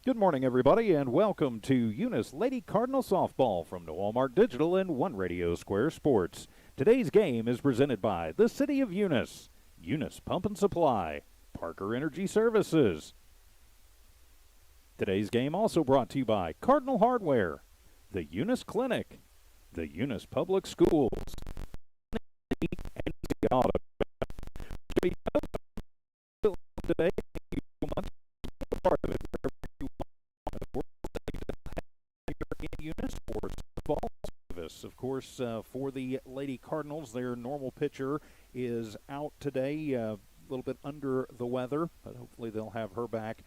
Good morning, everybody, and welcome to Eunice Lady Cardinal Softball from the Walmart Digital and One Radio Square Sports. Today's game is presented by the City of Eunice, Eunice Pump and Supply, Parker Energy Services. Today's game also brought to you by Cardinal Hardware, the Eunice Clinic, the Eunice Public Schools, and the Auto. Today, part of it. Eunice for softball service. Of course, for the Lady Cardinals, their normal pitcher is out today, a little bit under the weather, but hopefully they'll have her back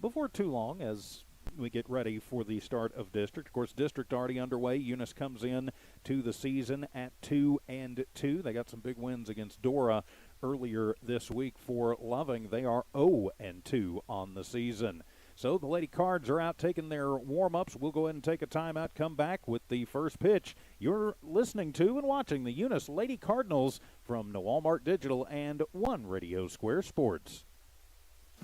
before too long as we get ready for the start of district. Of course, district already underway. Eunice comes in to the season at 2-2. They got some big wins against Dora earlier this week. For Loving, they are 0-2 on the season. So the Lady Cards are out taking their warm-ups. We'll go ahead and take a timeout, come back with the first pitch. You're listening to and watching the Eunice Lady Cardinals from the Walmart Digital and One Radio Square Sports.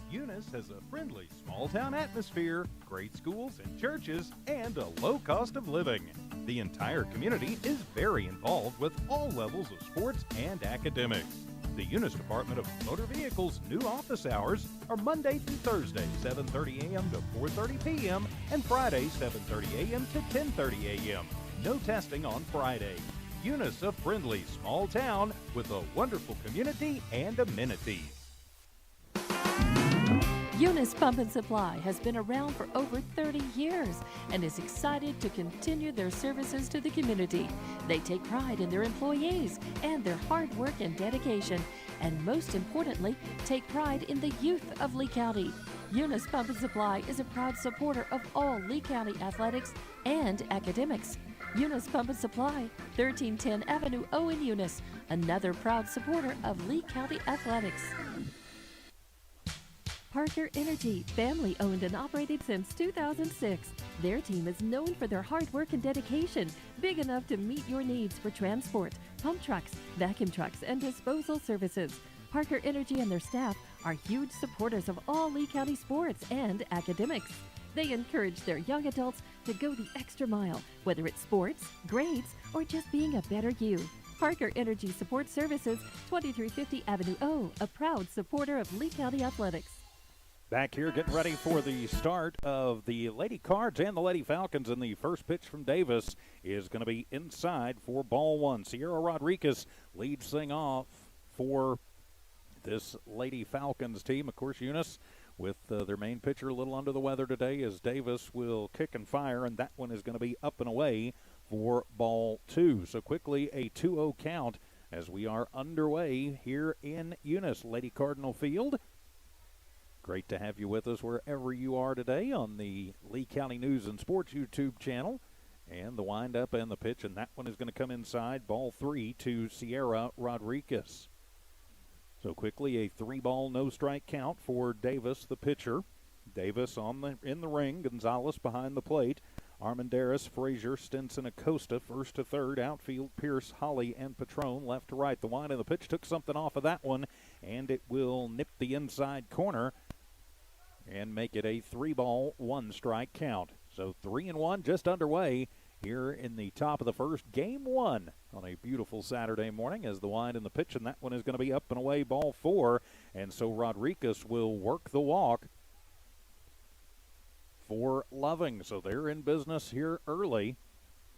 Eunice has a friendly small-town atmosphere, great schools and churches, and a low cost of living. The entire community is very involved with all levels of sports and academics. The Eunice Department of Motor Vehicles' new office hours are Monday through Thursday, 7:30 a.m. to 4:30 p.m., and Friday, 7:30 a.m. to 10:30 a.m. No testing on Friday. Eunice, a friendly small town with a wonderful community and amenities. Eunice Pump and Supply has been around for over 30 years and is excited to continue their services to the community. They take pride in their employees and their hard work and dedication, and most importantly, take pride in the youth of Lee County. Eunice Pump and Supply is a proud supporter of all Lee County athletics and academics. Eunice Pump and Supply, 1310 Avenue O in Eunice, another proud supporter of Lee County athletics. Parker Energy, family owned and operated since 2006. Their team is known for their hard work and dedication, big enough to meet your needs for transport, pump trucks, vacuum trucks, and disposal services. Parker Energy and their staff are huge supporters of all Lee County sports and academics. They encourage their young adults to go the extra mile, whether it's sports, grades, or just being a better you. Parker Energy Support Services, 2350 Avenue O, a proud supporter of Lee County athletics. Back here getting ready for the start of the Lady Cards and the Lady Falcons, and the first pitch from Davis is going to be inside for ball one. Sierra Rodriguez leads thing off for this Lady Falcons team. Of course, Eunice with their main pitcher a little under the weather today, as Davis will kick and fire, and that one is going to be up and away for ball two. So quickly a 2-0 count as we are underway here in Eunice Lady Cardinal Field. Great to have you with us wherever you are today on the Lee County News and Sports YouTube channel. And the windup and the pitch, and that one is going to come inside. Ball three to Sierra Rodriguez. So quickly a 3-ball, no-strike count for Davis, the pitcher. Davis in the ring, Gonzalez behind the plate. Armendariz, Frazier, Stinson, Acosta, first to third. Outfield, Pierce, Holly, and Patron, left to right. The wind of the pitch took something off of that one, and it will nip the inside corner and make it a 3-ball, 1-strike count. So 3-1 just underway here in the top of the first, game one on a beautiful Saturday morning, as the wind and the pitch, and that one is going to be up and away, ball four. And so Rodriguez will work the walk for Loving. So they're in business here early.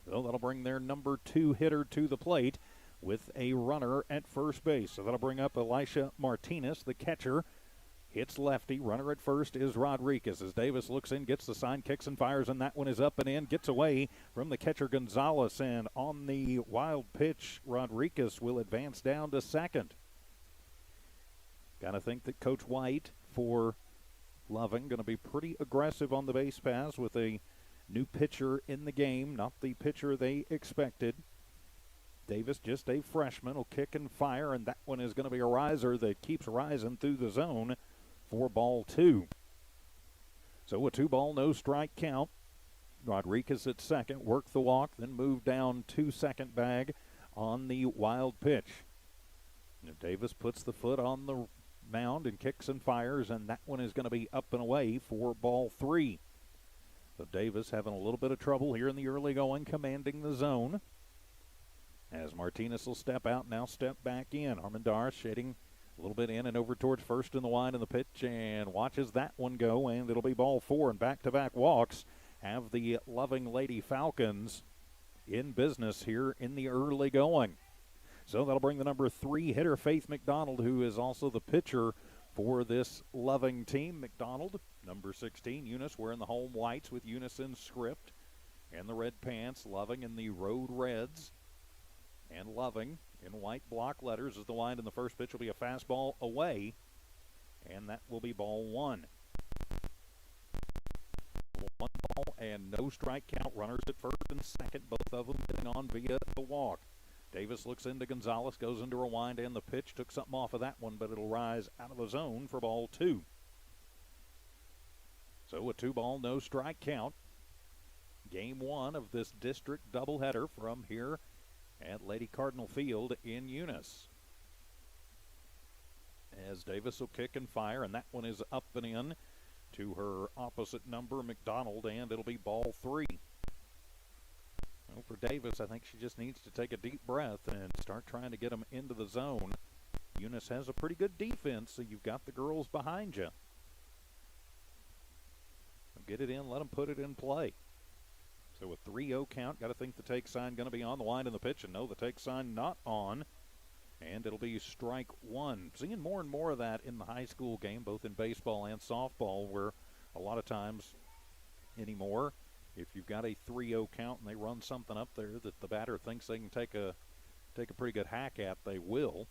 So that'll bring their number 2 hitter to the plate with a runner at first base. So that'll bring up Elisha Martinez, the catcher. Hits lefty. Runner at first is Rodriguez. As Davis looks in, gets the sign, kicks and fires, and that one is up and in. Gets away from the catcher Gonzalez, and on the wild pitch, Rodriguez will advance down to second. Got to think that Coach White for Loving going to be pretty aggressive on the base paths with a new pitcher in the game, not the pitcher they expected. Davis, just a freshman, will kick and fire, and that one is going to be a riser that keeps rising through the zone for ball two. So a 2-ball, no-strike count. Rodriguez at second, work the walk, then move down to second bag on the wild pitch. And Davis puts the foot on the mound and kicks and fires, and that one is going to be up and away for ball three. So Davis having a little bit of trouble here in the early going, commanding the zone. As Martinez will step out, now step back in. Armendariz shading a little bit in and over towards first in the line in the pitch and watches that one go, and it'll be ball 4, and back-to-back walks have the Loving Lady Falcons in business here in the early going. So that'll bring the number 3 hitter, Faith McDonald, who is also the pitcher for this Loving team. McDonald, number 16, Eunice wearing the home whites with Eunice in script and the red pants. Loving in the road reds and Loving in white block letters as the wind in the first pitch will be a fastball away, and that will be ball 1. 1 ball and no strike count. Runners at first and second, both of them getting on via the walk. Davis looks into Gonzalez, goes into a wind and the pitch. Took something off of that one, but it'll rise out of the zone for ball 2. So a 2-ball, no strike count. Game 1 of this district doubleheader from here at Lady Cardinal Field in Eunice. As Davis will kick and fire, and that one is up and in to her opposite number, McDonald, and it'll be ball 3. Well, for Davis, I think she just needs to take a deep breath and start trying to get them into the zone. Eunice has a pretty good defense, so you've got the girls behind you. Get it in, let them put it in play. So a 3-0 count. Got to think the take sign going to be on the line in the pitch, and no, the take sign not on. And it'll be strike 1. Seeing more and more of that in the high school game, both in baseball and softball, where a lot of times anymore, if you've got a 3-0 count and they run something up there that the batter thinks they can take a pretty good hack at, they will.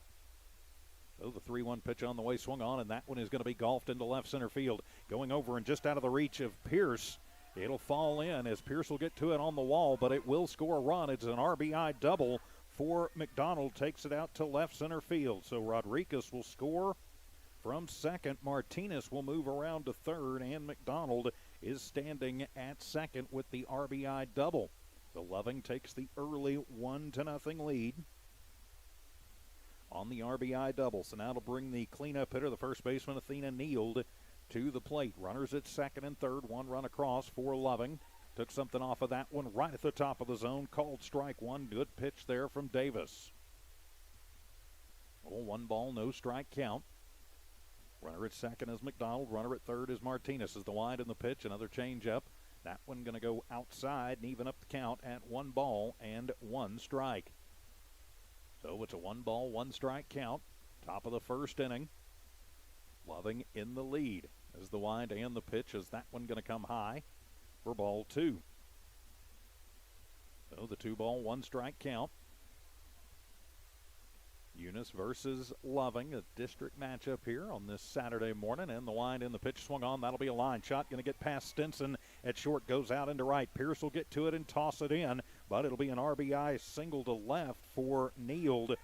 So the 3-1 pitch on the way, swung on, and that one is going to be golfed into left center field. Going over and just out of the reach of Pierce. It'll fall in as Pierce will get to it on the wall, but it will score a run. It's an RBI double for McDonald. Takes it out to left center field. So Rodriguez will score from second. Martinez will move around to third, and McDonald is standing at second with the RBI double. So Loving takes the early 1-0 lead on the RBI double. So now it'll bring the cleanup hitter, the first baseman, Athena Neild, to the plate. Runners at second and third. 1 run across for Loving. Took something off of that one right at the top of the zone. Called strike 1. Good pitch there from Davis. 1 ball, no strike count. Runner at second is McDonald. Runner at third is Martinez. As the wind in the pitch, another changeup. That one going to go outside and even up the count at 1 ball and 1 strike. So it's a 1 ball, 1 strike count. Top of the first inning. Loving in the lead as the wind and the pitch. Is that one going to come high for ball 2? So the 2 ball, 1 strike count. Eunice versus Loving, a district matchup here on this Saturday morning. And the wind and the pitch swung on. That'll be a line shot. Going to get past Stinson at short. Goes out into right. Pierce will get to it and toss it in. But it'll be an RBI single to left for Neild.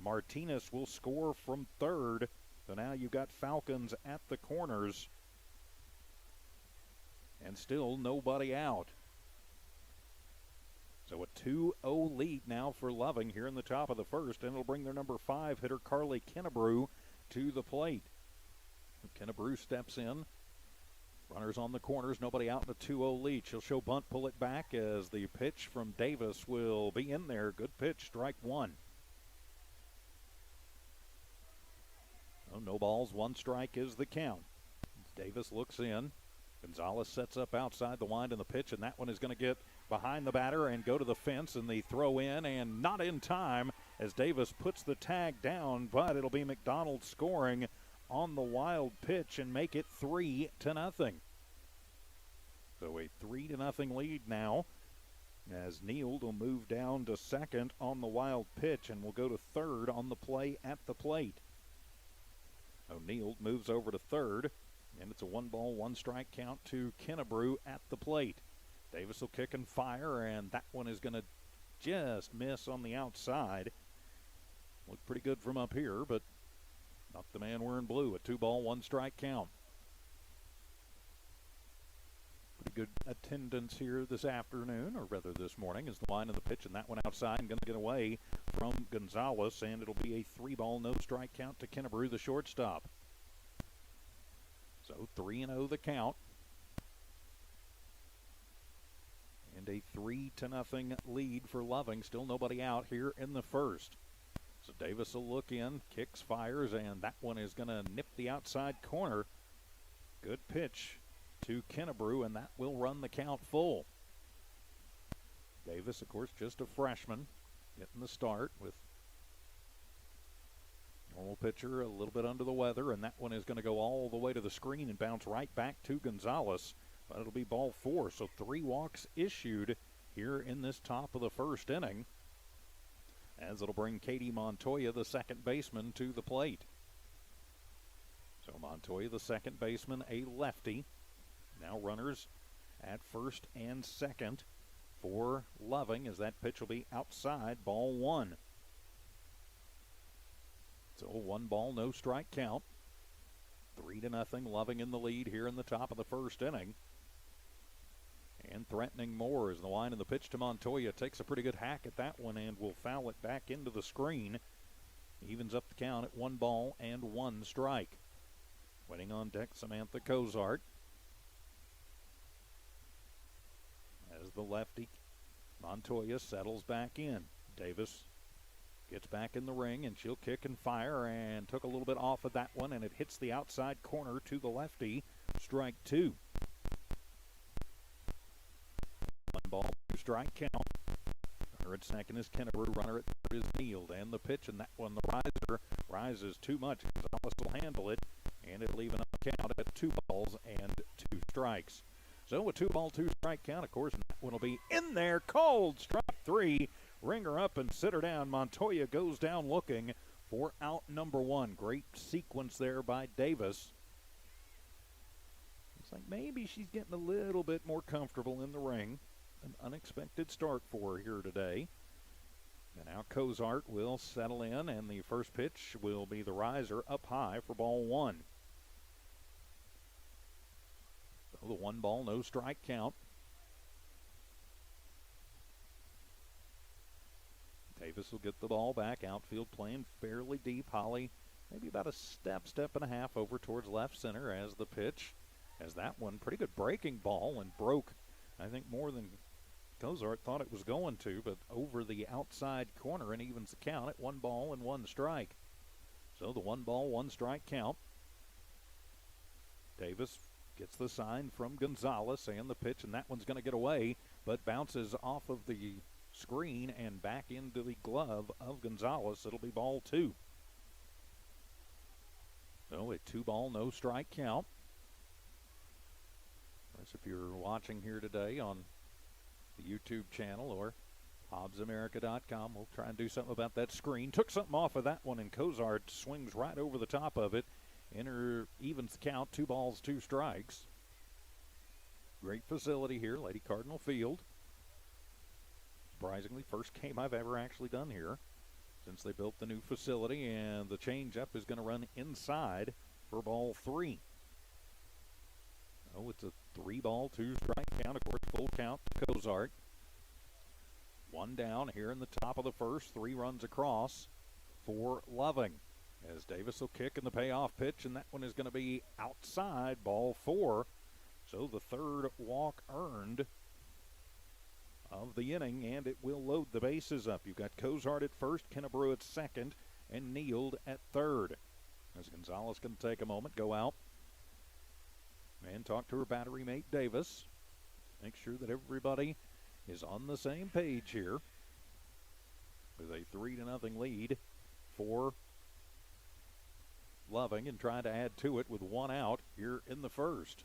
Martinez will score from third. So now you've got Falcons at the corners. And still nobody out. So a 2-0 lead now for Loving here in the top of the first, and it'll bring their number 5 hitter, Carly Kennebrew, to the plate. Kennebrew steps in. Runners on the corners, nobody out in a 2-0 lead. She'll show bunt, pull it back as the pitch from Davis will be in there. Good pitch, strike 1. Oh, no balls, 1 strike is the count. Davis looks in. Gonzalez sets up outside the wind and the pitch, and that one is going to get behind the batter and go to the fence, and the throw in, and not in time as Davis puts the tag down, but it'll be McDonald scoring on the wild pitch and make it 3-0. So a 3-0 lead now as Neild will move down to second on the wild pitch and will go to third on the play at the plate. O'Neill moves over to third, and it's a 1 ball, 1 strike count to Kennebrew at the plate. Davis will kick and fire, and that one is going to just miss on the outside. Looked pretty good from up here, but not the man wearing blue. A 2 ball, 1 strike count. Pretty good attendance here this afternoon, or rather this morning, as the line of the pitch, and that one outside and going to get away from Gonzalez, and it'll be a 3 ball, no strike count to Kennebrew, the shortstop. So 3-0 the count. And a 3-0 lead for Loving. Still nobody out here in the first. So Davis will look in, kicks, fires, and that one is going to nip the outside corner. Good pitch to Kennebrew, and that will run the count full. Davis, of course, just a freshman, getting the start with normal pitcher, a little bit under the weather, and that one is going to go all the way to the screen and bounce right back to Gonzalez. But it'll be ball 4, so 3 walks issued here in this top of the first inning, as it'll bring Katie Montoya, the second baseman, to the plate. So Montoya, the second baseman, a lefty. Now runners at first and second for Loving, as that pitch will be outside, ball 1. So 1 ball, no strike count. 3-0, Loving in the lead here in the top of the first inning. And threatening more as the line of the pitch to Montoya takes a pretty good hack at that one and will foul it back into the screen. Evens up the count at 1 ball and 1 strike. Waiting on deck, Samantha Cozart. As the lefty, Montoya settles back in. Davis gets back in the ring, and she'll kick and fire, and took a little bit off of that one, and it hits the outside corner to the lefty. Strike 2. 1 ball, 2 strike count. Runner at second is Kennebrew. Runner at third is Neild. And the pitch, and that one, the riser, rises too much. Gonzalez will handle it, and it'll even up the count at 2 balls and 2 strikes. So a 2 ball, 2 strike count, of course, and that one will be in there. Cold. Strike 3. Ring her up and sit her down. Montoya goes down looking for out number 1. Great sequence there by Davis. It's like maybe she's getting a little bit more comfortable in the ring. An unexpected start for her here today. And now Cozart will settle in, and the first pitch will be the riser up high for ball 1. So the 1 ball, no strike count. Davis will get the ball back. Outfield playing fairly deep. Holly maybe about a step and a half over towards left center as the pitch. As that one, pretty good breaking ball, and broke, I think, more than Cozart thought it was going to, but over the outside corner, and evens the count at 1 ball and 1 strike. So the 1 ball, 1 strike count. Davis gets the sign from Gonzalez, and the pitch, and that one's going to get away, but bounces off of the screen and back into the glove of Gonzalez. It'll be ball 2. So a 2 ball, no strike count. If you're watching here today on the YouTube channel or HobbsAmerica.com, we'll try and do something about that screen. Took something off of that one, and Cozart swings right over the top of it. Evens the count, 2 balls, 2 strikes. Great facility here, Lady Cardinal Field. Surprisingly, first game I've ever actually done here since they built the new facility, and the changeup is going to run inside for ball 3. Oh, it's a 3 ball, 2 strike count. Of course, full count to Cozart. 1 down here in the top of the first. 3 runs across for Loving. As Davis will kick in the payoff pitch, and that one is going to be outside, ball 4. So the 3rd walk earned of the inning, and it will load the bases up. You've got Cozart at first, Kennebrew at second, and Neild at third. As Gonzalez can take a moment, go out, and talk to her battery mate Davis. Make sure that everybody is on the same page here with a 3-0 lead for Loving, and trying to add to it with 1 out here in the first.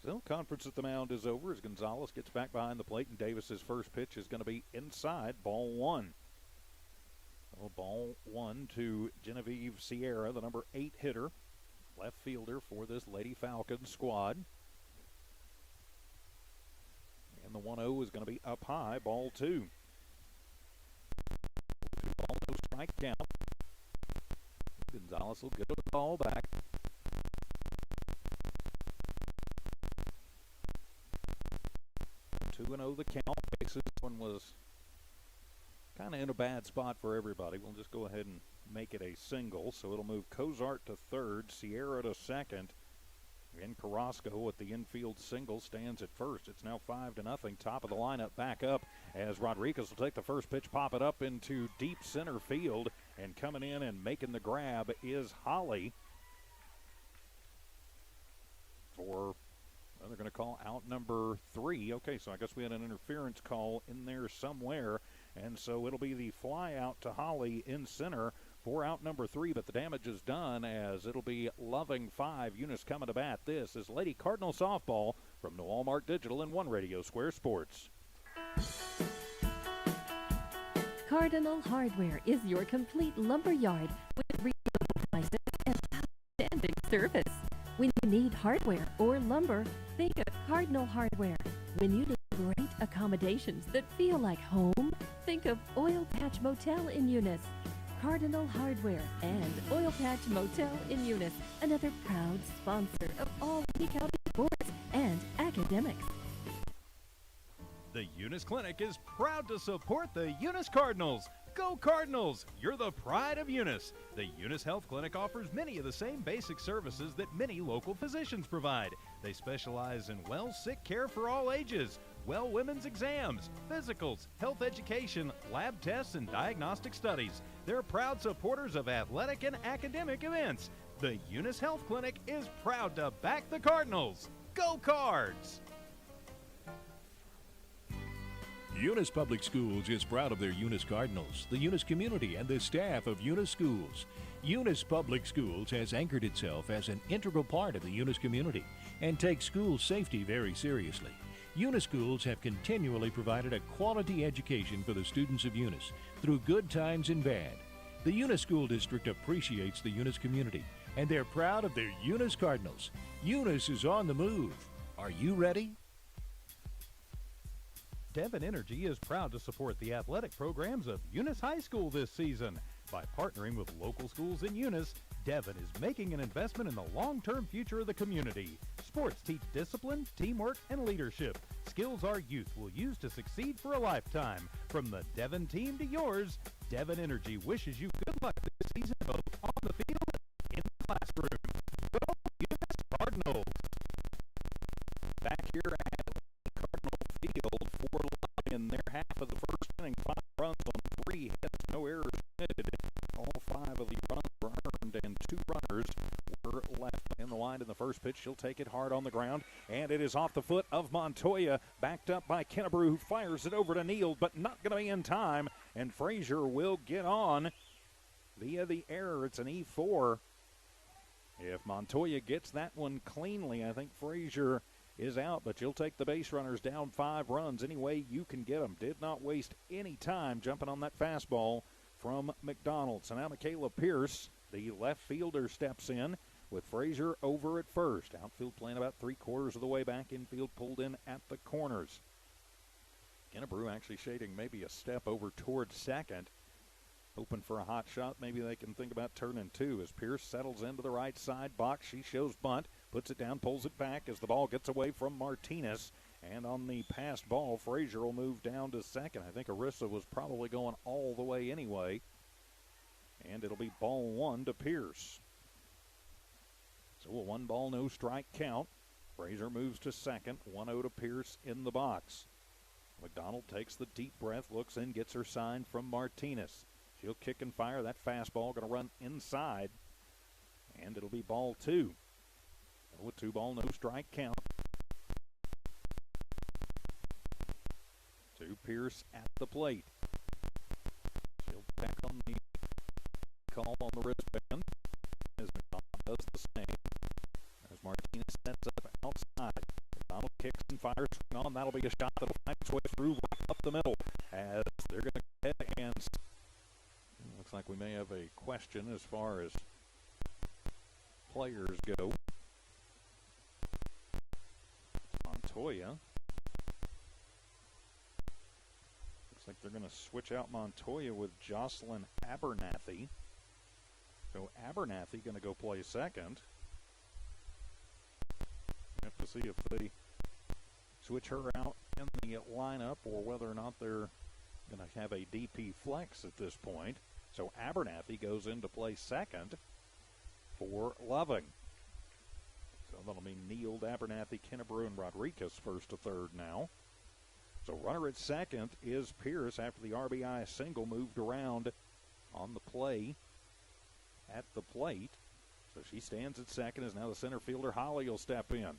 So conference at the mound is over as Gonzalez gets back behind the plate, and Davis's first pitch is going to be inside, ball 1. So ball 1 to Genevieve Sierra, the number 8 hitter, left fielder for this Lady Falcons squad. And the 1-0 is going to be up high, ball 2. 2 ball, no strike count. Gonzalez will get the ball back. 2-0 the count. This one was kind of in a bad spot for everybody. We'll just go ahead and make it a single. So it'll move Cozart to third, Sierra to second, And Carrasco at the infield single stands at first. It's now 5-0. Top of the lineup back up as Rodriguez will take the first pitch, pop it up into deep center field. And coming in and making the grab is Holly for, well, they're going to call out number 3. Okay, so I guess we had an interference call in there somewhere. And so it'll be the fly out to Holly in center for out number 3, but the damage is done as it'll be Loving 5. Eunice coming to bat. This is Lady Cardinal Softball from New Walmart Digital and One Radio Square Sports. Cardinal Hardware is your complete lumber yard with reasonable prices and outstanding service. When you need hardware or lumber, think of Cardinal Hardware. When you need great accommodations that feel like home, think of Oil Patch Motel in Eunice. Cardinal Hardware and Oil Patch Motel in Eunice, another proud sponsor of all Lee County sports and academics. The Eunice Clinic is proud to support the Eunice Cardinals. Go Cardinals! You're the pride of Eunice. The Eunice Health Clinic offers many of the same basic services that many local physicians provide. They specialize in well sick care for all ages, well women's exams, physicals, health education, lab tests, and diagnostic studies. They're proud supporters of athletic and academic events. The Eunice Health Clinic is proud to back the Cardinals. Go Cards! Eunice Public Schools is proud of their Eunice Cardinals, the Eunice community, and the staff of Eunice Schools. Eunice Public Schools has anchored itself as an integral part of the Eunice community and takes school safety very seriously. Eunice Schools have continually provided a quality education for the students of Eunice through good times and bad. The Eunice School District appreciates the Eunice community, and they're proud of their Eunice Cardinals. Eunice is on the move. Are you ready? Devon Energy is proud to support the athletic programs of Eunice High School this season. By partnering with local schools in Eunice, Devon is making an investment in the long-term future of the community. Sports teach discipline, teamwork, and leadership. Skills our youth will use to succeed for a lifetime. From the Devon team to yours, Devon Energy wishes you good luck this season, both on the field and in the classroom. Go Eunice Cardinals! Back here at Cardinal Field for in their half of the first inning, 5 runs on 3 hits, no errors committed. All 5 of the runs were earned, and 2 runners were left in the line in the first pitch. She'll take it hard on the ground, and it is off the foot of Montoya, backed up by Kennebrew, who fires it over to Neal, but not going to be in time, and Frazier will get on via the error. It's an E4. If Montoya gets that one cleanly, I think Frazier is out, but you'll take the base runners down 5 runs any way you can get them. Did not waste any time jumping on that fastball from McDonald. So now Michaela Pierce, the left fielder, steps in with Frazier over at first. Outfield playing about 3/4 of the way back. Infield pulled in at the corners. Kennebrew actually shading maybe a step over towards second. Hoping for a hot shot. Maybe they can think about turning 2 as Pierce settles into the right side box. She shows bunt, puts it down, pulls it back as the ball gets away from Martinez. And on the passed ball, Frazier will move down to second. I think Arissa was probably going all the way anyway. And it'll be ball 1 to Pierce. So a 1-ball, no strike count. Frazier moves to second, 1-0 to Pierce in the box. McDonald takes the deep breath, looks in, gets her sign from Martinez. She'll kick and fire. That fastball going to run inside. And it'll be ball 2. So a 2-ball, no strike count. To Pierce at the plate. She'll back on the call on the wristband as McDonald does the same. As Martinez sets up outside. McDonald kicks and fires on. That'll be a shot that'll find its way through right up the middle as they're going to go ahead and looks like we may have a question as far as players go. Montoya. Looks like they're going to switch out Montoya with Jocelyn Abernathy. So Abernathy going to go play second. We have to see if they switch her out in the lineup or whether or not they're going to have a DP flex at this point. So Abernathy goes in to play second for Loving. So that'll mean Neal, Abernathy, Kennebrew, and Rodriguez first to third now. So runner at second is Pierce after the RBI single moved around on the play at the plate. So she stands at second as now the center fielder Holly will step in.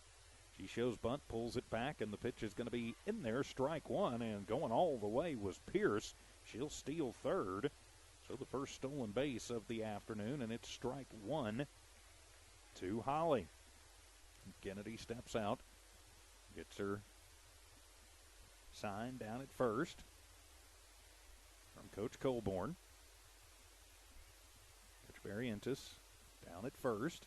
She shows bunt, pulls it back, and the pitch is going to be in there, strike one, and going all the way was Pierce. She'll steal third. So the first stolen base of the afternoon, and it's strike one to Holly. Kennedy steps out, gets her sign down at first from Coach Colborn. Coach Barrientos down at first.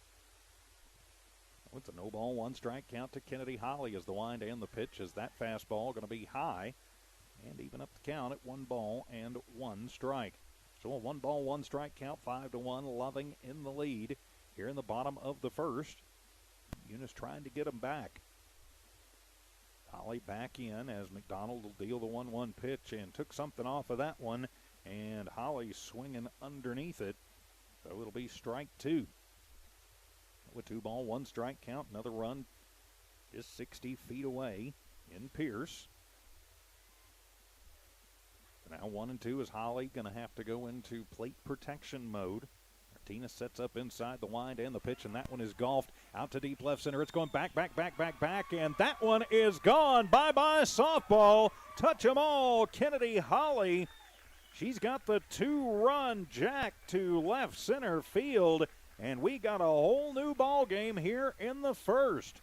With a no ball, one strike count to Kennedy Holly as the wind and the pitch as that fastball going to be high and even up the count at 1 ball and 1 strike. So a 1 ball, 1 strike count, 5-1, Loving in the lead here in the bottom of the first. Eunice trying to get them back. Holly back in as McDonald will deal the 1-1 pitch and took something off of that one, and Holly swinging underneath it. So it'll be strike two. With 2 ball, 1 strike count, another run just 60 feet away in Pierce. Now 1 and 2 is Holly going to have to go into plate protection mode. Martinez sets up inside the wind and the pitch, and that one is golfed out to deep left center. It's going back, and that one is gone. Bye-bye softball. Touch 'em all. Kennedy Holly. She's got the 2-run jack to left center field, and we got a whole new ball game here in the first.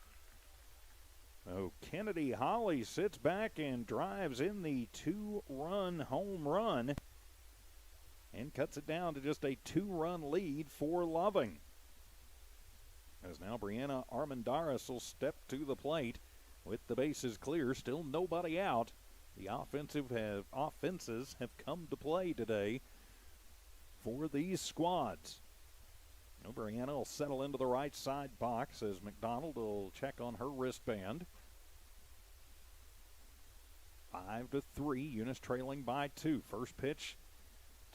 Oh, Kennedy Holly sits back and drives in the 2-run home run and cuts it down to just a 2-run lead for Loving. As now Brianna Armendariz will step to the plate with the bases clear, still nobody out. The offenses have come to play today for these squads. Now Brianna will settle into the right side box as McDonald will check on her wristband. 5-3, Eunice trailing by 2. First pitch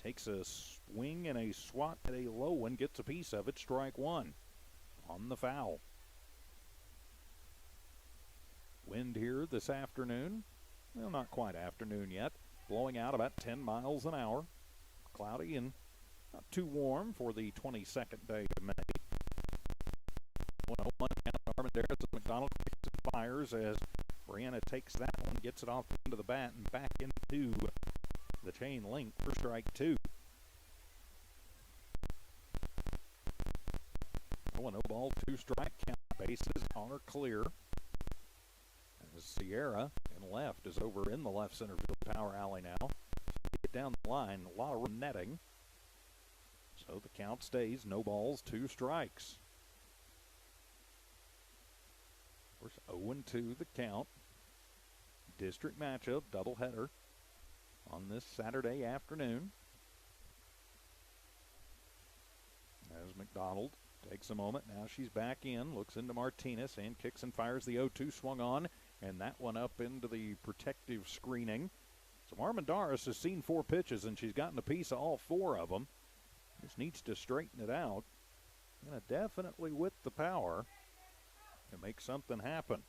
takes a swing and a swat at a low one, gets a piece of it, strike one on the foul. Wind here this afternoon, well, not quite afternoon yet, blowing out about 10 miles an hour. Cloudy and not too warm for the 22nd day of May. 1-0 count, Armendariz as McDonald kicks and fires as Brianna takes that one, gets it off the end of the bat and back into the chain link for strike two. 1-0 ball, 2 strike count. Bases are clear. As Sierra in left is over in the left center field power alley now. Get down the line, a lot of netting. So the count stays, no balls, 2 strikes. Of course, 0-2 the count. District matchup, doubleheader on this Saturday afternoon. As McDonald takes a moment, now she's back in, looks into Martinez and kicks and fires. The 0-2 swung on, and that one up into the protective screening. So Armendariz has seen 4 pitches, and she's gotten a piece of all 4 of them. Just needs to straighten it out. And definitely with the power to make something happen.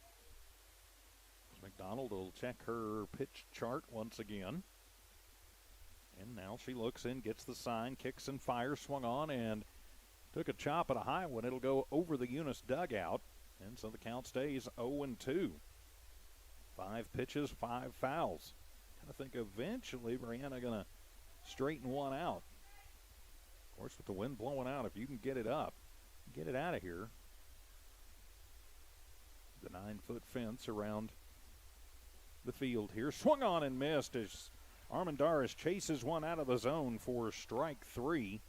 McDonald will check her pitch chart once again. And now she looks in, gets the sign, kicks and fires, swung on, and took a chop at a high one. It'll go over the Eunice dugout. And so the count stays 0-2. 5 pitches, 5 fouls. I think eventually Brianna going to straighten one out. Of course, with the wind blowing out, if you can get it up, get it out of here. The 9-foot fence around the field here. Swung on and missed as Armendariz chases one out of the zone for strike 3.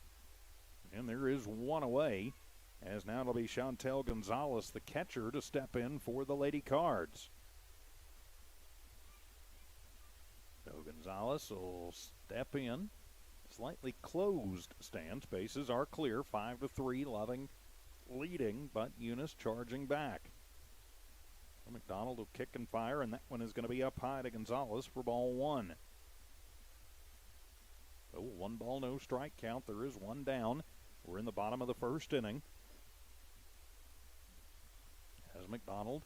And there is one away, as now it'll be Chantel Gonzalez, the catcher, to step in for the Lady Cards. So Gonzalez will step in. Slightly closed stance. Bases are clear. 5-3, Loving leading, but Eunice charging back. McDonald will kick and fire, and that one is going to be up high to Gonzalez for ball 1. So 1 ball, no strike count. There is one down. We're in the bottom of the first inning. As McDonald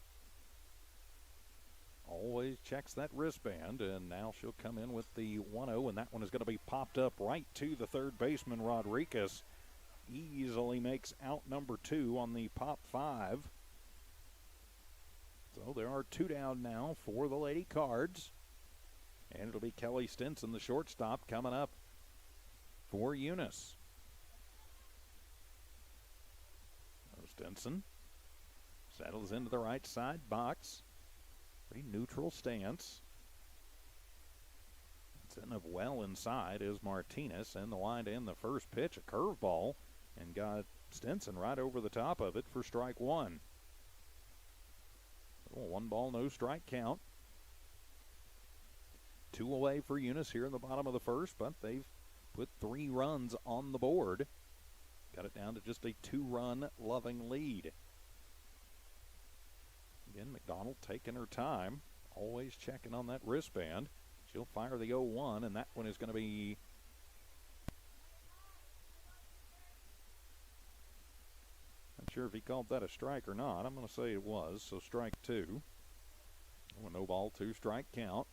always checks that wristband, and now she'll come in with the 1-0, and that one is going to be popped up right to the third baseman, Rodriguez. Easily makes out number 2 on the pop 5. So there are 2 down now for the Lady Cards. And it'll be Kelly Stinson, the shortstop, coming up for Eunice. Stinson settles into the right side box. Pretty neutral stance. Setting up well inside is Martinez, and the line to end the first pitch, a curveball, and got Stinson right over the top of it for strike 1. So 1 ball, no strike count. 2 away for Eunice here in the bottom of the first, but they've put 3 runs on the board. Got it down to just a 2-run Loving lead. Again, McDonald taking her time, always checking on that wristband. She'll fire the 0-1, and that one is going to be not sure if he called that a strike or not. I'm going to say it was, so strike 2. Oh, no ball, 2 strike count.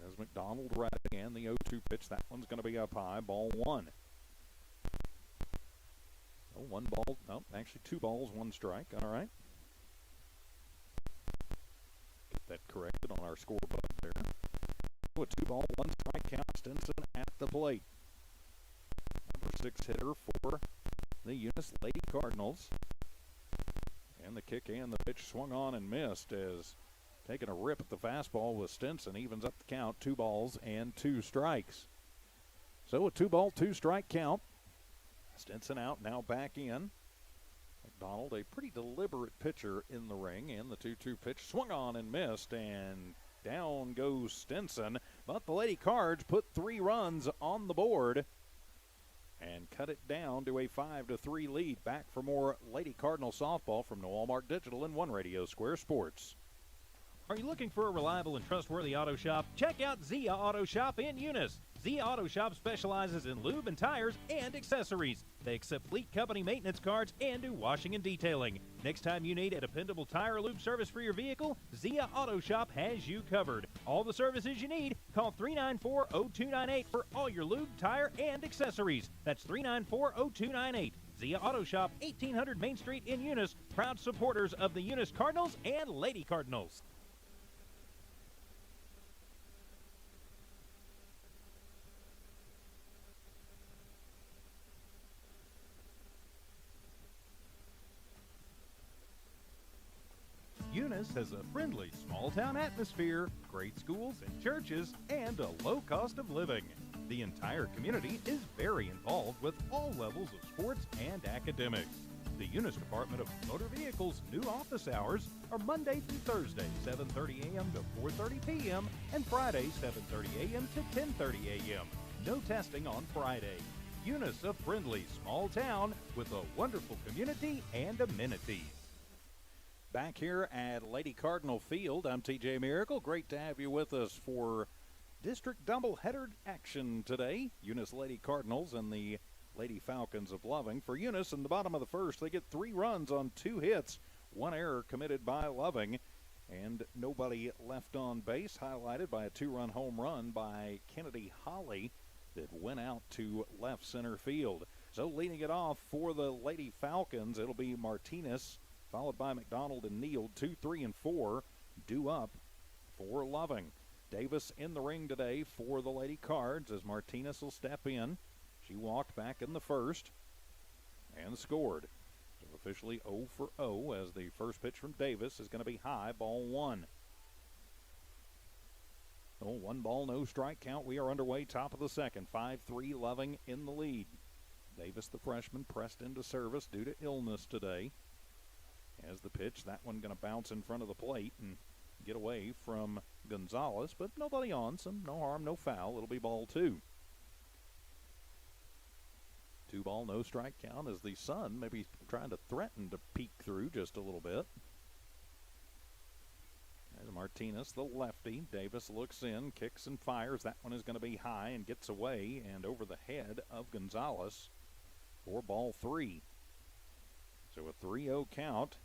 As McDonald right again, the 0-2 pitch. That one's going to be up high, ball 1. Oh, 1 ball, no, actually 2 balls, 1 strike. All right. Get that corrected on our scoreboard there. Oh, a 2 ball, 1 strike count. Stinson at the plate. Number 6 hitter for the Eunice Lady Cardinals. And the kick and the pitch swung on and missed as taking a rip at the fastball with Stinson evens up the count, 2 balls and 2 strikes. So a 2 ball, 2 strike count. Stinson out, now back in. McDonald, a pretty deliberate pitcher in the ring, and the 2-2 pitch swung on and missed, and down goes Stinson. But the Lady Cards put 3 runs on the board and cut it down to a 5-3 lead. Back for more Lady Cardinal softball from Noel Mark Digital and One Radio Square Sports. Are you looking for a reliable and trustworthy auto shop? Check out Zia Auto Shop in Eunice. Zia Auto Shop specializes in lube and tires and accessories. They accept fleet company maintenance cards and do washing and detailing. Next time you need a dependable tire or lube service for your vehicle, Zia Auto Shop has you covered. All the services you need, call 394-0298 for all your lube, tire, and accessories. That's 394-0298. Zia Auto Shop, 1800 Main Street in Eunice, proud supporters of the Eunice Cardinals and Lady Cardinals. Eunice has a friendly small-town atmosphere, great schools and churches, and a low cost of living. The entire community is very involved with all levels of sports and academics. The Eunice Department of Motor Vehicles' new office hours are Monday through Thursday, 7:30 a.m. to 4:30 p.m., and Friday, 7:30 a.m. to 10:30 a.m. No testing on Friday. Eunice, a friendly small town with a wonderful community and amenities. Back here at Lady Cardinal Field, I'm TJ Miracle. Great to have you with us for district doubleheader action today. Eunice Lady Cardinals and the Lady Falcons of Loving. For Eunice, in the bottom of the first, they get 3 runs on 2 hits, 1 error committed by Loving, and nobody left on base, highlighted by a 2-run home run by Kennedy Holly that went out to left center field. So leading it off for the Lady Falcons, it'll be Martinez, followed by McDonald and Neal. 2, 3, and 4 due up for Loving. Davis in the ring today for the Lady Cards as Martinez will step in. She walked back in the first and scored. So officially 0 for 0 as the first pitch from Davis is going to be high, ball 1. Oh, 1 ball, no strike count. We are underway, top of the second. 5-3 Loving in the lead. Davis, the freshman, pressed into service due to illness today. As the pitch, that one going to bounce in front of the plate and get away from Gonzalez, but nobody on, so no harm, no foul. It'll be ball 2. 2 ball, no strike count as the sun maybe trying to threaten to peek through just a little bit. As Martinez, the lefty. Davis looks in, kicks and fires. That one is going to be high and gets away and over the head of Gonzalez for ball 3. So a 3-0 count.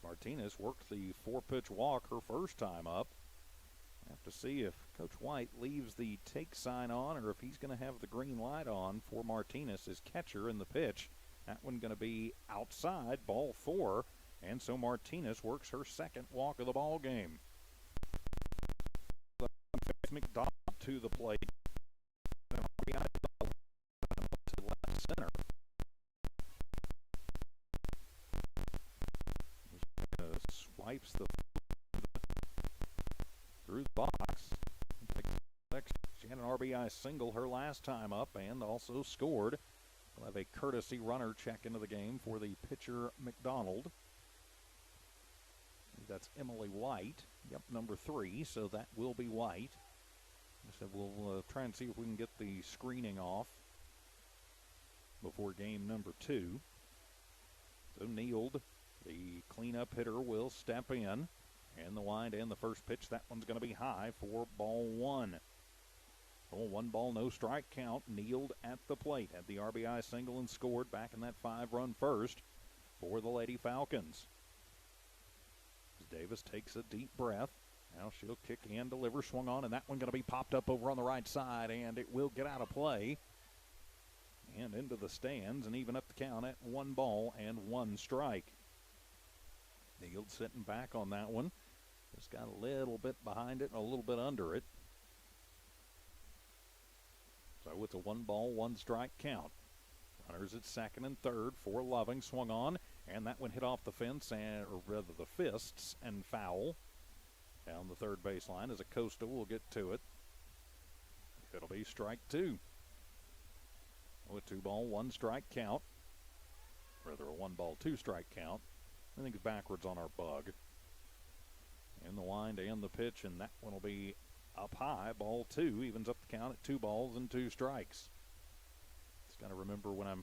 Martinez worked the 4-pitch walk her first time up. Have to see if Coach White leaves the take sign on or if he's going to have the green light on for Martinez as catcher in the pitch. That one going to be outside, ball 4, and so Martinez works her second walk of the ball game. McDonald to the plate. To left center. Swipes through the box. She had an RBI single her last time up and also scored. We'll have a courtesy runner check into the game for the pitcher McDonald. That's Emily White. Yep, number 3, so that will be White. So we'll try and see if we can get the screening off before game number 2. So Neild, the cleanup hitter, will step in. And the wind and the first pitch, that one's going to be high for ball 1. Oh, 1 ball, no strike count. Neild at the plate. Had the RBI single and scored back in that 5-run first for the Lady Falcons. As Davis takes a deep breath. Now she'll kick and deliver, swung on, and that one going to be popped up over on the right side, and it will get out of play and into the stands and even up the count at 1 ball and 1 strike. Neild sitting back on that one. Just got a little bit behind it and a little bit under it. So it's a 1 ball, 1 strike count. Runners at second and third for Loving, swung on, and that one hit off the fence, or rather the fists, and foul. Down the third baseline as Acosta will get to it. It'll be strike 2. A 2 ball, 1 strike count. Rather a 1 ball, 2 strike count. I think it's backwards on our bug. And the wind and the pitch, and that one will be up high. Ball 2 evens up the count at 2 balls and 2 strikes. Just got to remember when I'm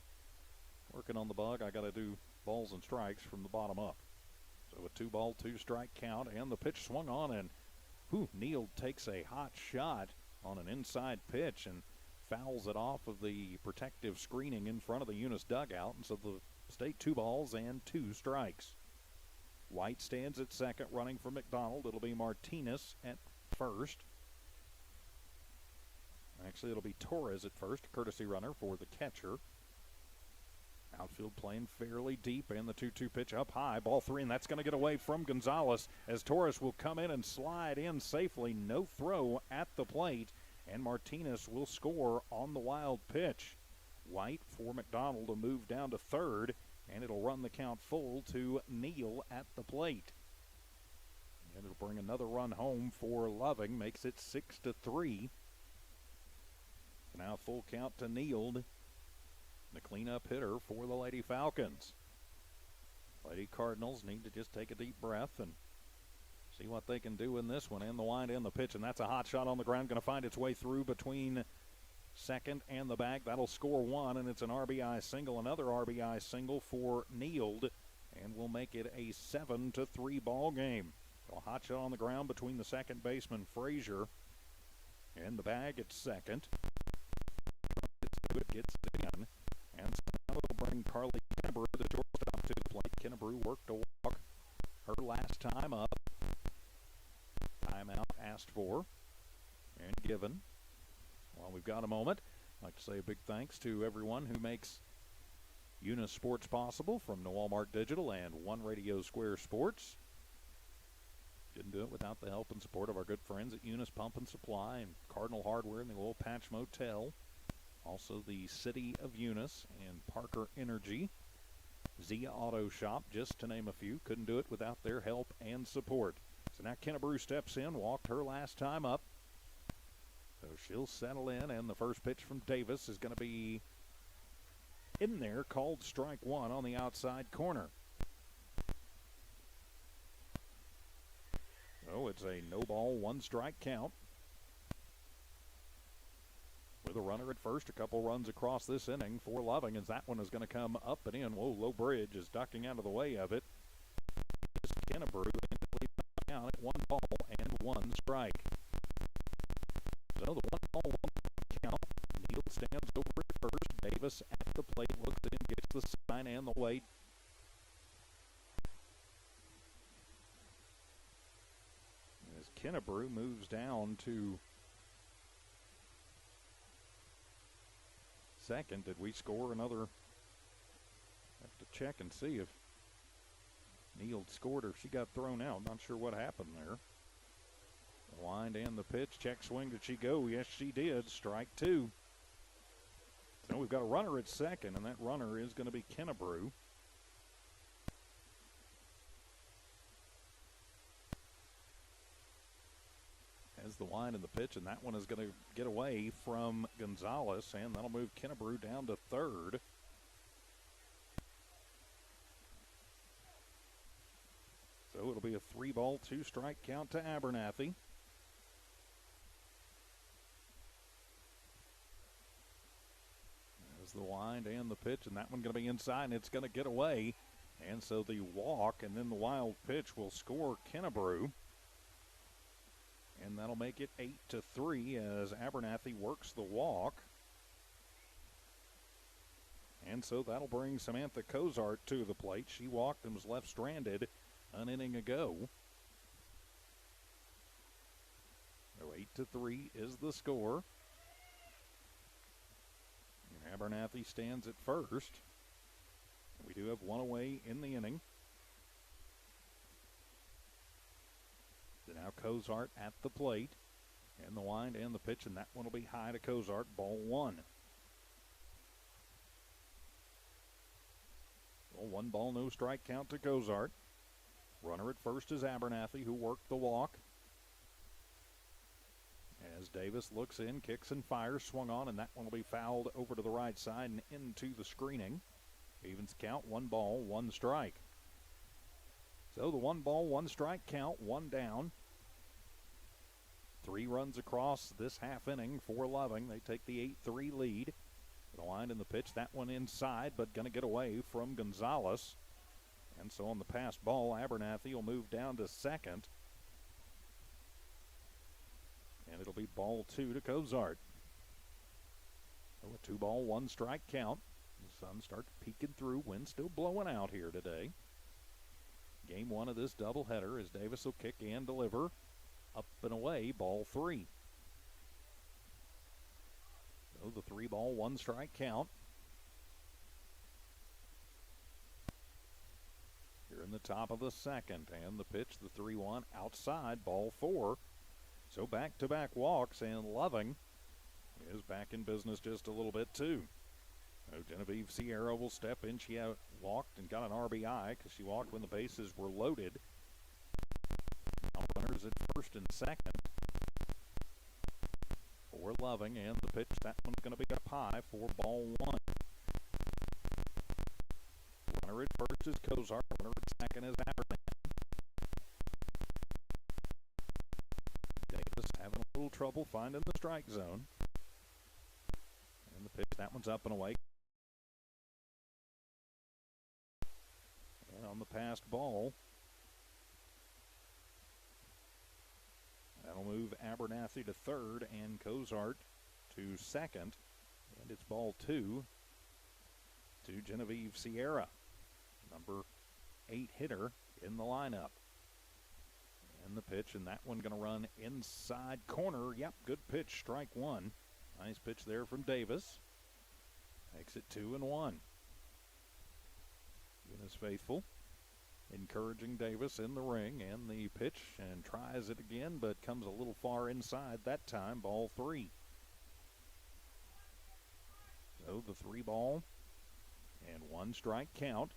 working on the bug, I got to do balls and strikes from the bottom up. So a 2 ball, 2 strike count, and the pitch swung on, and Neild takes a hot shot on an inside pitch and fouls it off of the protective screening in front of the Eunice dugout, and so the State 2 balls and 2 strikes. White stands at second, running for McDonald. It'll be Martinez at first. Actually, it'll be Torres at first, courtesy runner for the catcher. Outfield playing fairly deep, and the 2-2 pitch up high. Ball 3, and that's going to get away from Gonzalez as Torres will come in and slide in safely. No throw at the plate, and Martinez will score on the wild pitch. White for McDonald to move down to third, and it'll run the count full to Neal at the plate. And it'll bring another run home for Loving, makes it 6-3. Now full count to Neal, the cleanup hitter for the Lady Falcons. Lady Cardinals need to just take a deep breath and see what they can do in this one. And the wind and the pitch, and that's a hot shot on the ground, going to find its way through between second and the bag. That'll score 1, and it's an RBI single, another RBI single for Neild, and we'll make it a 7-3 ball game. A hot shot on the ground between the second baseman Frazier and the bag at second. It gets it in, and so now it'll bring Carly Kennebrew, the shortstop, to the plate. Kennebrew worked a walk her last time up. Timeout asked for and given. While we've got a moment, I'd like to say a big thanks to everyone who makes Eunice Sports possible, from Walmart Digital and One Radio Square Sports. Couldn't do it without the help and support of our good friends at Eunice Pump and Supply and Cardinal Hardware and the Oil Patch Motel. Also the City of Eunice and Parker Energy. Zia Auto Shop, just to name a few. Couldn't do it without their help and support. So now Kennebrew steps in, walked her last time up. So she'll settle in, and the first pitch from Davis is going to be in there, called strike 1 on the outside corner. So it's a no ball, 1 strike count. With a runner at first, a couple runs across this inning for Loving, as that one is going to come up and in. Whoa, Low Bridge is ducking out of the way of it. Kennebrew down at 1 ball and 1 strike. So the 1 ball, 1 count. Neal stands over at first. Davis at the plate, looks in, gets the sign and the wait. Kennebrew moves down to second. Did we score another? Have to check and see if Neal scored or if she got thrown out. Not sure what happened there. The wind and the pitch. Check swing. Did she go? Yes, she did. Strike two. So we've got a runner at second, and that runner is going to be Kennebrew. As the wind and the pitch, and that one is going to get away from Gonzalez, and that'll move Kennebrew down to third. So it'll be a 3-ball, 2-strike count to Abernathy. As the wind and the pitch, and that one going to be inside, and it's going to get away. And so the walk and then the wild pitch will score Kennebrew. And that'll make it 8-3 as Abernathy works the walk. And so that'll bring Samantha Cozart to the plate. She walked and was left stranded an inning ago. So 8-3 is the score. And Abernathy stands at first. We do have one away in the inning. So now Cozart at the plate. And the wind and the pitch, and that one will be high to Cozart. Ball one. Well, 1-ball, no strike count to Cozart. Runner at first is Abernathy, who worked the walk. As Davis looks in, kicks and fires, swung on, and that one will be fouled over to the right side and into the screening. Evens count, 1-ball, 1 strike. So the 1-ball, 1 strike count, 1 down. 3 runs across this half inning for Loving. They take the 8-3 lead. The wind and the pitch, that one inside, but going to get away from Gonzalez. And so on the pass ball, Abernathy will move down to second. And it'll be ball 2 to Cozart. So a 2-ball, 1 strike count. The sun starts peeking through. Wind still blowing out here today. Game 1 of this doubleheader as Davis will kick and deliver. Up and away, ball 3. So the 3-ball, 1 strike count. Here in the top of the second, and the pitch, the 3-1 outside, ball 4. So back-to-back walks, and Loving is back in business just a little bit too. So Genevieve Sierra will step in. She walked and got an RBI because she walked when the bases were loaded. Now runners at first and second for Loving, and the pitch, that one's going to be up high for ball 1. Runner at first is Cozart. Runner at second is Abernathy. Davis having a little trouble finding the strike zone. And the pitch, that one's up and away. And on the passed ball, that'll move Abernathy to third and Cozart to second. And it's ball 2 to Genevieve Sierra, number 8 hitter in the lineup. And the pitch, and that one going to run inside corner. Yep, good pitch, strike 1. Nice pitch there from Davis. Makes it 2-1. Eunice faithful, encouraging Davis in the ring, and the pitch, and tries it again, but comes a little far inside that time, ball 3. So the 3-ball and 1 strike count.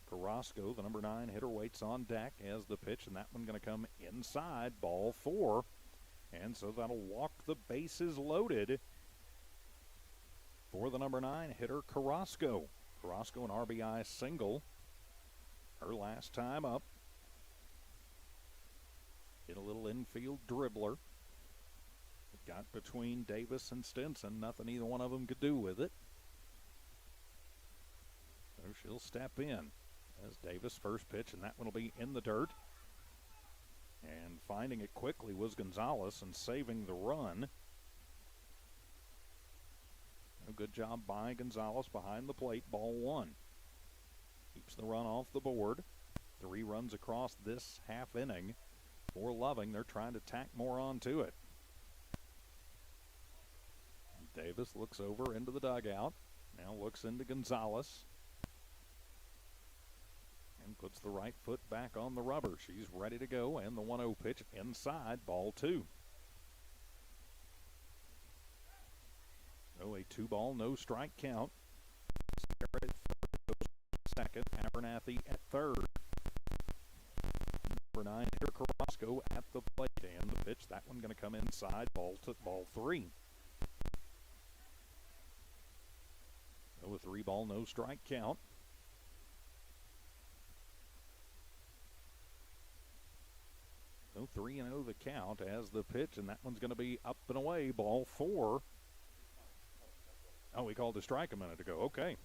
Carrasco, the number 9 hitter, waits on deck as the pitch, and that one going to come inside, ball 4. And so that'll walk the bases loaded for the number 9 hitter, Carrasco. Carrasco, an RBI single. Her last time up. Hit a little infield dribbler. It got between Davis and Stinson. Nothing either one of them could do with it. So she'll step in as Davis first pitch, and that one will be in the dirt. And finding it quickly was Gonzalez and saving the run. A good job by Gonzalez behind the plate, ball 1. Keeps the run off the board. 3 runs across this half inning for Loving. They're trying to tack more onto it. Davis looks over into the dugout. Now looks into Gonzalez. And puts the right foot back on the rubber. She's ready to go, and the 1-0 pitch inside, ball 2. So a 2-ball, no strike count. Sarah at third, second, Abernathy at third. Number 9, here Carrasco at the plate, and the pitch, that one going to come inside, ball 3. So a 3-ball, no strike count. So 3-0 the count as the pitch, and that one's going to be up and away, ball 4. Oh, we called a strike a minute ago. Okay.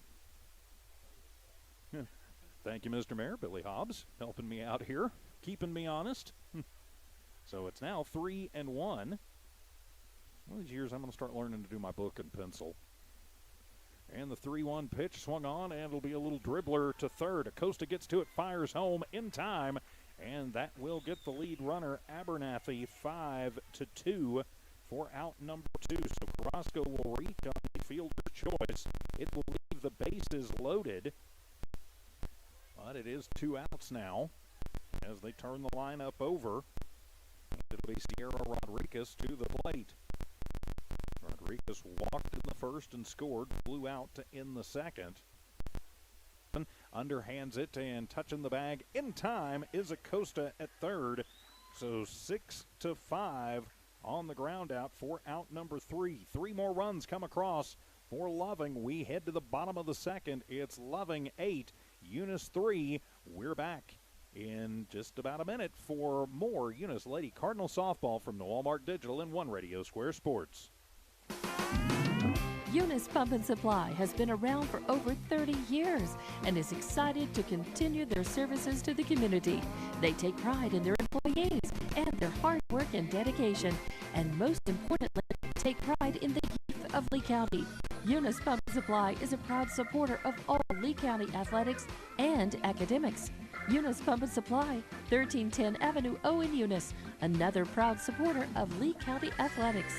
Thank you, Mr. Mayor. Billy Hobbs helping me out here, keeping me honest. So it's now 3-1. One of these years I'm going to start learning to do my book and pencil. And the 3-1 pitch swung on, and it'll be a little dribbler to third. Acosta gets to it, fires home in time, and that will get the lead runner, Abernathy, 5-2 for out number 2. So Carrasco will reach on the fielder's choice. It will leave the bases loaded, but it is 2 outs now as they turn the lineup over. It'll be Sierra Rodriguez to the plate. Rodriguez walked in the first and scored, blew out to end the second. Underhands it and touching the bag in time is Acosta at third. So 6-5 on the ground out for out number 3. 3 more runs come across for Loving. We head to the bottom of the second. It's Loving 8, Eunice 3. We're back in just about a minute for more Eunice Lady Cardinal softball from the Walmart Digital and One Radio Square Sports. Eunice Pump and Supply has been around for over 30 years and is excited to continue their services to the community. They take pride in their employees and their hard work and dedication, and most importantly, take pride in the youth of Lee County. Eunice Pump and Supply is a proud supporter of all Lee County athletics and academics. Eunice Pump and Supply, 1310 Avenue O in Eunice, another proud supporter of Lee County athletics.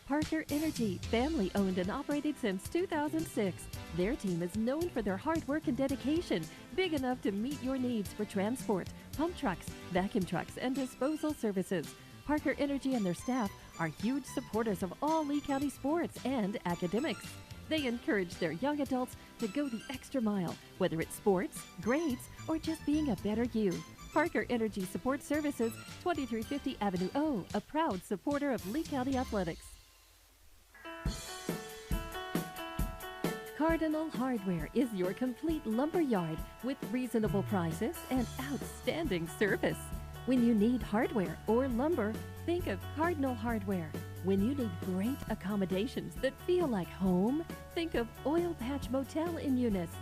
Parker Energy, family owned and operated since 2006. Their team is known for their hard work and dedication, big enough to meet your needs for transport, pump trucks, vacuum trucks, and disposal services. Parker Energy and their staff are huge supporters of all Lee County sports and academics. They encourage their young adults to go the extra mile, whether it's sports, grades, or just being a better you. Parker Energy Support Services, 2350 Avenue O, a proud supporter of Lee County athletics. Cardinal Hardware is your complete lumber yard with reasonable prices and outstanding service. When you need hardware or lumber, think of Cardinal Hardware. When you need great accommodations that feel like home, think of Oil Patch Motel in Eunice.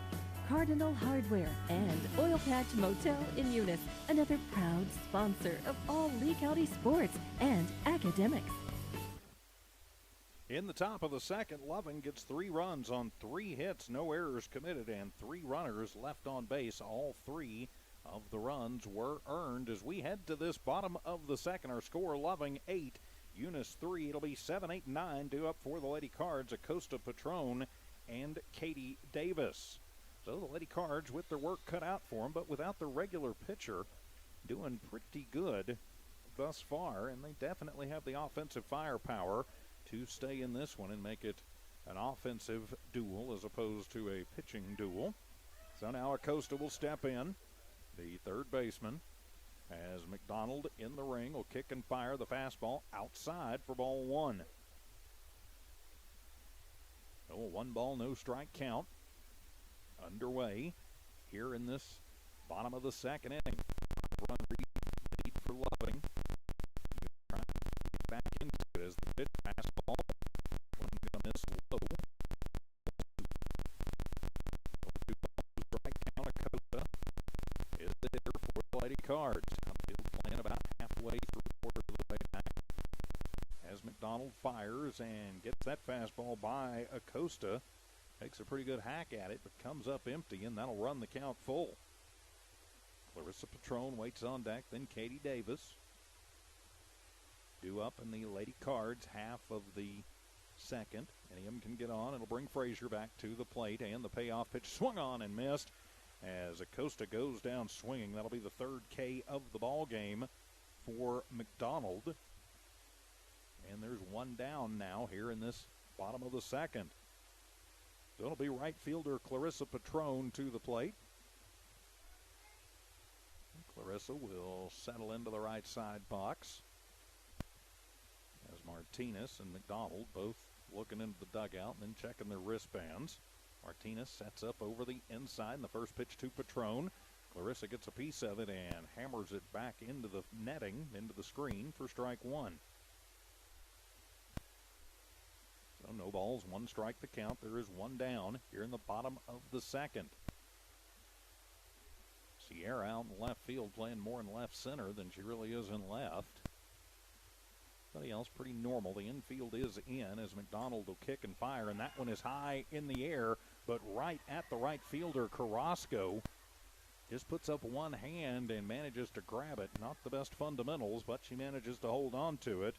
Cardinal Hardware and Oil Patch Motel in Eunice, another proud sponsor of all Lee County sports and academics. In the top of the second, Loving gets 3 runs on 3 hits, no errors committed, and 3 runners left on base. All 3 of the runs were earned. As we head to this bottom of the second, our score, Loving 8, Eunice 3. It'll be 7, 8, 9 due up for the Lady Cards, Acosta Patron and Katie Davis. So the Lady Cards with their work cut out for them, but without the regular pitcher, doing pretty good thus far, and they definitely have the offensive firepower to stay in this one and make it an offensive duel as opposed to a pitching duel. So now Acosta will step in, the third baseman, as McDonald in the ring will kick and fire the fastball outside for ball 1. So a 1-ball, no strike count underway here in this bottom of the second inning. Run lead for Loving. Trying to get back into it as the pitch fastball. One going to miss low. 2-ball, strike count. Acosta is the hitter for the Lady Cards. Outfield playing about halfway through the quarter of the way back. As McDonald fires and gets that fastball by Acosta. Takes a pretty good hack at it, but comes up empty, and that'll run the count full. Clarissa Patron waits on deck, then Katie Davis. Due up in the Lady Cards, half of the second. Any of them can get on. It'll bring Frazier back to the plate, and the payoff pitch swung on and missed as Acosta goes down swinging. That'll be the third K of the ball game for McDonald. And there's one down now here in this bottom of the second. So it'll be right fielder Clarissa Patron to the plate. Clarissa will settle into the right side box as Martinez and McDonald both looking into the dugout and then checking their wristbands. Martinez sets up over the inside, and the first pitch to Patron. Clarissa gets a piece of it and hammers it back into the netting, into the screen for strike one. So no balls, one strike the count. There is one down here in the bottom of the second. Sierra out in left field playing more in left center than she really is in left. Everybody else pretty normal. The infield is in as McDonald will kick and fire, and that one is high in the air, but right at the right fielder, Carrasco just puts up one hand and manages to grab it. Not the best fundamentals, but she manages to hold on to it.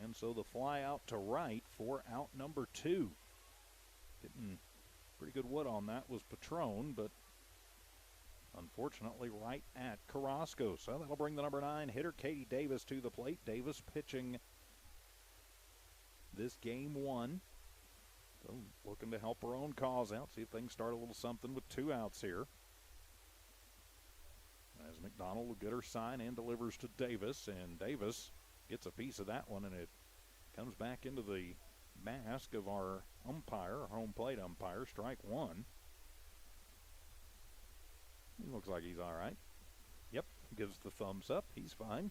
And so the fly out to right for out number two. Getting pretty good wood on that was Patron, but unfortunately right at Carrasco. So that'll bring the number 9 hitter, Katie Davis, to the plate. Davis pitching this game one. So looking to help her own cause out, see if things start a little something with 2 outs here. As McDonald will get her sign and delivers to Davis, and Davis gets a piece of that one, and it comes back into the mask of our umpire, our home plate umpire, strike one. He looks like he's all right. Yep, gives the thumbs up. He's fine.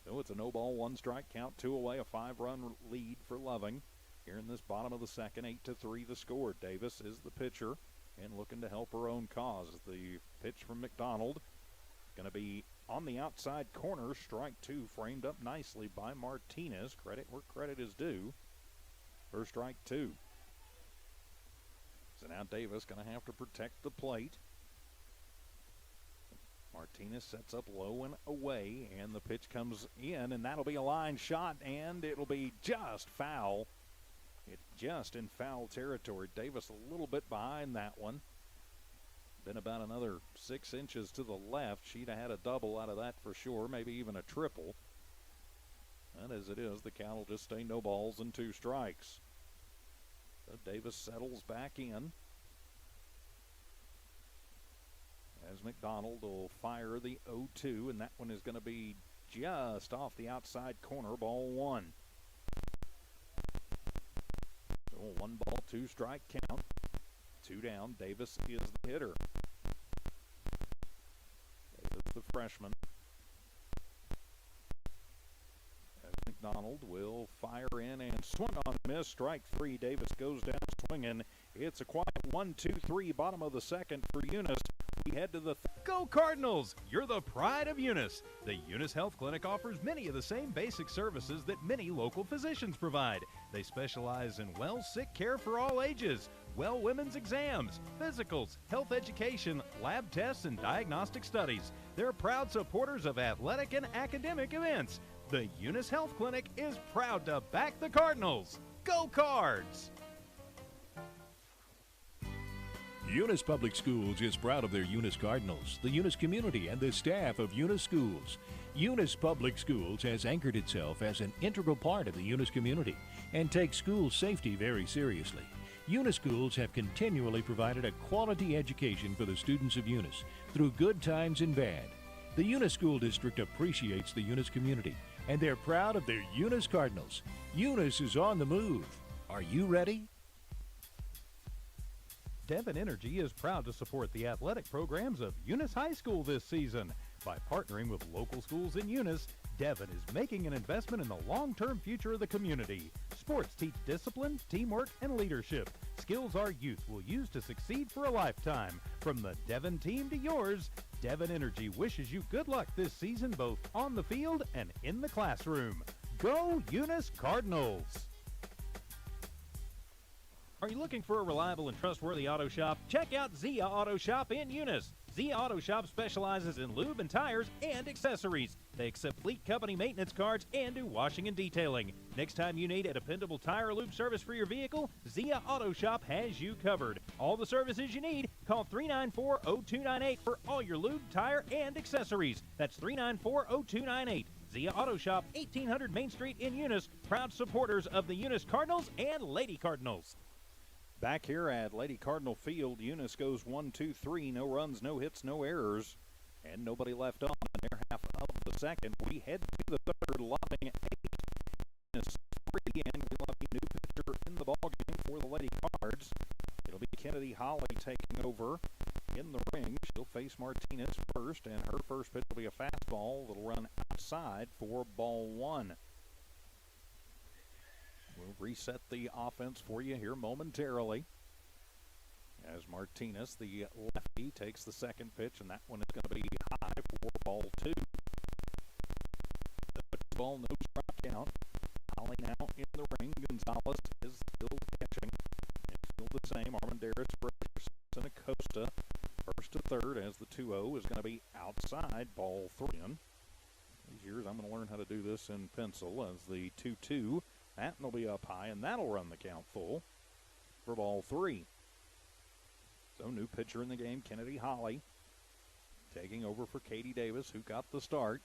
So it's a no ball, 1 strike count, 2 away, a 5-run lead for Loving. Here in this bottom of the second, 8-3 the score. Davis is the pitcher and looking to help her own cause. The pitch from McDonald going to be on the outside corner. Strike 2, framed up nicely by Martinez. Credit where credit is due for strike 2. So now Davis going to have to protect the plate. Martinez sets up low and away, and the pitch comes in, and that'll be a line shot, and it'll be just foul. It's just in foul territory. Davis a little bit behind that one. Been about another 6 inches to the left. She'd have had a double out of that for sure, maybe even a triple. And as it is, the count will just stay no balls and 2 strikes. So Davis settles back in. As McDonald will fire the 0-2, and that one is going to be just off the outside corner, ball 1. So 1 ball, 2 strike count. 2 down. Davis is the hitter. Davis, the freshman. As McDonald will fire in and swung on, miss. Strike 3. Davis goes down swinging. It's a quiet 1-2-3, bottom of the second for Eunice. We head to the Go Cardinals! You're the pride of Eunice. The Eunice Health Clinic offers many of the same basic services that many local physicians provide. They specialize in sick care for all ages, women's exams, physicals, health education, lab tests, and diagnostic studies. They're proud supporters of athletic and academic events. The Eunice Health Clinic is proud to back the Cardinals. Go Cards! Eunice Public Schools is proud of their Eunice Cardinals, the Eunice community, and the staff of Eunice Schools. Eunice Public Schools has anchored itself as an integral part of the Eunice community and takes school safety very seriously. Eunice Schools have continually provided a quality education for the students of Eunice through good times and bad. The Eunice School District appreciates the Eunice community, and they're proud of their Eunice Cardinals. Eunice is on the move. Are you ready? Devon Energy is proud to support the athletic programs of Eunice High School this season. By partnering with local schools in Eunice, Devon is making an investment in the long-term future of the community. Sports teach discipline, teamwork, and leadership. Skills our youth will use to succeed for a lifetime. From the Devon team to yours, Devon Energy wishes you good luck this season both on the field and in the classroom. Go Eunice Cardinals! Are you looking for a reliable and trustworthy auto shop? Check out Zia Auto Shop in Eunice. Zia Auto Shop specializes in lube and tires and accessories. They accept fleet company maintenance cards and do washing and detailing. Next time you need a dependable tire or lube service for your vehicle, Zia Auto Shop has you covered. All the services you need, call 394-0298 for all your lube, tire, and accessories. That's 394-0298. Zia Auto Shop, 1800 Main Street in Eunice, proud supporters of the Eunice Cardinals and Lady Cardinals. Back here at Lady Cardinal Field, Eunice goes 1-2-3, no runs, no hits, no errors, and nobody left on in their half of the second. We head to the third, Loving 8, Eunice 3, and we'll have a new pitcher in the ballgame for the Lady Cards. It'll be Kennedy Holly taking over in the ring. She'll face Martinez first, and her first pitch will be a fastball that'll run outside for ball one. We'll reset the offense for you here momentarily as Martinez, the lefty, takes the second pitch, and that one is going to be high for ball two. The ball, no strike count. Holly now in the ring. Gonzalez is still catching. Infield the same. Armendariz, Brothers, and Acosta. First to third as the 2-0 is going to be outside ball three. These years I'm going to learn how to do this in pencil as the 2-2. That will be up high, and that'll run the count full for ball three. So new pitcher in the game, Kennedy Holly, taking over for Katie Davis, who got the start.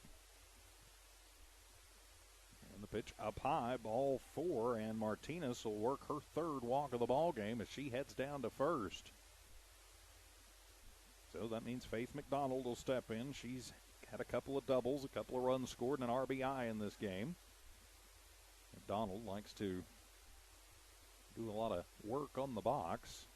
And the pitch up high, ball four, and Martinez will work her third walk of the ball game as she heads down to first. So that means Faith McDonald will step in. She's had a couple of doubles, a couple of runs scored, and an RBI in this game. McDonald likes to do a lot of work on the box.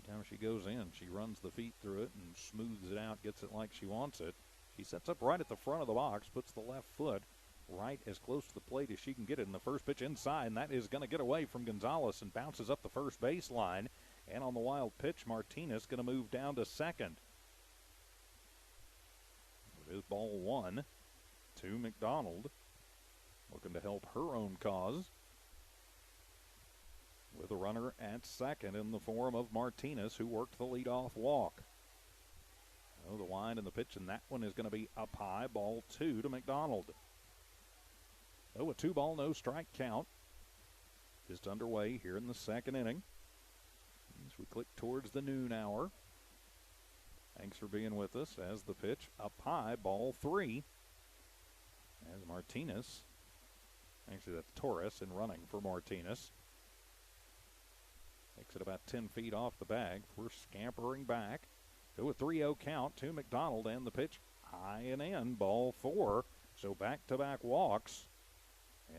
Every time she goes in, she runs the feet through it and smooths it out, gets it like she wants it. She sets up right at the front of the box, puts the left foot right as close to the plate as she can get it in the first pitch inside, and that is going to get away from Gonzalez and bounces up the first baseline. And on the wild pitch, Martinez going to move down to second. It is ball one to McDonald, looking to help her own cause with a runner at second in the form of Martinez, who worked the leadoff walk. Oh, the wind and the pitch, and that one is going to be up high, ball two to McDonald. Oh, a 2-ball, no strike count just underway here in the second inning. As we click towards the noon hour. Thanks for being with us as the pitch up high, ball three. As Martinez, actually that's Torres in running for Martinez. Takes it about 10 feet off the bag. We're scampering back to a 3-0 count to McDonald, and the pitch high and in, ball four. So back-to-back walks,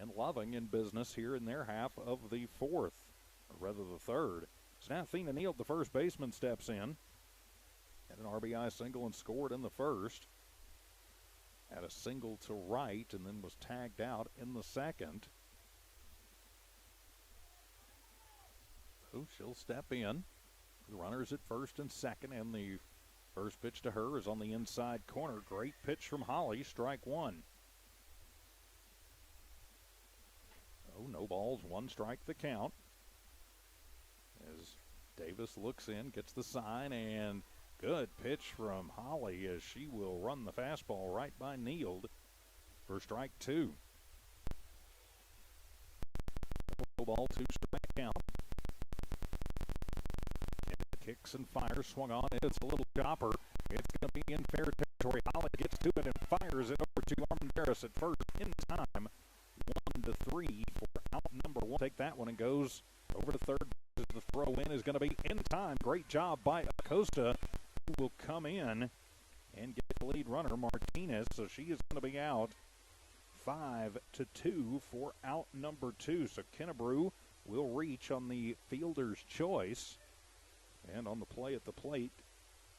and Loving in business here in their half of the fourth, or rather the third. So now Athena Neal, the first baseman, steps in. Had an RBI single and scored in the first. Had a single to right and then was tagged out in the second. So she'll step in. The runners at first and second, and the first pitch to her is on the inside corner. Great pitch from Holly, strike one. Oh, no balls, one strike the count. As Davis looks in, gets the sign, and good pitch from Holly as she will run the fastball right by Neal for strike two. No ball, two strike count. Kicks and fires, swung on. It's a little chopper. It's going to be in fair territory. Holly gets to it and fires it over to Armendariz at first in time. 1-3 for out number one. Take that one and goes over to third. The throw in is going to be in time. Great job by Acosta, who will come in and get the lead runner, Martinez. So she is going to be out 5-2 for out number two. So Kennebrew will reach on the fielder's choice. And on the play at the plate,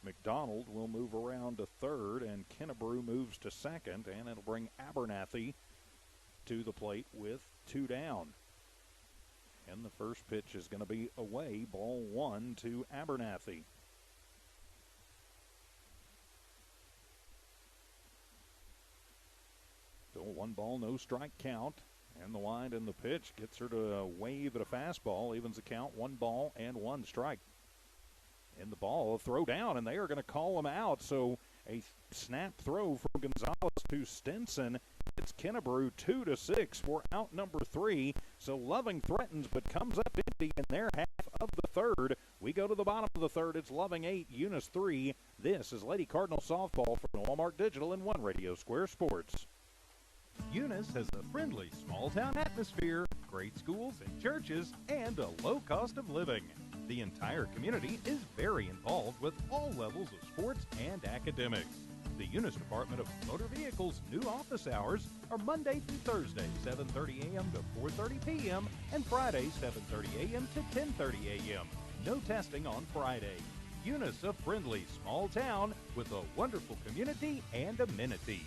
McDonald will move around to third, and Kennebrew moves to second, and it'll bring Abernathy to the plate with two down. And the first pitch is going to be away, ball one to Abernathy. So 1-ball, no strike count. And the wind and the pitch gets her to wave at a fastball, evens the count, 1 ball and 1 strike. in the ball. A throw down, and they are going to call him out. So a snap throw from Gonzalez to Stinson. It's Kennebrew 2-6 for out number 3. So Loving threatens but comes up empty in their half of the third. We go to the bottom of the third. It's Loving 8, Eunice 3. This is Lady Cardinal softball from Walmart Digital and One Radio Square Sports. Eunice has a friendly small-town atmosphere, great schools and churches, and a low cost of living. The entire community is very involved with all levels of sports and academics. The Eunice Department of Motor Vehicles' new office hours are Monday through Thursday, 7:30 a.m. to 4:30 p.m., and Friday, 7:30 a.m. to 10:30 a.m. No testing on Friday. Eunice, a friendly small town with a wonderful community and amenities.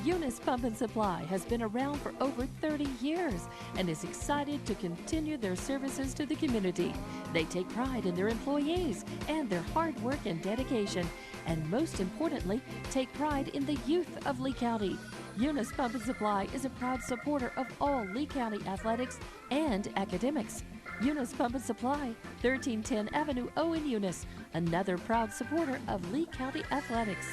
Eunice Pump and Supply has been around for over 30 years and is excited to continue their services to the community. They take pride in their employees and their hard work and dedication, and most importantly, take pride in the youth of Lee County. Eunice Pump and Supply is a proud supporter of all Lee County athletics and academics. Eunice Pump and Supply, 1310 Avenue O in Eunice, another proud supporter of Lee County athletics.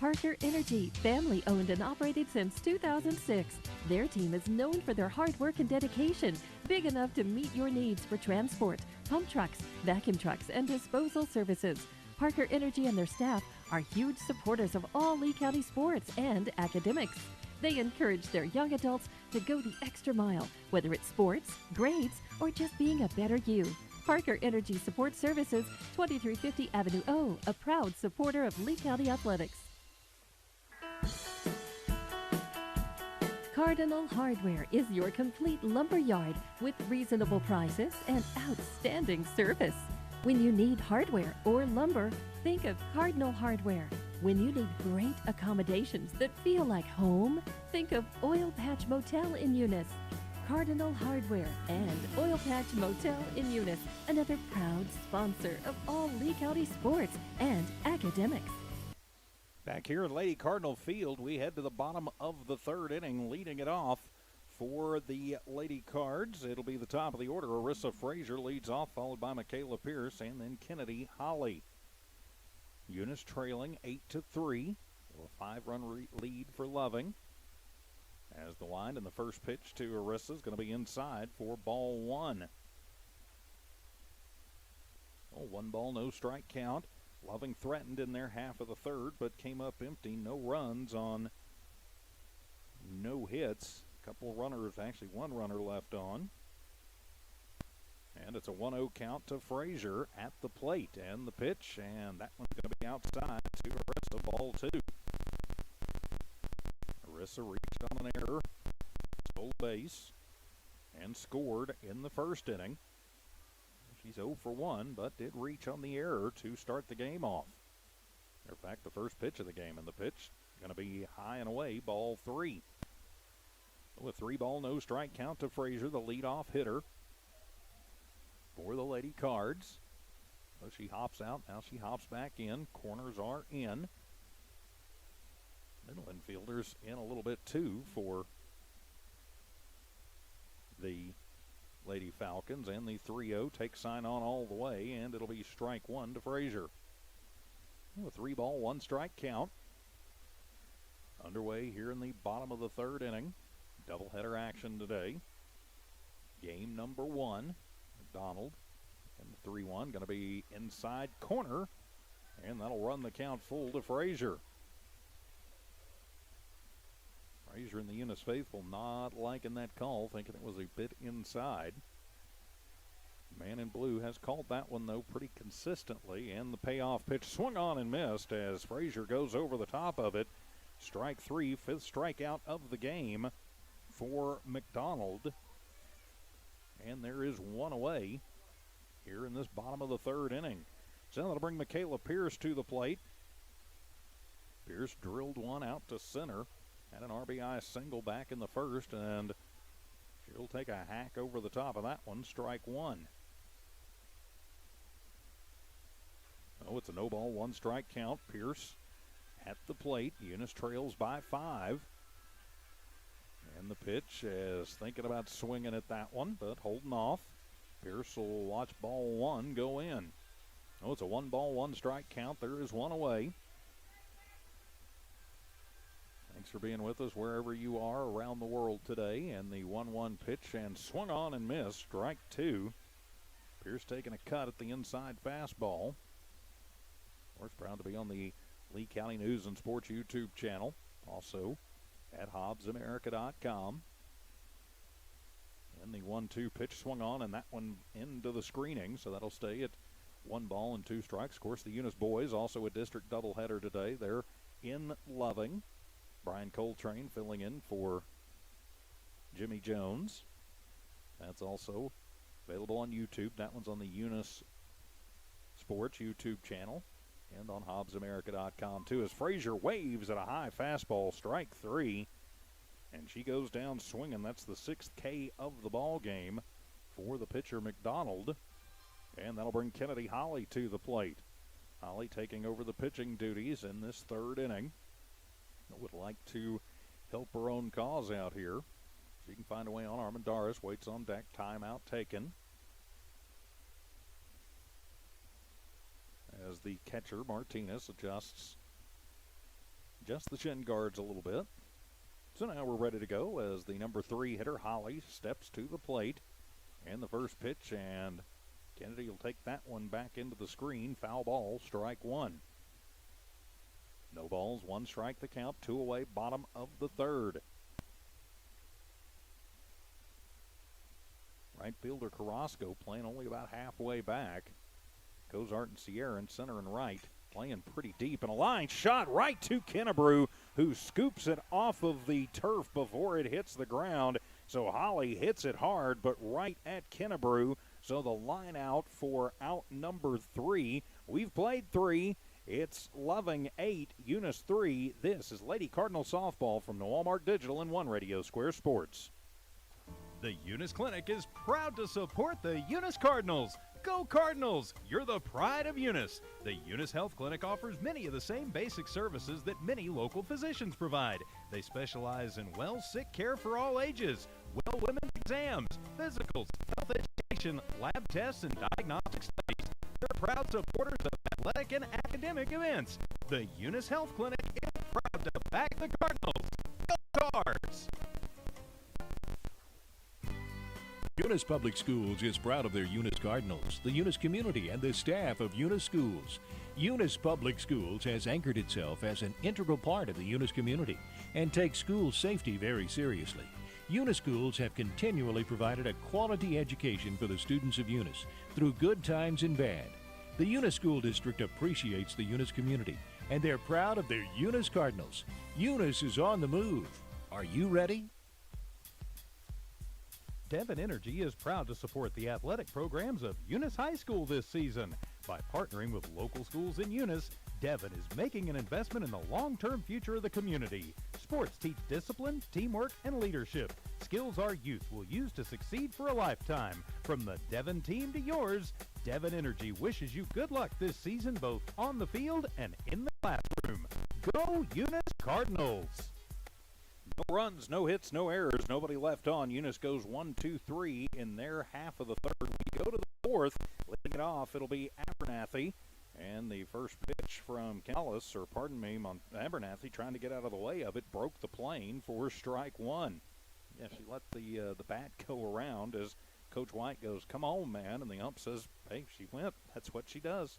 Parker Energy, family owned and operated since 2006. Their team is known for their hard work and dedication, big enough to meet your needs for transport, pump trucks, vacuum trucks, and disposal services. Parker Energy and their staff are huge supporters of all Lee County sports and academics. They encourage their young adults to go the extra mile, whether it's sports, grades, or just being a better you. Parker Energy Support Services, 2350 Avenue O, a proud supporter of Lee County athletics. Cardinal Hardware is your complete lumber yard with reasonable prices and outstanding service. When you need hardware or lumber, think of Cardinal Hardware. When you need great accommodations that feel like home, think of Oil Patch Motel in Eunice. Cardinal Hardware and Oil Patch Motel in Eunice, another proud sponsor of all Lee County sports and academics. Back here at Lady Cardinal Field, we head to the bottom of the third inning, leading it off for the Lady Cards. It'll be the top of the order. Arissa Frazier leads off, followed by Michaela Pierce, and then Kennedy Holly. Eunice trailing 8-3. A 5-run lead for Loving. As the wind and the first pitch to Arissa is going to be inside for ball one. Oh, 1 ball, no strike count. Loving threatened in their half of the third, but came up empty. No runs on no hits. A couple runners, actually 1 runner left on. And it's a 1-0 count to Frazier at the plate. And the pitch, and that one's going to be outside to Arissa, ball 2. Arissa reached on an error, stole base, and scored in the first inning. She's 0 for 1, but did reach on the error to start the game off. In fact, the first pitch of the game, and the pitch going to be high and away, ball 3. With 3-ball, no strike count to Frazier, the leadoff hitter for the Lady Cards. So she hops out, now she hops back in. Corners are in. Middle infielders in a little bit too for the Lady Falcons, and the 3-0 takes sign on all the way, and it'll be strike 1 to Frazier. A 3-ball, 1 strike count. Underway here in the bottom of the third inning. Doubleheader action today. Game number 1. McDonald and the 3-1 going to be inside corner, and that'll run the count full to Frazier. Frazier and the Eunice faithful not liking that call, thinking it was a bit inside. Man in blue has called that one, though, pretty consistently, and the payoff pitch swung on and missed as Frazier goes over the top of it. Strike 3, 5th strikeout of the game for McDonald. And there is 1 away here in this bottom of the third inning. So that'll bring Michaela Pierce to the plate. Pierce drilled one out to center. Had an RBI single back in the first, and she'll take a hack over the top of that one. Strike 1. Oh, it's a no-ball, 1 strike count. Pierce at the plate. Eunice trails by 5. And the pitch is thinking about swinging at that one, but holding off. Pierce will watch ball one go in. Oh, it's a 1-ball, 1-strike count. There is one away. Thanks for being with us wherever you are around the world today. And the 1-1 pitch and swung on and missed. Strike two. Pierce taking a cut at the inside fastball. Of course, proud to be on the Lee County News and Sports YouTube channel. Also at HobbsAmerica.com. And the 1-2 pitch swung on, and that one into the screening, so that'll stay at 1 ball and 2 strikes. Of course, the Eunice boys also a district doubleheader today. They're in Loving. Brian Coltrane filling in for Jimmy Jones. That's also available on YouTube. That one's on the Eunice Sports YouTube channel and on HobbsAmerica.com too. As Frazier waves at a high fastball, strike three, and she goes down swinging. That's the 6th K of the ball game for the pitcher McDonald, and that'll bring Kennedy Holly to the plate. Holly taking over the pitching duties in this 3rd inning. Would like to help her own cause out here. She can find a way on. Armendariz waits on deck. Timeout taken. As the catcher, Martinez, adjusts just the shin guards a little bit. So now we're ready to go as the number 3 hitter, Holly, steps to the plate. And the first pitch, and Kennedy will take that one back into the screen. Foul ball, strike one. No balls, 1 strike the count, 2 away, bottom of the 3rd. Right fielder Carrasco playing only about halfway back. Cozart and Sierra in center and right, playing pretty deep. And a line shot right to Kennebrew, who scoops it off of the turf before it hits the ground. So Holly hits it hard, but right at Kennebrew. So the line out for out number 3. We've played 3. It's Loving 8, Eunice 3. This is Lady Cardinal Softball from the Walmart Digital and One Radio Square Sports. The Eunice Clinic is proud to support the Eunice Cardinals. Go Cardinals! You're the pride of Eunice. The Eunice Health Clinic offers many of the same basic services that many local physicians provide. They specialize in sick care for all ages, women's exams, physicals, health education, lab tests, and diagnostic studies. They're proud supporters of athletic and academic events. The Eunice Health Clinic is proud to back the Cardinals. Go Cards! Eunice Public Schools is proud of their Eunice Cardinals, the Eunice community, and the staff of Eunice Schools. Eunice Public Schools has anchored itself as an integral part of the Eunice community and takes school safety very seriously. Eunice Schools have continually provided a quality education for the students of Eunice through good times and bad. The Eunice School District appreciates the Eunice community, and they're proud of their Eunice Cardinals. Eunice is on the move. Are you ready? Devon Energy is proud to support the athletic programs of Eunice High School this season. By partnering with local schools in Eunice, Devon is making an investment in the long-term future of the community. Sports teach discipline, teamwork, and leadership. Skills our youth will use to succeed for a lifetime. From the Devon team to yours, Devon Energy wishes you good luck this season both on the field and in the classroom. Go Eunice Cardinals! No runs, no hits, no errors, nobody left on. Eunice goes 1-2-3 in their half of the 3rd. We go to the 4th. Leading it off, it'll be Abernathy. And the first pitch from Callis, or pardon me, Abernathy trying to get out of the way of it, broke the plane for strike one. Yeah, she let the bat go around as Coach White goes, "Come on, man," and the ump says, "Hey, she went. That's what she does.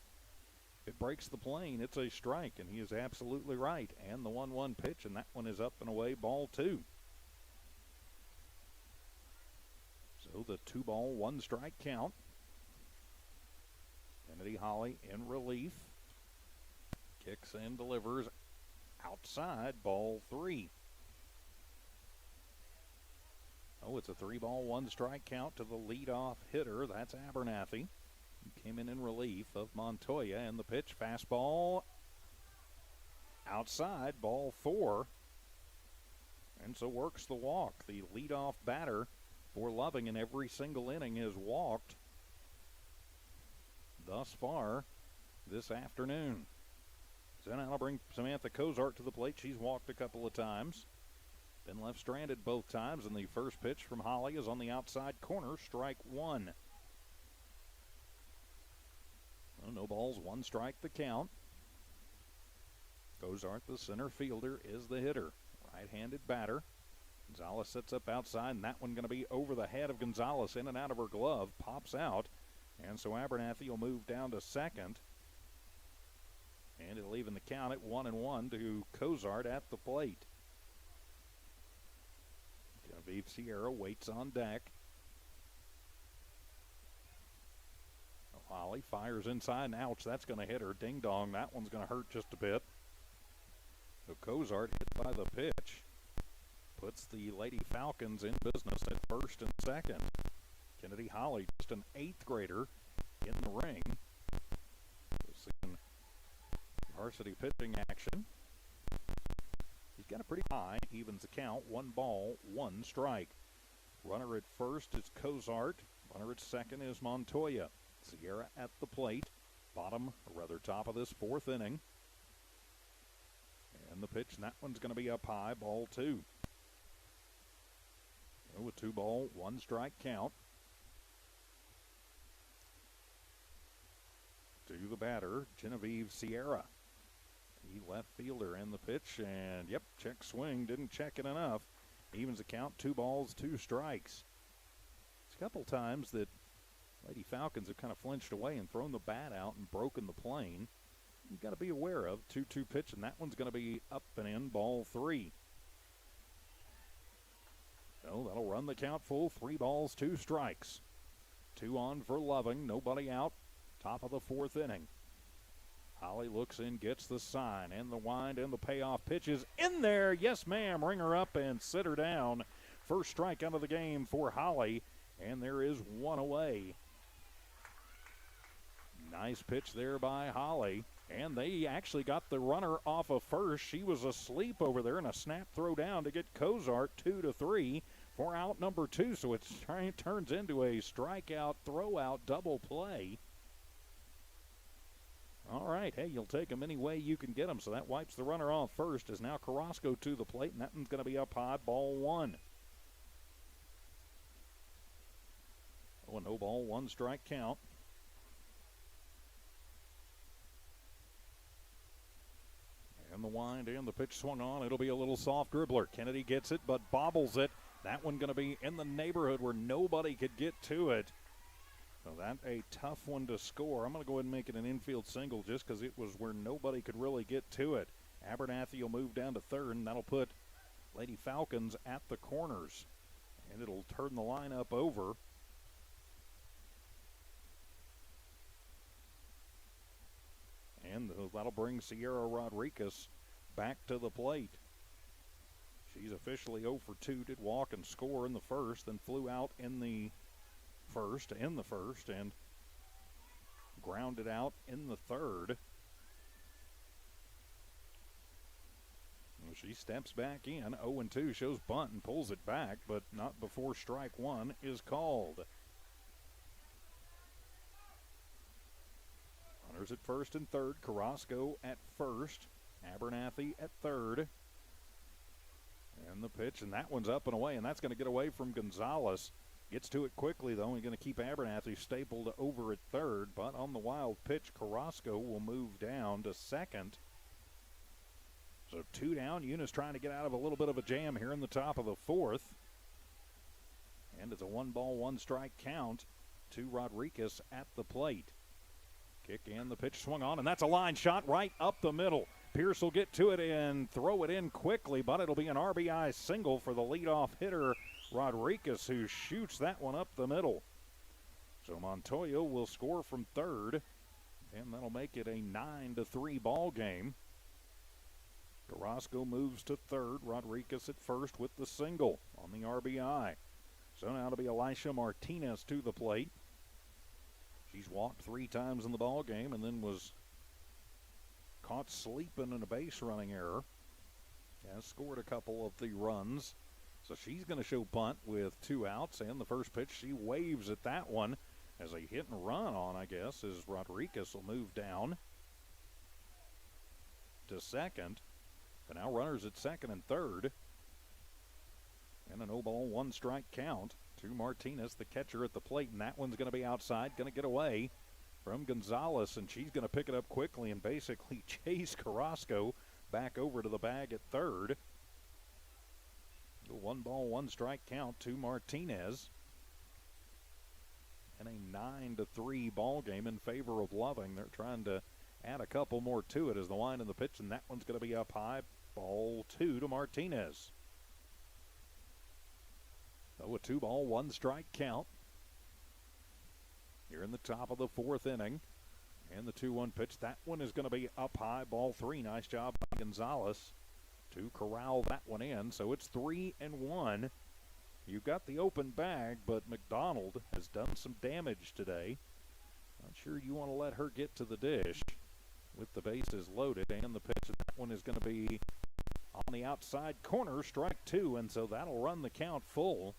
If it breaks the plane, it's a strike," and he is absolutely right. And the 1-1 pitch, and that one is up and away, ball 2. So the 2-ball, 1-strike count. Kennedy Holly in relief. Kicks and delivers outside, ball 3. Oh, it's a 3-ball, 1-strike count to the leadoff hitter. That's Abernathy. He came in relief of Montoya, and the pitch, fastball outside, ball 4. And so works the walk. The leadoff batter for Loving in every single inning has walked thus far this afternoon. So now I'll bring Samantha Cozart to the plate. She's walked a couple of times. Been left stranded both times, and the first pitch from Holly is on the outside corner, strike 1. So no balls, one strike the count. Cozart, the center fielder, is the hitter. Right-handed batter. Gonzalez sets up outside, and that one going to be over the head of Gonzalez, in and out of her glove, pops out. And so Abernathy will move down to second. And it'll even the count at 1-1 to Cozart at the plate. Genevieve Sierra waits on deck. Holly fires inside, and ouch, that's going to hit her. Ding dong, that one's going to hurt just a bit. So Cozart hit by the pitch. Puts the Lady Falcons in business at first and second. Kennedy Holly, just an 8th grader in the ring. Seeing varsity pitching action. He's got a pretty high, evens the count, 1 ball, 1 strike. Runner at first is Cozart. Runner at second is Montoya. Sierra at the plate. Bottom, or rather top of this 4th inning. And the pitch, and that one's going to be up high, ball 2. So a 2 ball, 1 strike count. To the batter, Genevieve Sierra. The left fielder in the pitch, and yep, check swing, didn't check it enough. Evens the count, 2 balls, 2 strikes. It's a couple times that Lady Falcons have kind of flinched away and thrown the bat out and broken the plane. You've got to be aware of 2-2 pitch, and that one's going to be up and in, ball 3. So that'll run the count full, 3 balls, 2 strikes. 2 on for Loving, nobody out, top of the 4th inning. Holly looks in, gets the sign, and the wind, and the payoff pitch is in there. Yes, ma'am. Ring her up and sit her down. First strike out of the game for Holly, and there is 1 away. Nice pitch there by Holly, and they actually got the runner off of first. She was asleep over there, and a snap throw down to get Cozart 2-3 for out number 2. So it turns into a strikeout, throw-out, double play. All right, hey, you'll take them any way you can get them. So that wipes the runner off first, as now Carrasco to the plate, and that one's going to be up high, ball 1. Oh, a no ball, 1 strike count. And the wind and the pitch swung on. It'll be a little soft dribbler. Kennedy gets it, but bobbles it. That one going to be in the neighborhood where nobody could get to it. So that's a tough one to score. I'm going to go ahead and make it an infield single just because it was where nobody could really get to it. Abernathy will move down to third, and that'll put Lady Falcons at the corners. And it'll turn the lineup over. And that'll bring Sierra Rodriguez back to the plate. She's officially 0 for 2, did walk and score in the first, then flew out in the first, and grounded out in the third. She steps back in, 0-2, shows bunt and pulls it back, but not before strike 1 is called. Runners at first and third, Carrasco at first, Abernathy at third. And the pitch, and that one's up and away, and that's going to get away from Gonzalez. Gets to it quickly, though. He's going to keep Abernathy stapled over at third, but on the wild pitch, Carrasco will move down to second. So 2 down. Eunice trying to get out of a little bit of a jam here in the top of the 4th. And it's a 1 ball, 1 strike count to Rodriguez at the plate. Kick and the pitch swung on, and that's a line shot right up the middle. Pierce will get to it and throw it in quickly, but it'll be an RBI single for the leadoff hitter, Rodriguez, who shoots that one up the middle. So Montoya will score from third, and that'll make it a 9-3 ball game. Carrasco moves to third, Rodriguez at first with the single on the RBI. So now it'll be Elisha Martinez to the plate. She's walked 3 times in the ball game and then was caught sleeping in a base running error. Has scored a couple of the runs. So she's going to show bunt with 2 outs, and the first pitch she waves at that one as a hit and run on, I guess, as Rodriguez will move down to second. But now runners at second and third. And a no ball, 1 strike count to Martinez, the catcher at the plate, and that one's going to be outside, going to get away. from Gonzalez, and she's going to pick it up quickly and basically chase Carrasco back over to the bag at third. The 1-ball, 1-strike count to Martinez. And a 9-3 ball game in favor of Loving. They're trying to add a couple more to it as the wind in the pitch, and that one's going to be up high. Ball 2 to Martinez. So a 2-ball, 1-strike count here in the top of the fourth inning. And the 2-1 pitch, that one is going to be up high. Ball 3. Nice job by Gonzalez to corral that one in. So it's 3-1. You've got the open bag, but McDonald has done some damage today. Not sure you want to let her get to the dish with the bases loaded. And the pitch, that one is going to be on the outside corner, strike 2. And so that'll run the count full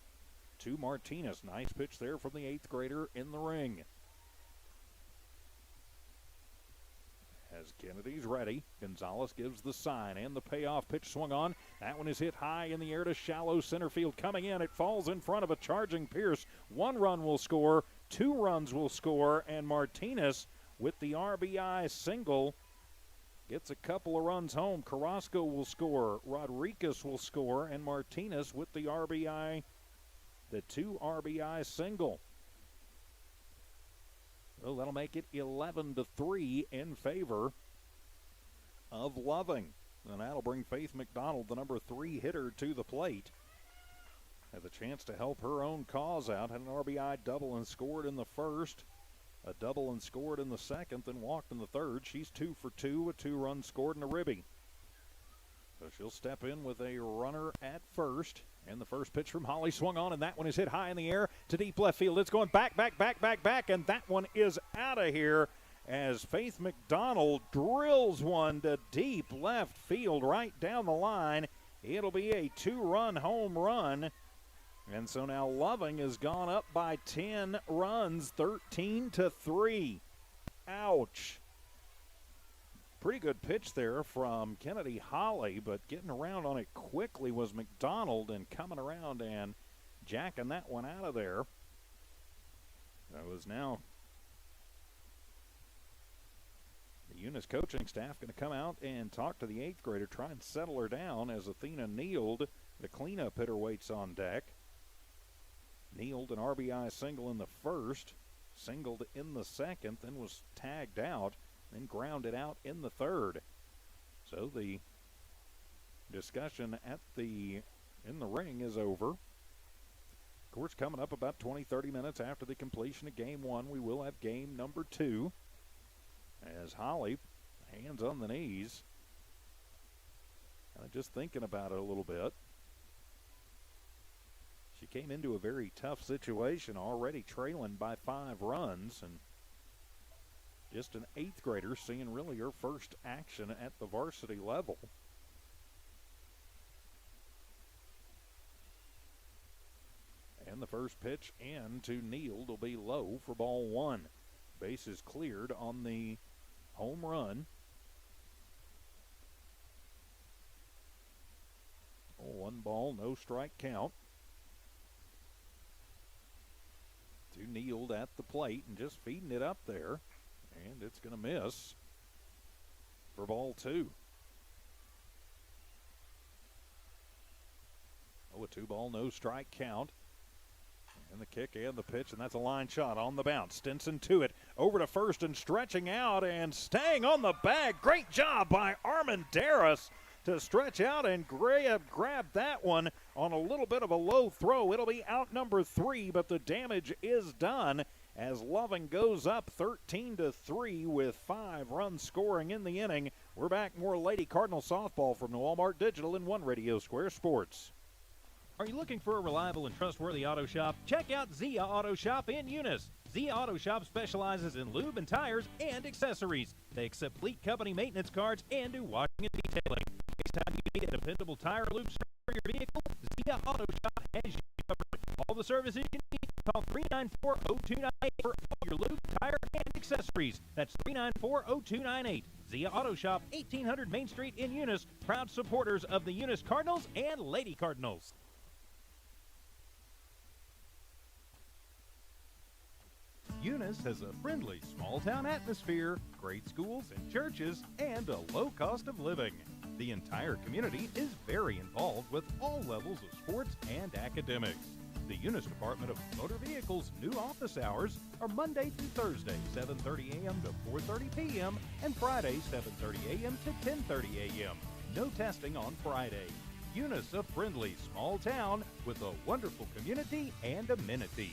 to Martinez. Nice pitch there from the 8th grader in the ring. As Kennedy's ready, Gonzalez gives the sign, and the payoff pitch swung on. That one is hit high in the air to shallow center field. Coming in, it falls in front of a charging Pierce. 1 run will score, 2 runs will score, and Martinez with the RBI single gets a couple of runs home. Carrasco will score, Rodriguez will score, and Martinez with the RBI, the 2 RBI single. So that'll make it 11-3 in favor of Loving. And that'll bring Faith McDonald, the number 3 hitter, to the plate. Has a chance to help her own cause out. Had an RBI double and scored in the first. A double and scored in the second, then walked in the third. She's 2 for 2 with 2 runs scored and a ribby. So she'll step in with a runner at first. And the first pitch from Holly swung on, and that one is hit high in the air to deep left field. It's going back, and that one is out of here as Faith McDonald drills one to deep left field right down the line. It'll be a 2-run home run. And so now Loving has gone up by 10 runs, 13-3. Ouch. Pretty good pitch there from Kennedy Holly, but getting around on it quickly was McDonald, and coming around and jacking that one out of there. That was now the Eunice coaching staff going to come out and talk to the 8th grader, try and settle her down as Athena Neald, the cleanup hitter, waits on deck. Neald, an RBI single in the first, singled in the second, then was tagged out, then grounded out in the third. So the discussion in the ring is over. Of course, coming up about 20-30 minutes after the completion of game 1, we will have game number 2. As Holly, hands on the knees, just thinking about it a little bit. She came into a very tough situation, already trailing by 5 runs, and just an 8th grader seeing really her first action at the varsity level. And the first pitch in to Neald will be low for ball 1. Bases cleared on the home run. 1 ball, no strike count. To Neald at the plate and just feeding it up there. And it's going to miss for ball 2. A 2-ball, no strike count. And the kick and the pitch, and that's a line shot on the bounce. Stinson to it, over to first and stretching out and staying on the bag. Great job by Armendariz to stretch out and grab that one on a little bit of a low throw. It'll be out number 3, but the damage is done as Loving goes up 13-3 with 5 runs scoring in the inning. We're back, more Lady Cardinal softball from the Walmart Digital in 1 Radio Square Sports. Are you looking for a reliable and trustworthy auto shop? Check out Zia Auto Shop in Eunice. Zia Auto Shop specializes in lube and tires and accessories. They accept fleet company maintenance cards and do washing and detailing. Next time you need a dependable tire lube for your vehicle, Zia Auto Shop has you covered. All the services you need, call 394-0298 for all your lube, tire, and accessories. That's 394-0298. Zia Auto Shop, 1800 Main Street in Eunice, proud supporters of the Eunice Cardinals and Lady Cardinals. Eunice has a friendly small-town atmosphere, great schools and churches, and a low cost of living. The entire community is very involved with all levels of sports and academics. The Eunice Department of Motor Vehicles' new office hours are Monday through Thursday, 7:30 a.m. to 4:30 p.m., and Friday, 7:30 a.m. to 10:30 a.m. No testing on Friday. Eunice, a friendly small town with a wonderful community and amenities.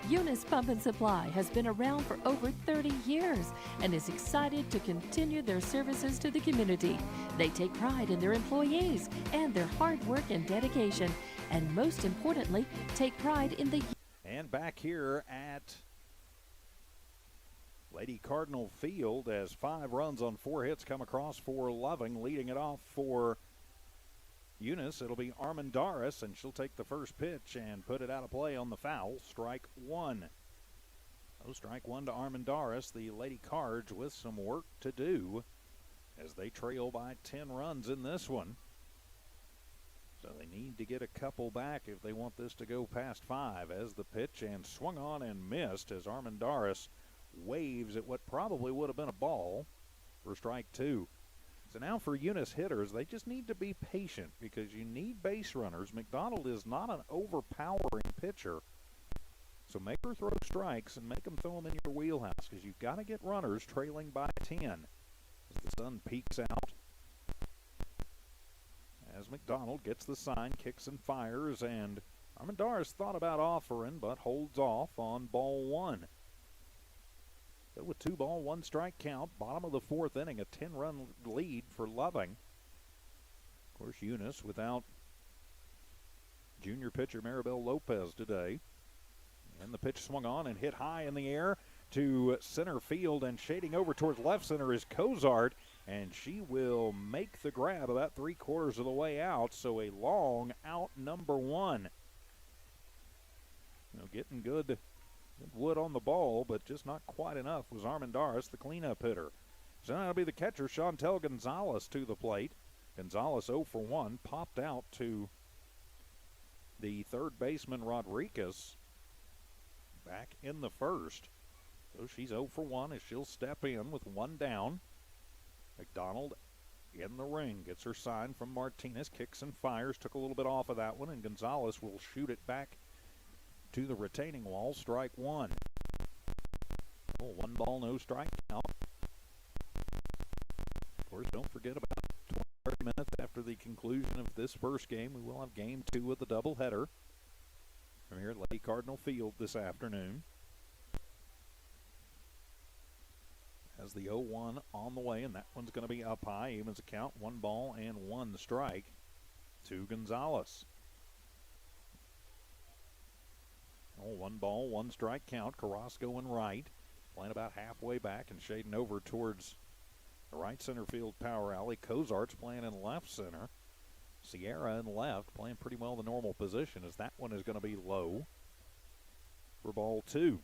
Eunice Pump and Supply has been around for over 30 years and is excited to continue their services to the community. They take pride in their employees and their hard work and dedication, and most importantly, take pride in the... And back here at Lady Cardinal Field, as 5 runs on 4 hits come across for Loving, leading it off for Eunice. It'll be Armandaris, and she'll take the first pitch and put it out of play on the foul. Strike 1. So strike 1 to Armandaris. The Lady Cards with some work to do as they trail by 10 runs in this one. So they need to get a couple back if they want this to go past 5. As the pitch and swung on and missed as Armandaris waves at what probably would have been a ball for strike 2. So now for Eunice hitters, they just need to be patient because you need base runners. McDonald is not an overpowering pitcher. So make her throw strikes and make them throw them in your wheelhouse because you've got to get runners trailing by 10 as the sun peeks out. As McDonald gets the sign, kicks and fires, and Armandaris thought about offering but holds off on ball 1. So with 2 ball, 1 strike count, bottom of the 4th inning, a 10-run lead for Loving. Of course, Eunice without junior pitcher Maribel Lopez today. And the pitch swung on and hit high in the air to center field, and shading over towards left center is Cozart, and she will make the grab about 3/4 of the way out, so a long out, number 1. Getting good wood on the ball, but just not quite enough was Armandaris, the cleanup hitter. So now it'll be the catcher, Chantel Gonzalez, to the plate. Gonzalez 0 for 1, popped out to the third baseman, Rodriguez, back in the first. So she's 0 for 1 as she'll step in with 1 down. McDonald in the ring, gets her sign from Martinez, kicks and fires, took a little bit off of that one, and Gonzalez will shoot it back to the retaining wall. Strike 1. 1 ball, no strike count. Of course, don't forget about 20 minutes after the conclusion of this first game, we will have game 2 of the doubleheader from here at Lady Cardinal Field this afternoon. As the 0-1 on the way, and that one's going to be up high. Evens a count, 1 ball and 1 strike to Gonzalez. 1 ball, 1 strike count. Carrasco in right, playing about halfway back and shading over towards the right center field power alley. Cozart's playing in left center. Sierra in left, playing pretty well the normal position, as that one is going to be low for ball 2.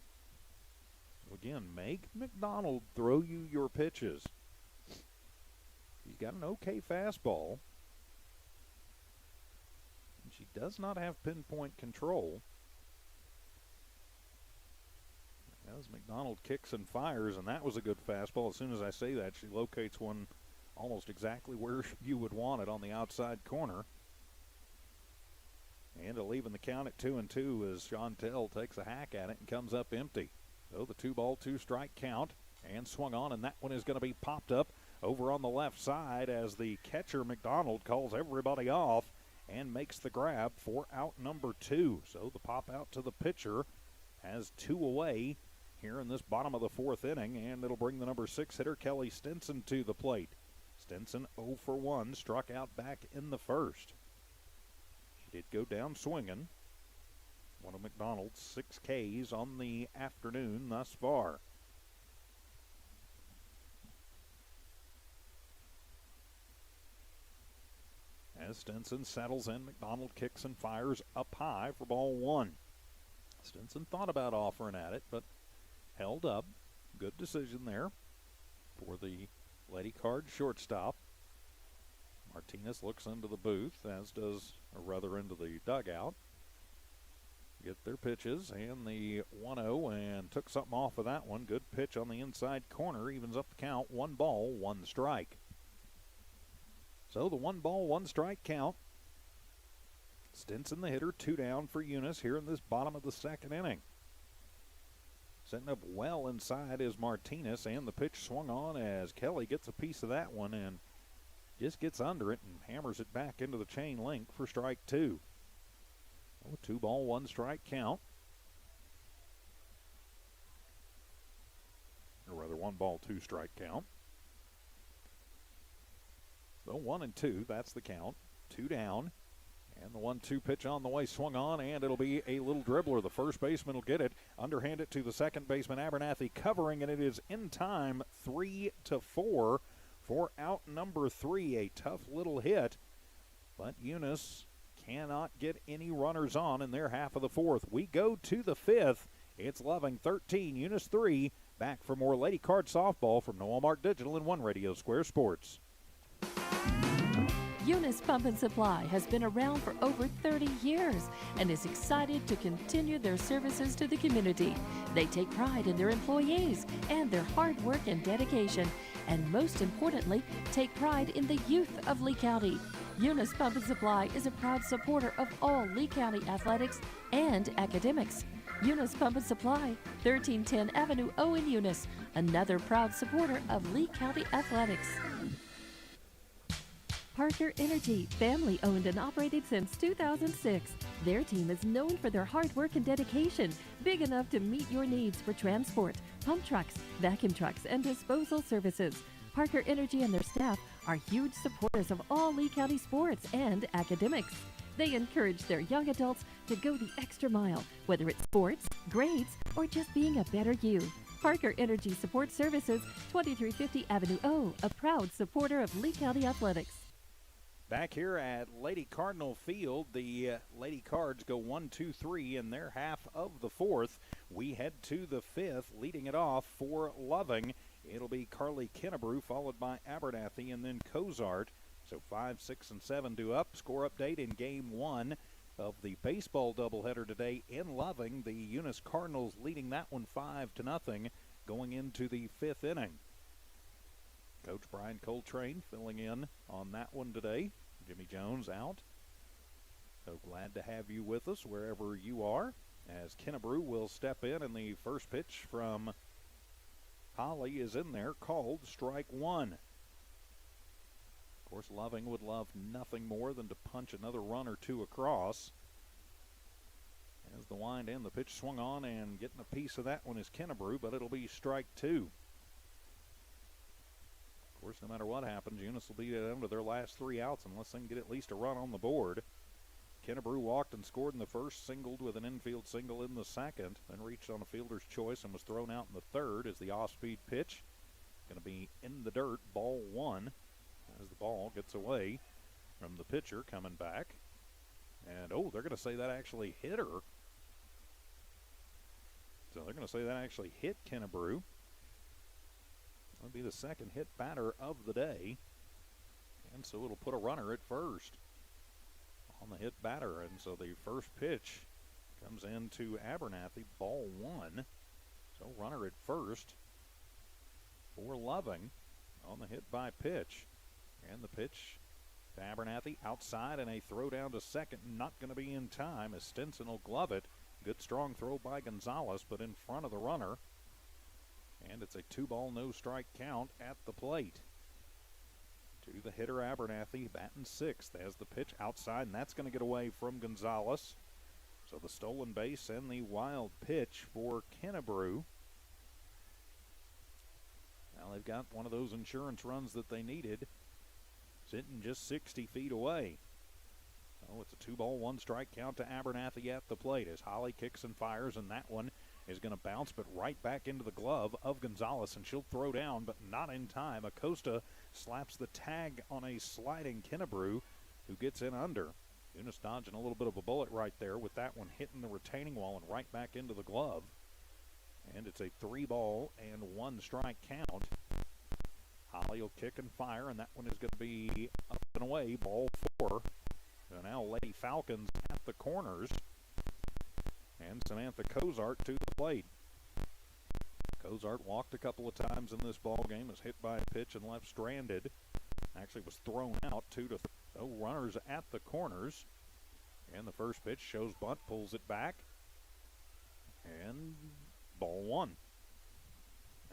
So again, make McDonald throw you your pitches. She's got an okay fastball, and she does not have pinpoint control. As McDonald kicks and fires, and that was a good fastball. As soon as I say that, she locates one almost exactly where you would want it on the outside corner. And to leaving the count at 2-2 as Chantel takes a hack at it and comes up empty. So the 2 ball, 2 strike count, and swung on, and that one is going to be popped up over on the left side as the catcher McDonald calls everybody off and makes the grab for out number 2. So the pop out to the pitcher has 2 away here in this bottom of the 4th inning, and it'll bring the number 6 hitter Kelly Stinson to the plate. Stinson 0 for 1, struck out back in the first. She did go down swinging. One of McDonald's 6 Ks on the afternoon thus far. As Stinson settles in, McDonald kicks and fires up high for ball 1. Stinson thought about offering at it, but held up. Good decision there for the Lady Card shortstop. Martinez looks into the booth, as does, or rather into the dugout. get their pitches, and the 1-0, and took something off of that one. Good pitch on the inside corner, evens up the count. 1 ball, 1 strike. So the 1 ball, 1 strike count. Stinson the hitter, 2 down for Eunice here in this bottom of the second inning. Setting up well inside is Martinez, and the pitch swung on as Kelly gets a piece of that one and just gets under it and hammers it back into the chain link for strike 2. Oh, 2 ball, 1 strike count. Or rather, 1 ball, 2 strike count. So 1 and 2, that's the count. 2 down. And the 1-2 pitch on the way, swung on, and it'll be a little dribbler. The first baseman will get it. Underhand it to the second baseman, Abernathy covering, and it is in time, 3-4 for out number 3. A tough little hit, but Eunice cannot get any runners on in their half of the 4th. We go to the 5th. It's Loving 13, Eunice 3. Back for more Lady Card softball from Noel Mark Digital and One Radio Square Sports. Eunice Pump and Supply has been around for over 30 years and is excited to continue their services to the community. They take pride in their employees and their hard work and dedication, and most importantly, take pride in the youth of Lee County. Eunice Pump and Supply is a proud supporter of all Lee County athletics and academics. Eunice Pump and Supply, 1310 Avenue O in Eunice, another proud supporter of Lee County athletics. Parker Energy, family owned and operated since 2006. Their team is known for their hard work and dedication, big enough to meet your needs for transport, pump trucks, vacuum trucks, and disposal services. Parker Energy and their staff are huge supporters of all Lee County sports and academics. They encourage their young adults to go the extra mile, whether it's sports, grades, or just being a better you. Parker Energy Support Services, 2350 Avenue O, a proud supporter of Lee County athletics. Back here at Lady Cardinal Field, the Lady Cards go 1-2-3 in their half of the 4th. We head to the 5th, leading it off for Loving. It'll be Carly Kennebrew, followed by Abernathy, and then Cozart. So 5, 6, and 7 due up. Score update in Game 1 of the baseball doubleheader today in Loving. The Eunice Cardinals leading that one 5-0 going into the 5th inning. Coach Brian Coltrane filling in on that one today. Jimmy Jones out. So glad to have you with us wherever you are, as Kennebrew will step in, and the first pitch from Holly is in there, called strike 1. Of course, Loving would love nothing more than to punch another run or 2 across. As the wind and the pitch swung on, and getting a piece of that one is Kennebrew, but it'll be strike 2. Of course, no matter what happens, Eunice will be down to their last 3 outs unless they can get at least a run on the board. Kennebrew walked and scored in the first, singled with an infield single in the second, then reached on a fielder's choice and was thrown out in the third as the off-speed pitch. Going to be in the dirt, ball 1, as the ball gets away from the pitcher coming back. And, oh, they're going to say that actually hit her. So they're going to say that actually hit Kennebrew. That'll be the second hit batter of the day. And so it'll put a runner at first on the hit batter. And so the first pitch comes into Abernathy, ball 1. So runner at first for Loving on the hit by pitch. And the pitch to Abernathy outside, and a throw down to second. Not going to be in time as Stinson will glove it. Good strong throw by Gonzalez, but in front of the runner. And it's a 2-ball, no strike count at the plate. To the hitter Abernathy, batting 6th as the pitch outside, and that's going to get away from Gonzalez. So the stolen base and the wild pitch for Kennebrew. Now they've got one of those insurance runs that they needed, sitting just 60 feet away. Oh, it's a 2-ball, 1 strike count to Abernathy at the plate as Holly kicks and fires, and that one is going to bounce, but right back into the glove of Gonzalez, and she'll throw down, but not in time. Acosta slaps the tag on a sliding Kennebrew, who gets in under. Eunice dodging a little bit of a bullet right there with that one hitting the retaining wall and right back into the glove. And it's a 3-ball and 1 strike count. Holly will kick and fire, and that one is going to be up and away, ball 4. So now Lady Falcons at the corners. and Samantha Cozart to the plate. Cozart walked a couple of times in this ball game, was hit by a pitch and left stranded. Actually was thrown out, 2-0 runners at the corners. And the first pitch shows bunt, pulls it back, and ball one.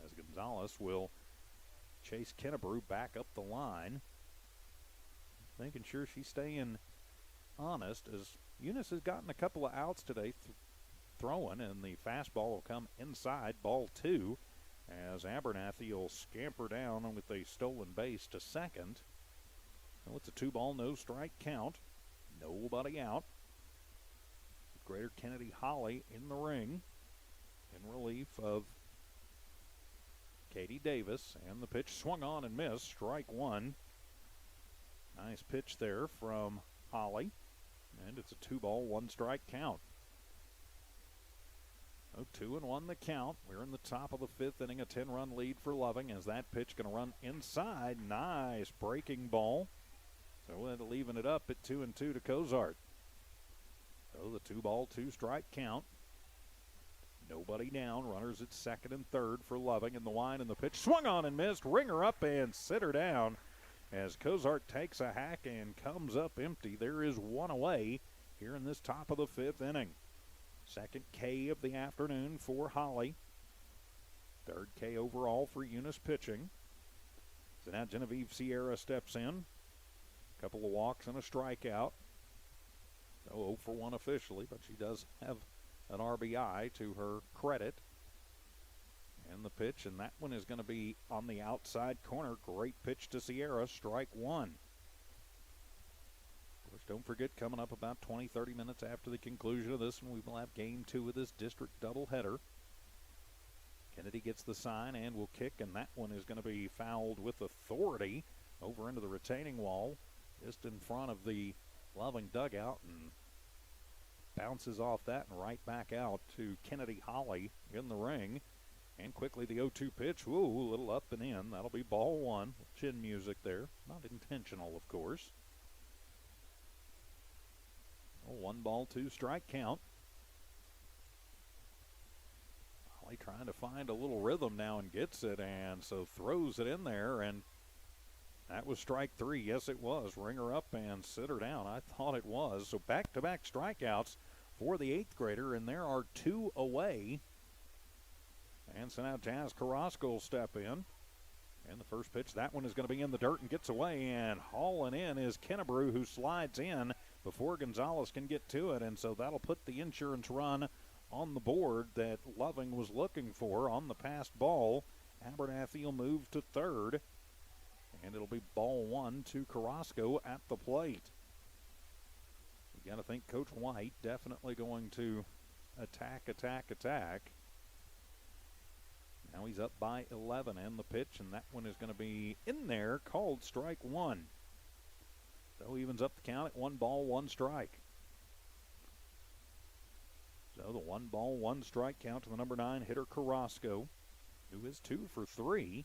As Gonzalez will chase Kennebrew back up the line. Making sure she's staying honest, as Eunice has gotten a couple of outs today throwing, and the fastball will come inside, ball two, as Abernathy will scamper down with a stolen base to second. So it's a 2-ball, no strike count. Nobody out. Greater Kennedy Holly in the ring in relief of Katie Davis, and the pitch swung on and missed. Strike one. Nice pitch there from Holly, and it's a 2-ball, 1-strike count. So 2-1 the count. We're in the top of the fifth inning, a 10-run lead for Loving, as that pitch going to run inside. Nice breaking ball. So we're leaving it up at 2-2 to Cozart. So the 2-ball, 2-strike count. Nobody down. Runners at second and third for Loving. And the line and the pitch swung on and missed. Ringer up and sit her down as Cozart takes a hack and comes up empty. There is one away here in this top of the fifth inning. Second K of the afternoon for Holly. Third K overall for Eunice pitching. So now Genevieve Sierra steps in. Couple of walks and a strikeout. So 0 for 1 officially, but she does have an RBI to her credit. And the pitch, and that one is going to be on the outside corner. Great pitch to Sierra, strike one. Of course, don't forget, coming up about 20-30 minutes after the conclusion of this one, we will have game 2 of this district doubleheader. Kennedy gets the sign and will kick, and that one is going to be fouled with authority over into the retaining wall, just in front of the Loving dugout, and bounces off that and right back out to Kennedy Holly in the ring. And quickly the 0-2 pitch. Whoa, a little up and in. That'll be ball one. Chin music there. Not intentional, of course. 1-ball, 2-strike count. Holly trying to find a little rhythm now and gets it, and so throws it in there, and that was strike three. Yes, it was. Ring her up and sit her down. I thought it was. So back-to-back strikeouts for the 8th grader, and there are 2 away. And so now Jazz Carrasco will step in. And the first pitch, that one is going to be in the dirt and gets away. And hauling in is Kennebrew, who slides in before Gonzalez can get to it. And so that'll put the insurance run on the board that Loving was looking for on the passed ball. Abernathy will move to third. And it'll be ball one to Carrasco at the plate. You got to think Coach White definitely going to attack. Now he's up by 11, and the pitch, and that one is going to be in there, called strike one. So evens up the count at 1-ball, 1-strike. So the 1-ball, 1-strike count to the number 9 hitter Carrasco, who is 2 for 3.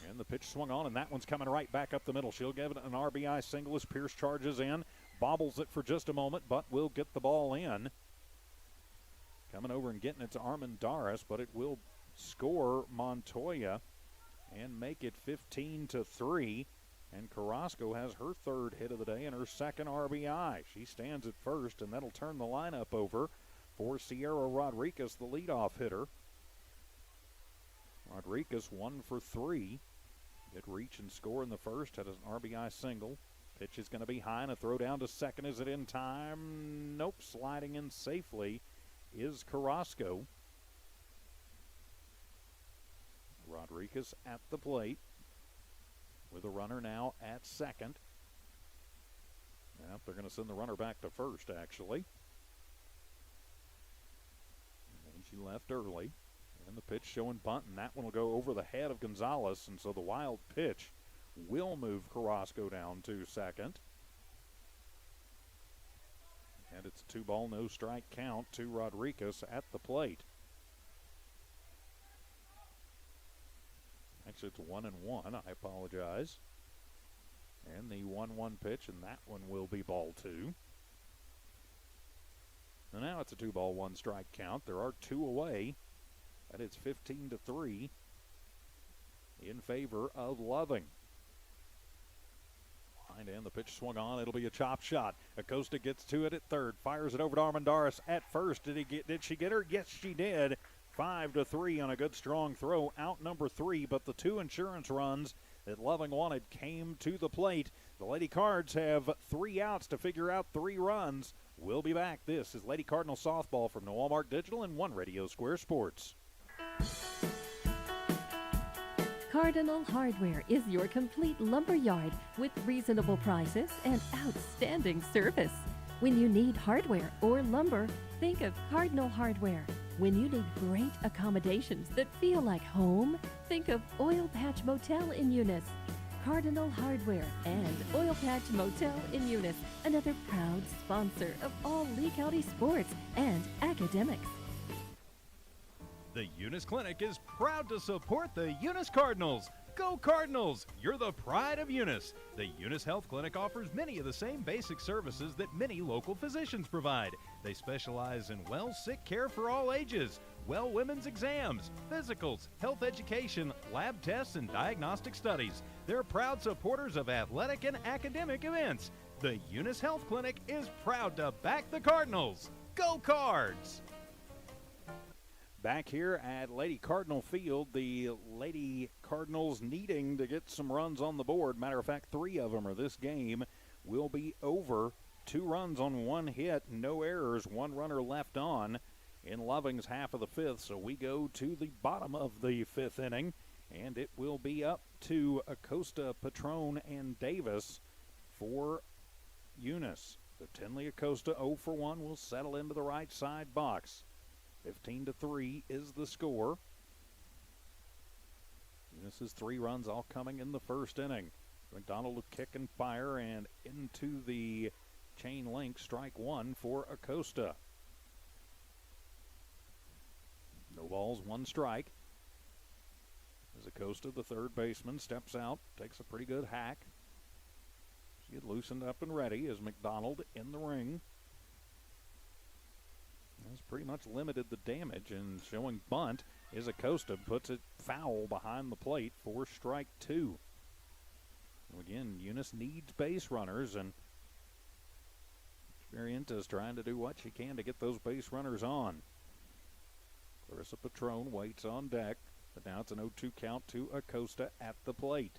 And the pitch swung on, and that one's coming right back up the middle. She'll give it an RBI single as Pierce charges in, bobbles it for just a moment, but will get the ball in. Coming over and getting it to Armendariz, but it will score Montoya and make it 15-3. And Carrasco has her 3rd hit of the day and her 2nd RBI. She stands at first, and that'll turn the lineup over for Sierra Rodriguez, the leadoff hitter. Rodriguez 1 for 3. Did reach and score in the first, had an RBI single. Pitch is going to be high, and a throw down to second. Is it in time? Nope, sliding in safely is Carrasco. Rodriguez at the plate with a runner now at second. Yep, they're going to send the runner back to first, actually. And she left early. And the pitch showing bunt, and that one will go over the head of Gonzalez, and so the wild pitch will move Carrasco down to second. And it's a 2-ball, no strike count to Rodriguez at the plate. Actually, it's 1-1. I apologize. And the 1-1 pitch, and that one will be ball 2. And now it's a 2-ball, 1-strike count. There are 2 away. That is 15-3 in favor of Loving. And the pitch swung on. It'll be a chop shot. Acosta gets to it at third. Fires it over to Armendariz at first. Did she get her? Yes, she did. 5-3 on a good strong throw. Out number 3, but the 2 insurance runs that Loving wanted came to the plate. The Lady Cards have 3 outs to figure out 3 runs. We'll be back. This is Lady Cardinal Softball from Noel Mark Digital and One Radio Square Sports. Cardinal Hardware is your complete lumber yard with reasonable prices and outstanding service. When you need hardware or lumber, think of Cardinal Hardware. When you need great accommodations that feel like home, think of Oil Patch Motel in Eunice. Cardinal Hardware and Oil Patch Motel in Eunice, another proud sponsor of all Lee County sports and academics. The Eunice Clinic is proud to support the Eunice Cardinals. Go Cardinals! You're the pride of Eunice. The Eunice Health Clinic offers many of the same basic services that many local physicians provide. They specialize in sick care for all ages, women's exams, physicals, health education, lab tests, and diagnostic studies. They're proud supporters of athletic and academic events. The Eunice Health Clinic is proud to back the Cardinals. Go Cards! Back here at Lady Cardinal Field, the Lady Cardinals needing to get some runs on the board. Matter of fact, 3 of them are this game will be over. 2 runs on 1 hit, no errors, 1 runner left on in Loving's half of the 5th. So we go to the bottom of the 5th inning, and it will be up to Acosta, Patron, and Davis for Eunice. So Tinley Acosta 0 for 1 will settle into the right side box. 15-3 is the score. Eunice's 3 runs all coming in the first inning. McDonald will kick and fire, and into the chain link, strike 1 for Acosta. No balls, 1 strike. As Acosta, the third baseman, steps out, takes a pretty good hack. She gets loosened up and ready as McDonald in the ring. Has pretty much limited the damage, and showing bunt is Acosta, puts it foul behind the plate for strike 2. Again, Eunice needs base runners, and Experienta's trying to do what she can to get those base runners on. Clarissa Patron waits on deck, but now it's an 0-2 count to Acosta at the plate.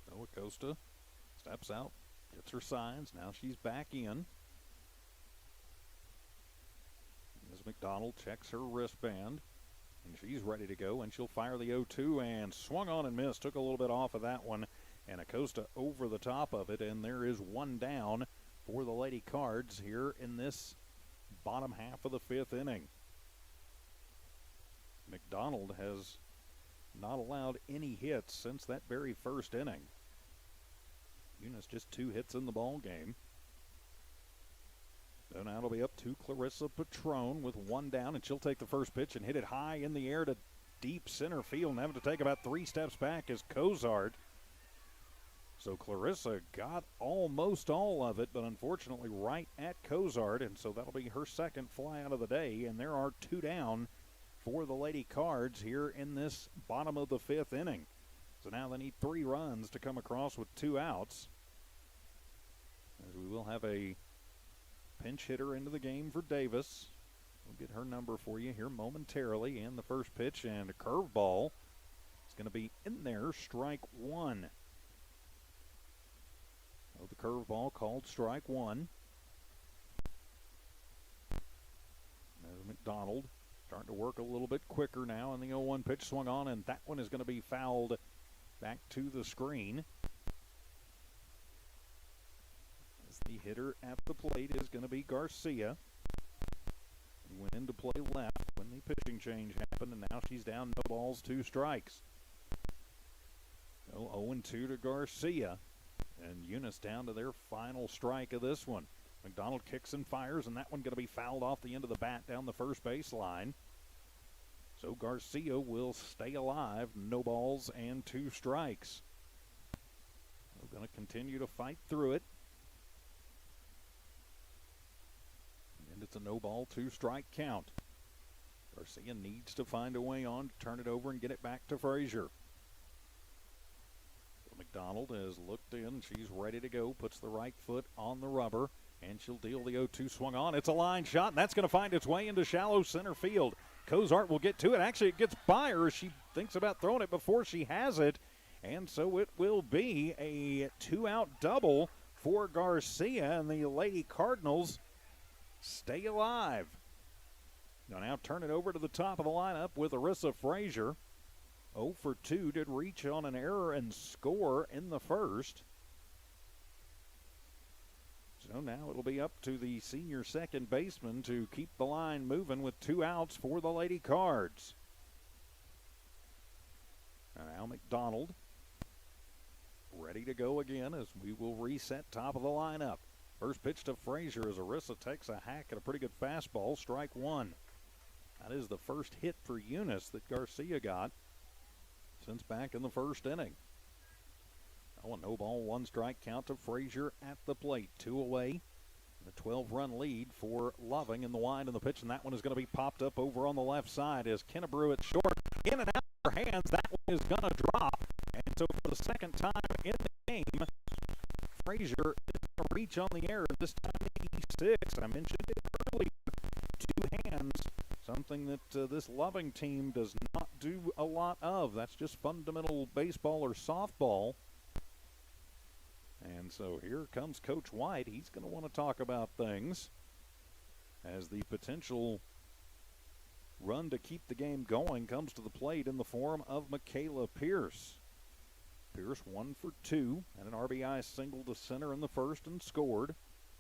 So Acosta steps out, gets her signs. Now she's back in. As McDonald checks her wristband, and she's ready to go, and she'll fire the 0-2, and swung on and missed. Took a little bit off of that one, and Acosta over the top of it, and there is 1 down for the Lady Cards here in this bottom half of the 5th inning. McDonald has not allowed any hits since that very first inning. Eunice just 2 hits in the ball game. So now it'll be up to Clarissa Patron with 1 down, and she'll take the first pitch and hit it high in the air to deep center field, and having to take about 3 steps back is Cozart. So Clarissa got almost all of it, but unfortunately right at Cozart, and so that'll be her second fly out of the day, and there are 2 down for the Lady Cards here in this bottom of the 5th inning. So now they need 3 runs to come across with 2 outs, as we will have a pinch hitter into the game for Davis. We'll get her number for you here momentarily. And the first pitch, and a curveball. It's going to be in there, strike 1. So the curveball called strike 1. There's McDonald starting to work a little bit quicker now, and the 0-1 pitch swung on, and that one is going to be fouled back to the screen. The hitter at the plate is going to be Garcia. He went into play left when the pitching change happened, and now she's down, no balls, 2 strikes. So 0-2 to Garcia, and Eunice down to their final strike of this one. McDonald kicks and fires, and that one going to be fouled off the end of the bat down the first base line. So Garcia will stay alive, no balls and 2 strikes. going to continue to fight through it. And it's a no ball, 2-strike count. Garcia needs to find a way on to turn it over and get it back to Frazier. McDonald has looked in. She's ready to go. Puts the right foot on the rubber, and she'll deal the 0-2 swung on. It's a line shot, and that's going to find its way into shallow center field. Cozart will get to it. Actually, it gets by her. She thinks about throwing it before she has it, and so it will be a 2-out double for Garcia, and the Lady Cardinals stay alive. They'll now turn it over to the top of the lineup with Arissa Frazier. 0 for 2, did reach on an error and score in the first. So now it'll be up to the senior second baseman to keep the line moving with 2 outs for the Lady Cards. And now McDonald ready to go again as we will reset top of the lineup. First pitch to Frazier as Arissa takes a hack at a pretty good fastball, strike 1. That is the first hit for Eunice that Garcia got since back in the first inning. Oh, a no ball, 1-strike count to Frazier at the plate. 2 away. The 12-run lead for Loving in the wind, and the pitch, and that one is going to be popped up over on the left side as Kennebrew at short. In and out of her hands. That one is going to drop. And so for the second time in the game, Frazier is going to reach on the air. This time 86. I mentioned it earlier. 2 hands. Something that this Loving team does not do a lot of. That's just fundamental baseball or softball. And so here comes Coach White. He's going to want to talk about things as the potential run to keep the game going comes to the plate in the form of Michaela Pierce. Pierce 1 for 2 and an RBI single to center in the first and scored.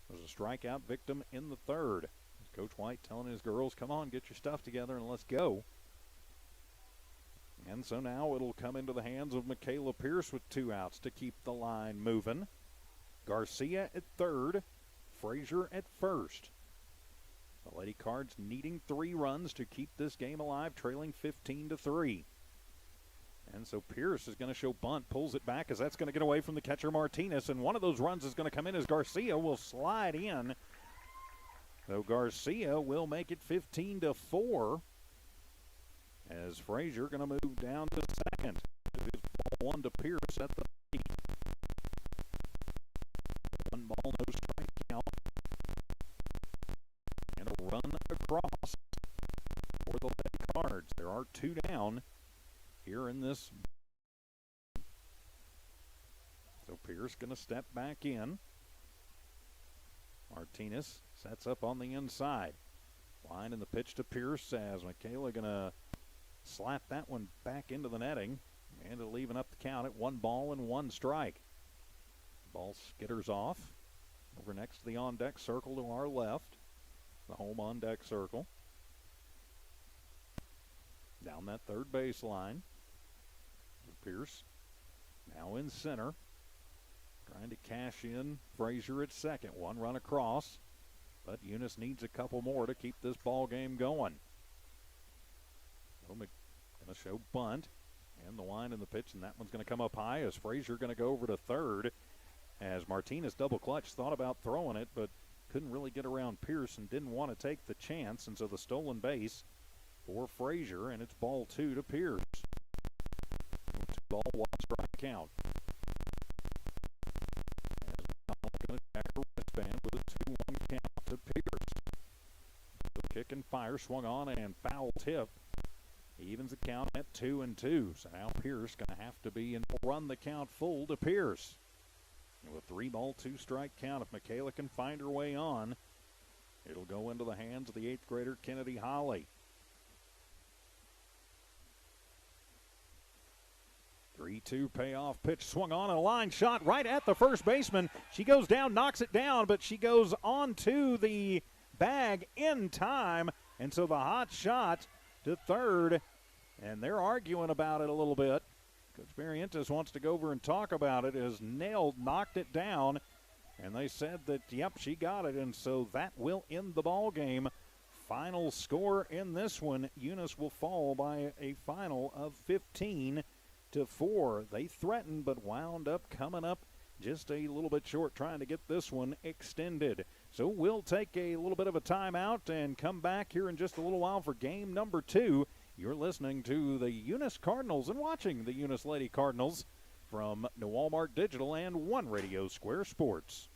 There's a strikeout victim in the third. Coach White telling his girls, come on, get your stuff together and let's go. And so now it'll come into the hands of Michaela Pierce with 2 outs to keep the line moving. Garcia at third, Frazier at first. The Lady Cards needing 3 runs to keep this game alive, trailing 15-3. And so Pierce is going to show bunt, pulls it back as that's going to get away from the catcher Martinez, and one of those runs is going to come in as Garcia will slide in. So Garcia will make it 15-4 as Frazier going to move down to second. It is ball 1 to Pierce at the plate. 1 ball, no strike count. And a run across for the Lady Cards. There are 2 down here in this. So Pierce going to step back in. Martinez sets up on the inside. Line in the pitch to Pierce as Michaela going to slap that one back into the netting. And it'll even up the count at 1 ball and 1 strike. Ball skitters off. Over next to the on-deck circle to our left. The home on-deck circle. Down that third baseline. Pierce now in center. Trying to cash in Frazier at second. 1 run across. But Eunice needs a couple more to keep this ball game going. Going to show bunt. And the line in the pitch, and that one's going to come up high as Frazier going to go over to third. As Martinez double clutch, thought about throwing it, but couldn't really get around Pierce and didn't want to take the chance. And so the stolen base for Frazier, and it's ball 2 to Pierce. 2 ball, 1 strike count. Going to check her wristband with a 2-1 count to Pierce. The kick and fire swung on and foul tip. Evens the count at 2-2. So now Pierce going to have to be and run the count full to Pierce. And with 3 ball, 2 strike count, if Michaela can find her way on, it'll go into the hands of the 8th grader Kennedy Holly. 3-2 payoff pitch swung on, a line shot right at the first baseman. She goes down, knocks it down, but she goes onto the bag in time. And so the hot shot to third, and they're arguing about it a little bit. Coach Barrientos wants to go over and talk about it as Nailed knocked it down, and they said that, yep, she got it, and so that will end the ball game. Final score in this one, Eunice will fall by a final of 15-4. They threatened but wound up coming up just a little bit short trying to get this one extended. So we'll take a little bit of a timeout and come back here in just a little while for game number 2. You're listening to the Eunice Cardinals and watching the Eunice Lady Cardinals from New Walmart Digital and One Radio Square Sports.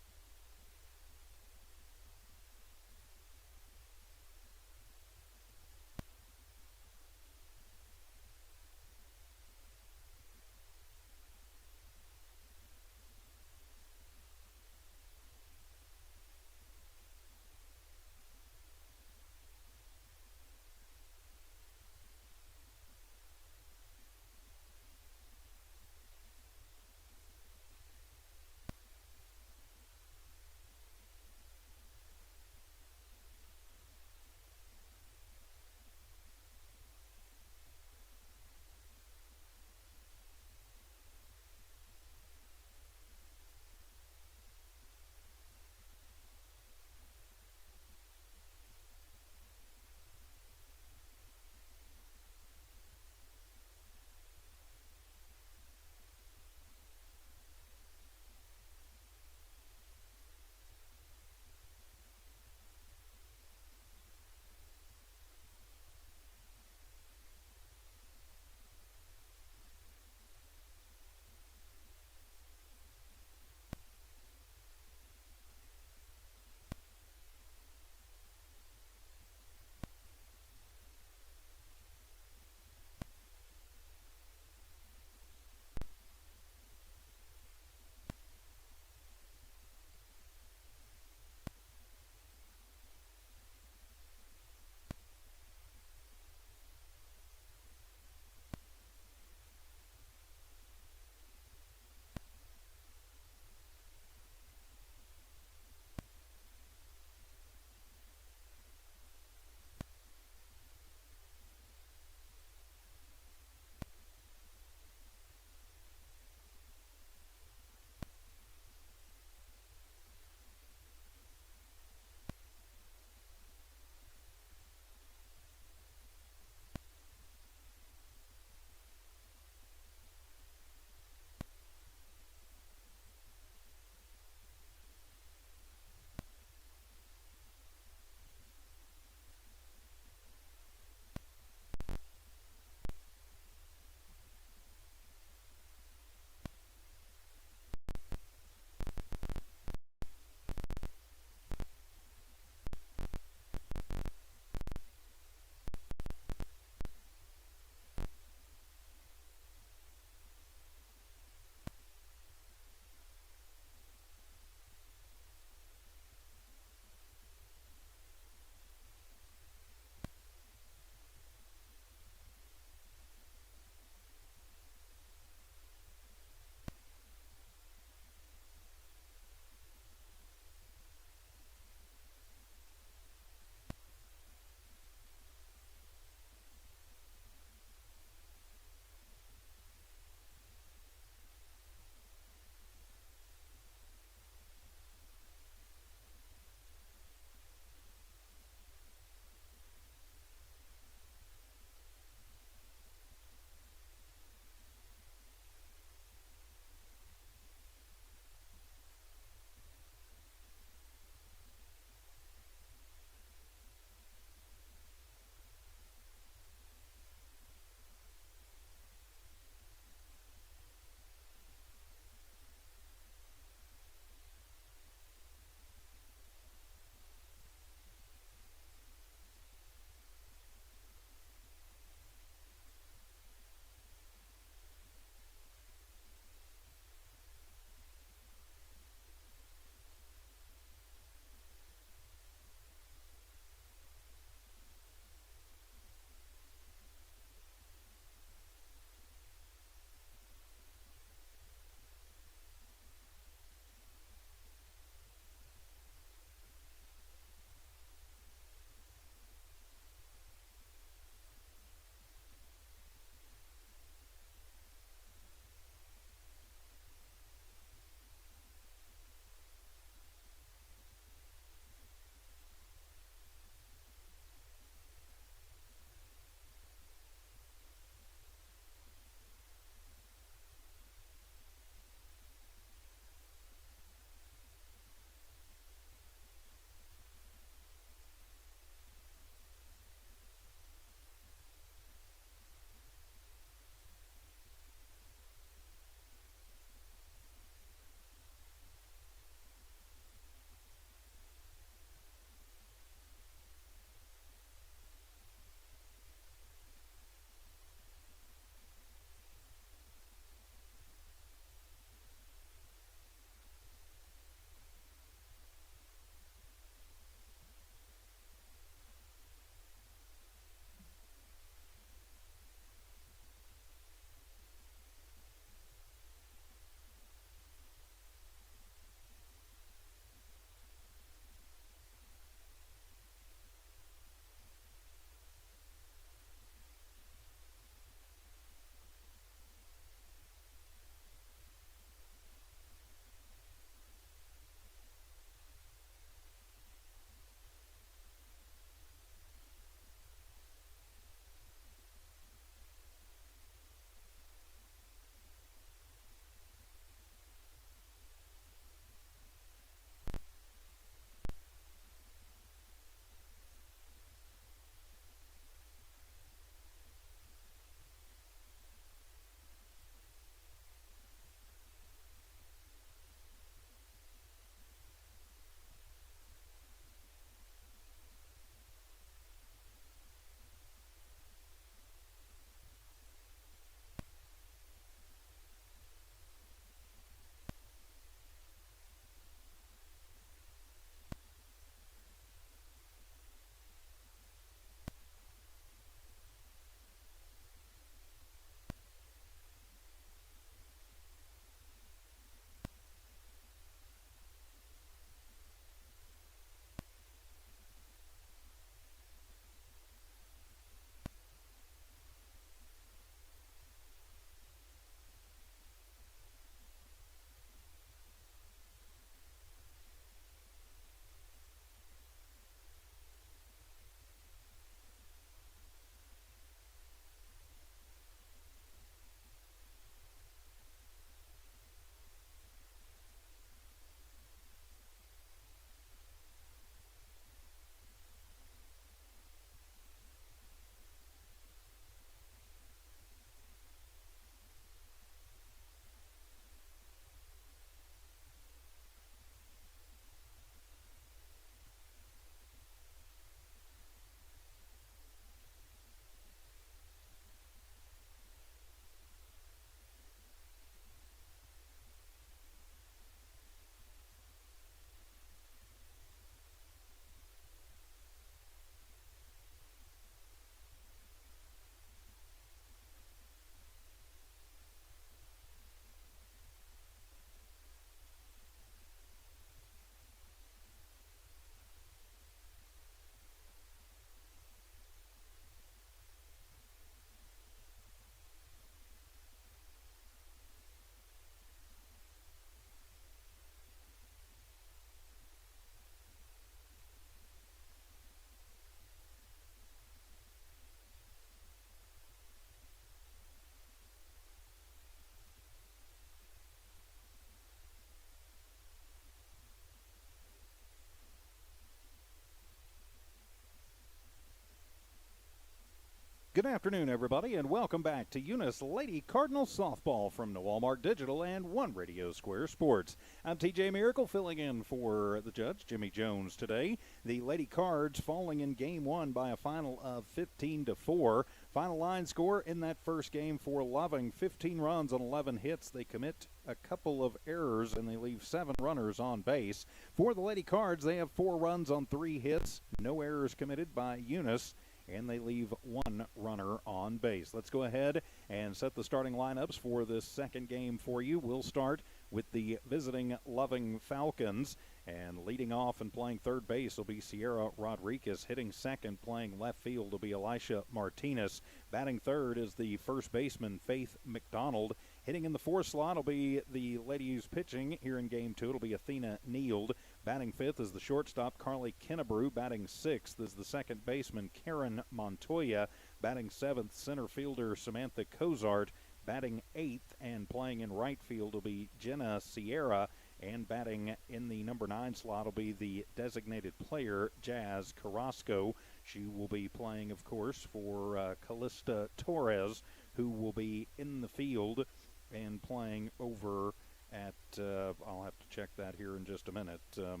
Good afternoon, everybody, and welcome back to Eunice Lady Cardinals softball from the Walmart Digital and One Radio Square Sports. I'm TJ Miracle filling in for the judge, Jimmy Jones, today. The Lady Cards falling in Game 1 by a final of 15-4. Final line score in that first game for Loving, 15 runs on 11 hits. They commit a couple of errors, and they leave 7 runners on base. For the Lady Cards, they have 4 runs on 3 hits. No errors committed by Eunice, and they leave 1 runner on base. Let's go ahead and set the starting lineups for this second game for you. We'll start with the visiting Loving Falcons, and leading off and playing third base will be Sierra Rodriguez. Hitting second, playing left field, will be Elisha Martinez. Batting third is the first baseman, Faith McDonald. Hitting in the fourth slot will be the lady who's pitching here in Game 2. It'll be Athena Neild. Batting fifth is the shortstop, Carly Kennebrew. Batting sixth is the second baseman, Karen Montoya. Batting seventh, center fielder, Samantha Cozart. Batting eighth and playing in right field will be Jenna Sierra. And batting in the number 9 slot will be the designated player, Jazz Carrasco. She will be playing, of course, for Callista Torres, who will be in the field and playing over at, I'll have to check that here in just a minute, because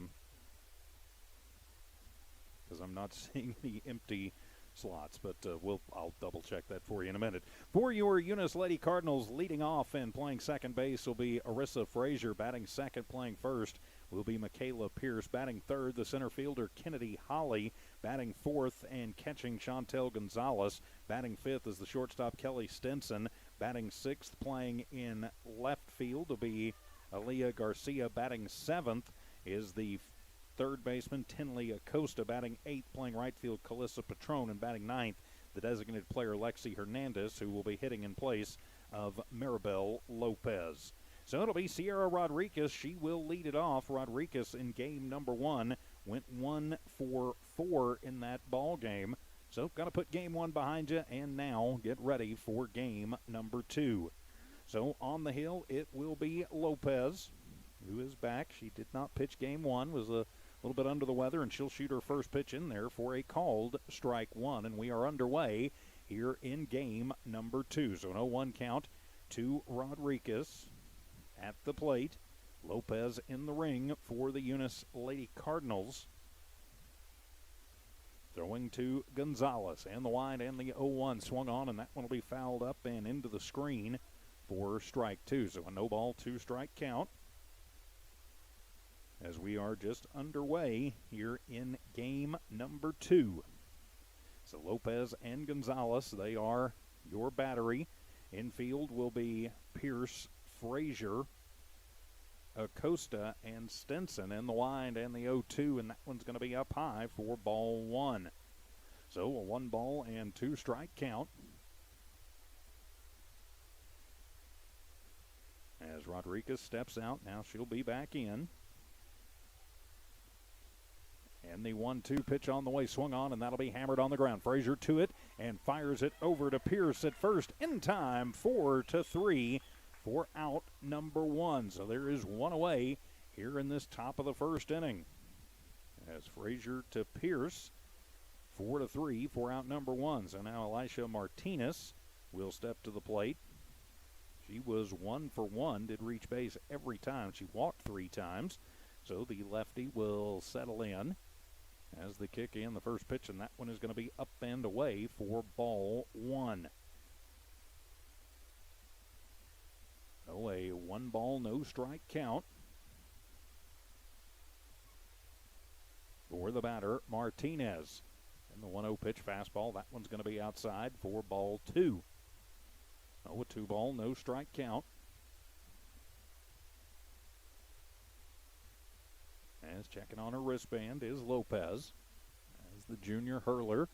I'm not seeing the empty slots, but I'll double check that for you in a minute. For your Eunice Lady Cardinals, leading off and playing second base will be Arissa Frazier. Batting second, playing first will be Michaela Pierce. Batting third, the center fielder, Kennedy Holly. Batting fourth and catching, Chantel Gonzalez. Batting fifth is the shortstop, Kelly Stinson. Batting sixth, playing in left field will be Aaliyah Garcia. Batting seventh is the third baseman, Tinley Acosta. Batting eighth, playing right field, Calissa Patron. And batting ninth, the designated player, Lexi Hernandez, who will be hitting in place of Maribel Lopez. So it'll be Sierra Rodriguez. She will lead it off. Rodriguez in game number 1 went 1 for 4 in that ball game. So got to put game 1 behind you and now get ready for game number 2. So on the hill, it will be Lopez, who is back. She did not pitch game 1, was a little bit under the weather, and she'll shoot her first pitch in there for a called strike 1. And we are underway here in game number 2. So an 0-1 count to Rodriguez at the plate. Lopez in the ring for the Eunice Lady Cardinals. Throwing to Gonzalez, and the wide and the 0-1 swung on, and that one will be fouled up and into the screen for strike 2. So a no ball, 2 strike count as we are just underway here in game number 2. So Lopez and Gonzalez, they are your battery. Infield will be Pierce, Frazier, Acosta, and Stinson in the wide and the 0-2, and that one's going to be up high for ball 1. So a 1 ball and 2 strike count as Rodriguez steps out. Now she'll be back in. And the 1-2 pitch on the way, swung on, and that'll be hammered on the ground. Frazier to it and fires it over to Pierce at first in time, 4-3 for out number 1. So there is 1 away here in this top of the first inning. As Frazier to Pierce, 4-3 for out number 1. So now Elisha Martinez will step to the plate. She was 1 for 1, did reach base every time. She walked 3 times. So the lefty will settle in as they kick in the first pitch, and that one is going to be up and away for ball 1. Oh, a 1 ball, no strike count for the batter, Martinez. And the 1-0 pitch fastball, that one's going to be outside for ball 2. Oh, a 2 ball, no strike count. As checking on her wristband is Lopez, as the junior hurler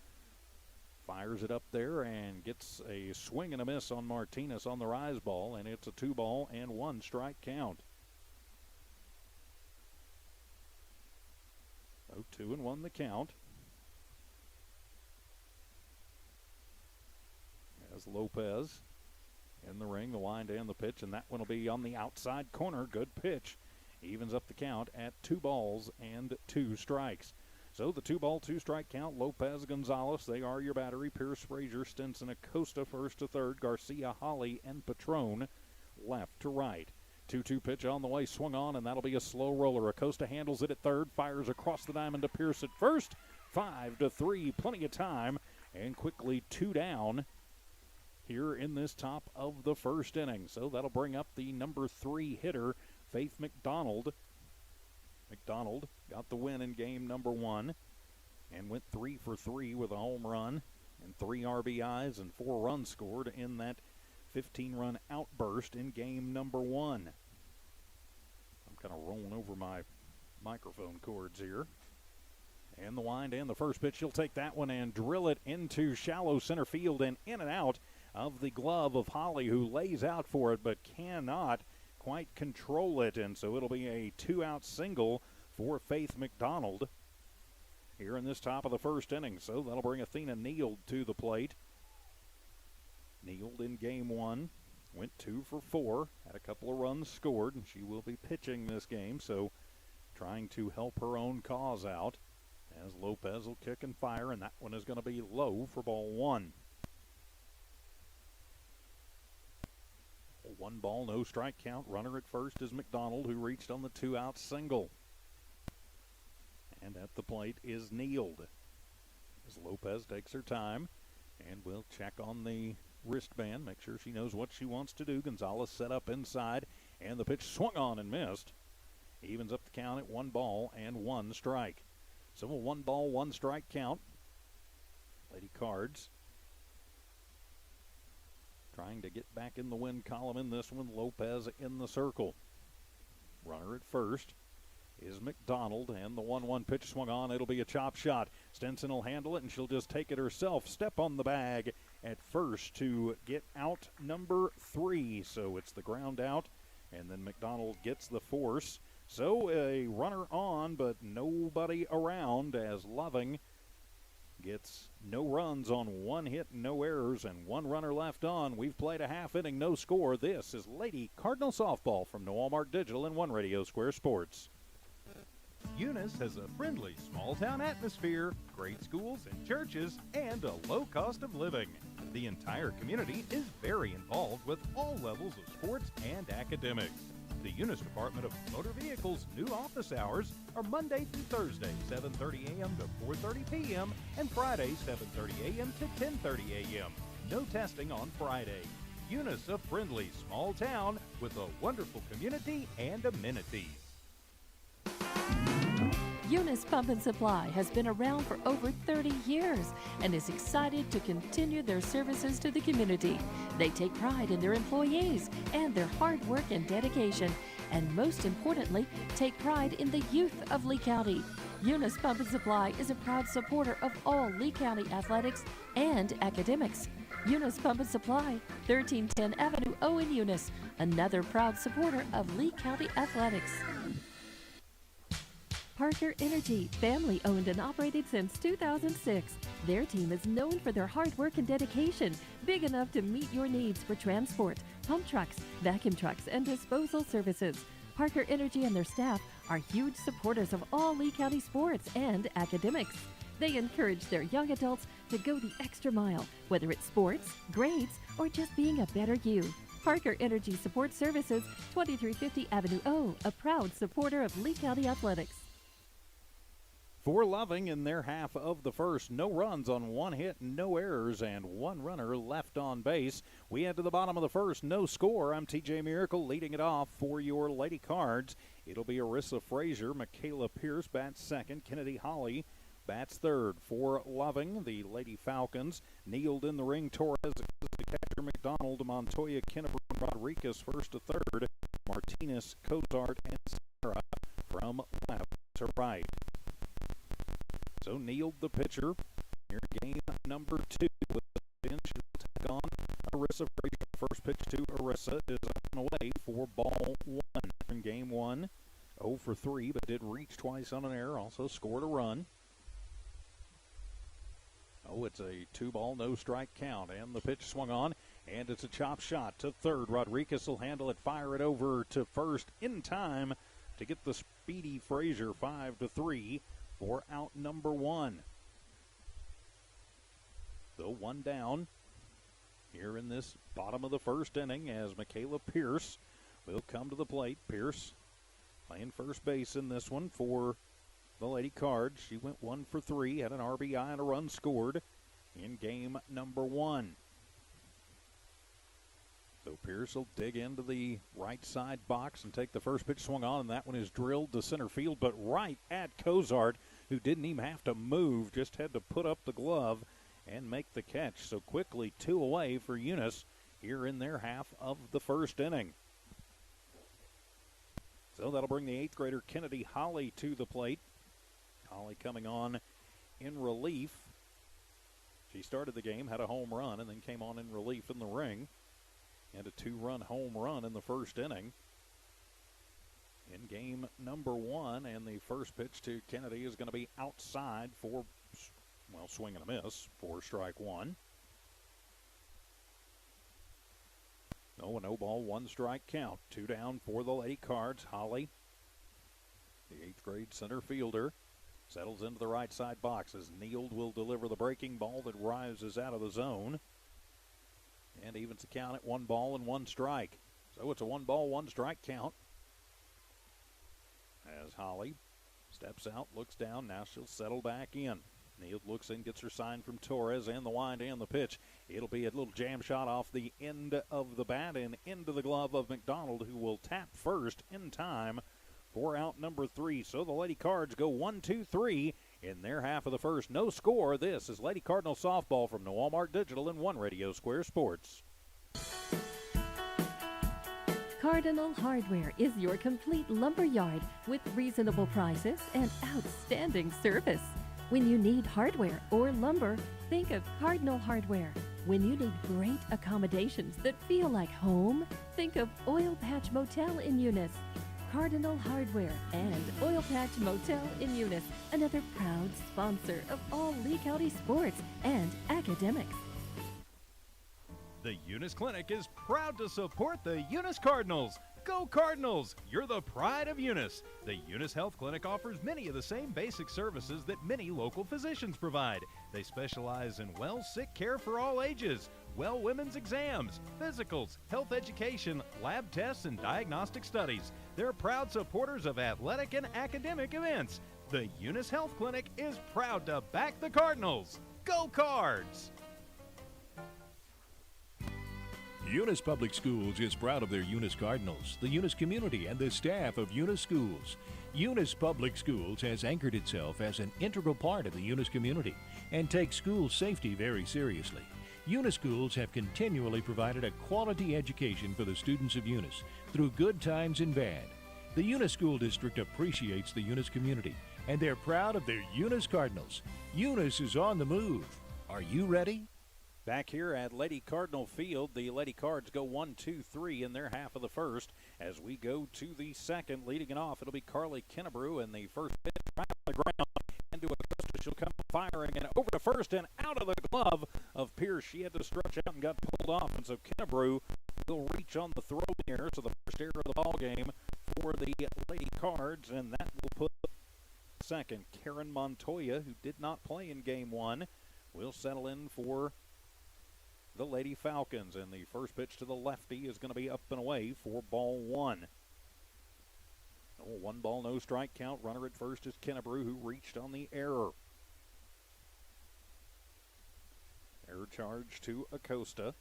fires it up there and gets a swing and a miss on Martinez on the rise ball, and it's a 2 ball and 1 strike count. 0-2-1 the count. As Lopez in the ring, the wind and the pitch, and that one will be on the outside corner. Good pitch. Evens up the count at 2 balls and 2 strikes. So the 2-ball, 2-strike count. Lopez, Gonzalez, they are your battery. Pierce, Frazier, Stinson, Acosta, first to third. Garcia, Holly, and Patron, left to right. 2-2 pitch on the way, swung on, and that'll be a slow roller. Acosta handles it at third, fires across the diamond to Pierce at first. 5-3, plenty of time, and quickly 2 down here in this top of the first inning. So that'll bring up the number 3 hitter, Faith McDonald. McDonald got the win in game number 1 and went 3 for 3 with a home run and 3 RBIs and 4 runs scored in that 15-run outburst in game number 1. I'm kind of rolling over my microphone cords here. And the wind and the first pitch, she'll take that one and drill it into shallow center field and in and out of the glove of Holly, who lays out for it but cannot quite control it, and so it'll be a 2-out single for Faith McDonald here in this top of the first inning. So that'll bring Athena Neild to the plate. Neild in game 1 went 2 for 4, had a couple of runs scored, and she will be pitching this game, so trying to help her own cause out as Lopez will kick and fire, and that one is going to be low for ball 1. 1-ball, no strike count. Runner at first is McDonald, who reached on the 2-out single. And at the plate is Neild, as Lopez takes her time and will check on the wristband, make sure she knows what she wants to do. Gonzalez set up inside, and the pitch swung on and missed. Evens up the count at 1 ball and 1 strike. So a 1-ball, 1 strike count. Lady Cards trying to get back in the win column in this one. Lopez in the circle. Runner at first is McDonald, and the 1-1 pitch swung on. It'll be a chop shot. Stinson will handle it, and she'll just take it herself. Step on the bag at first to get out number 3. So it's the ground out, and then McDonald gets the force. So a runner on, but nobody around, as Loving gets no runs on 1 hit, no errors, and 1 runner left on. We've played a half inning, no score. This is Lady Cardinal Softball from Walmart Digital and One Radio Square Sports. Eunice has a friendly small-town atmosphere, great schools and churches, and a low cost of living. The entire community is very involved with all levels of sports and academics. The Eunice Department of Motor Vehicles' new office hours are Monday through Thursday, 7:30 a.m. to 4:30 p.m., and Friday, 7:30 a.m. to 10:30 a.m. No testing on Friday. Eunice, a friendly small town with a wonderful community and amenities. Eunice Pump and Supply has been around for over 30 years and is excited to continue their services to the community. They take pride in their employees and their hard work and dedication, and most importantly, take pride in the youth of Lee County. Eunice Pump and Supply is a proud supporter of all Lee County athletics and academics. Eunice Pump and Supply, 1310 Avenue O in Eunice, another proud supporter of Lee County athletics. Parker Energy, family owned and operated since 2006. Their team is known for their hard work and dedication, big enough to meet your needs for transport, pump trucks, vacuum trucks, and disposal services. Parker Energy and their staff are huge supporters of all Lee County sports and academics. They encourage their young adults to go the extra mile, whether it's sports, grades, or just being a better you. Parker Energy Support Services, 2350 Avenue O, a proud supporter of Lee County athletics. For Loving in their half of the first, no runs on 1 hit, no errors, and 1 runner left on base. We head to the bottom of the first, no score. I'm TJ Miracle leading it off for your Lady Cards. It'll be Arissa Frazier, Michaela Pierce bats second, Kennedy Holly bats third. For Loving, the Lady Falcons, Neild in the ring, Torres, the catcher McDonald, Montoya, Kenneber, Rodriguez first to third, Martinez, Cozart, and Sarah from left to right. So Neild, the pitcher, here game number 2 with the bench. She'll take on Arissa Frazier. First pitch to Arissa is on the way for ball 1. In game 1, 0 for 3, but did reach twice on an error. Also scored a run. Oh, it's a 2-ball, no strike count. And the pitch swung on, and it's a chop shot to third. Rodriguez will handle it, fire it over to first in time to get the speedy Frazier 5-3. for out number 1. So 1 down here in this bottom of the first inning as Michaela Pierce will come to the plate. Pierce playing first base in this one for the Lady Cards. She went 1 for 3, had an RBI and a run scored in game number 1. So Pierce will dig into the right side box and take the first pitch swung on, and that one is drilled to center field, but right at Cozart, who didn't even have to move, just had to put up the glove and make the catch. So quickly 2 away for Eunice here in their half of the first inning. So that'll bring the 8th grader Kennedy Holly to the plate. Holly coming on in relief. She started the game, had a home run, and then came on in relief in the ring. And a 2-run home run in the first inning. In game number 1, and the first pitch to Kennedy is going to be outside for, well, swing and a miss for strike 1. No, a no ball, 1 strike count. 2 down for the Lady Cards. Holly, the 8th grade center fielder, settles into the right side box as Neild will deliver the breaking ball that rises out of the zone. And evens the count at 1 ball and 1 strike. So it's a 1 ball, 1 strike count. As Holly steps out, looks down, now she'll settle back in. Neild looks in, gets her sign from Torres, and the wind and the pitch. It'll be a little jam shot off the end of the bat and into the glove of McDonald, who will tap first in time for out number 3. So the Lady Cards go 1-2-3 in their half of the first. No score. This is Lady Cardinal softball from the Walmart Digital and One Radio Square Sports. Cardinal Hardware is your complete lumber yard with reasonable prices and outstanding service. When you need hardware or lumber, think of Cardinal Hardware. When you need great accommodations that feel like home, think of Oil Patch Motel in Eunice. Cardinal Hardware and Oil Patch Motel in Eunice, another proud sponsor of all Lee County sports and academics. The Eunice Clinic is proud to support the Eunice Cardinals. Go Cardinals! You're the pride of Eunice. The Eunice Health Clinic offers many of the same basic services that many local physicians provide. They specialize in sick care for all ages, women's exams, physicals, health education, lab tests, and diagnostic studies. They're proud supporters of athletic and academic events. The Eunice Health Clinic is proud to back the Cardinals. Go Cards! Eunice Public Schools is proud of their Eunice Cardinals, the Eunice community, and the staff of Eunice Schools. Eunice Public Schools has anchored itself as an integral part of the Eunice community and takes school safety very seriously. Eunice Schools have continually provided a quality education for the students of Eunice through good times and bad. The Eunice School District appreciates the Eunice community, and they're proud of their Eunice Cardinals. Eunice is on the move. Are you ready? Back here at Lady Cardinal Field, the Lady Cards go 1-2-3 in their half of the first. As we go to the second, leading it off, it'll be Carly Kennebrew, and the first pitch right on the ground into a coaster. She'll come firing and over to first and out of the glove of Pierce. She had to stretch out and got pulled off, and so Kennebrew will reach on the throw here. So the first error of the ball game for the Lady Cards, and that will put second. Karen Montoya, who did not play in game 1, will settle in for the Lady Falcons, and the first pitch to the lefty is going to be up and away for ball 1. 1 ball, no strike count. Runner at first is Kennebrew, who reached on the error. Error charge to Acosta.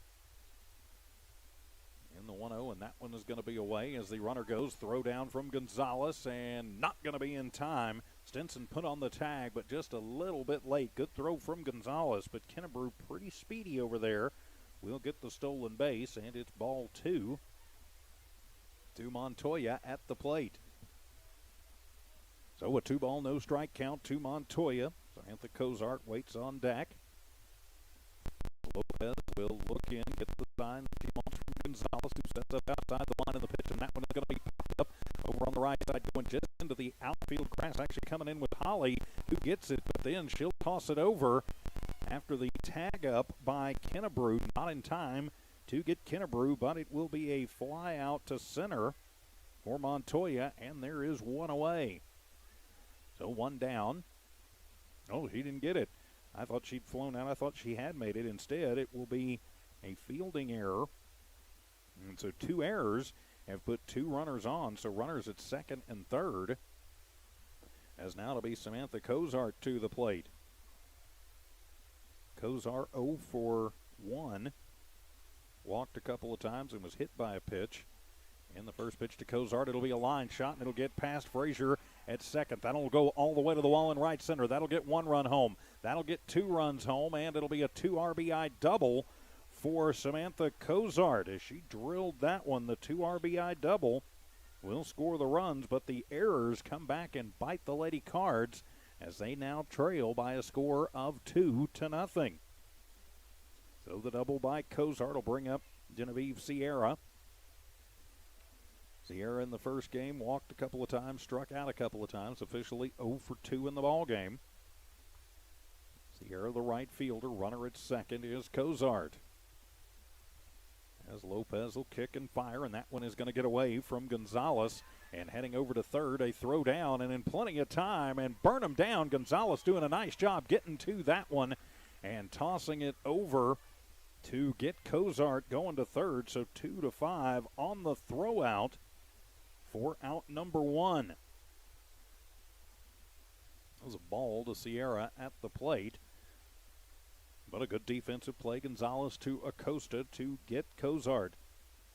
In the 1-0, and that one is going to be away as the runner goes. Throw down from Gonzalez, and not going to be in time. Stinson put on the tag, but just a little bit late. Good throw from Gonzalez, but Kennebrew pretty speedy over there. We'll get the stolen base, and it's ball 2 to Montoya at the plate. So a 2 ball, no strike count to Montoya. Samantha Cozart waits on deck. Lopez will look in, get the sign that she wants from Gonzalez, who sets up outside the line of the pitch, and that one is going to be popped up over on the right side, going just into the outfield grass. Actually coming in with Holly, who gets it, but then she'll toss it over after the tag up by Kennebrew. Not in time to get Kennebrew, but it will be a fly out to center for Montoya, and there is 1 away. So 1 down Oh, he didn't get it. I thought she'd flown out. I thought she had made it. Instead, it will be a fielding error. And so 2 errors have put 2 runners on. So runners at second and third. As now to be Samantha Cozart to the plate. Cozart 0 for 1. Walked a couple of times and was hit by a pitch. And the first pitch to Cozart, it'll be a line shot, and it'll get past Frazier at second. That'll go all the way to the wall in right center. That'll get 1 run home. That'll get 2 runs home, and it'll be a 2 RBI double for Samantha Cozart. As she drilled that one, the 2 RBI double will score the runs, but the errors come back and bite the Lady Cards as they now trail by a score of 2-0. So the double by Cozart will bring up Genevieve Sierra. Sierra in the first game walked a couple of times, struck out a couple of times, officially 0 for 2 in the ball game. Sierra, the right fielder, runner at second is Cozart. As Lopez will kick and fire, and that one is going to get away from Gonzalez. And heading over to third, a throw down, and in plenty of time, and burn him down. Gonzalez doing a nice job getting to that one and tossing it over to get Cozart going to third. So 2-5 on the throw out for out number 1. That was a ball to Sierra at the plate. But a good defensive play. Gonzalez to Acosta to get Cozart.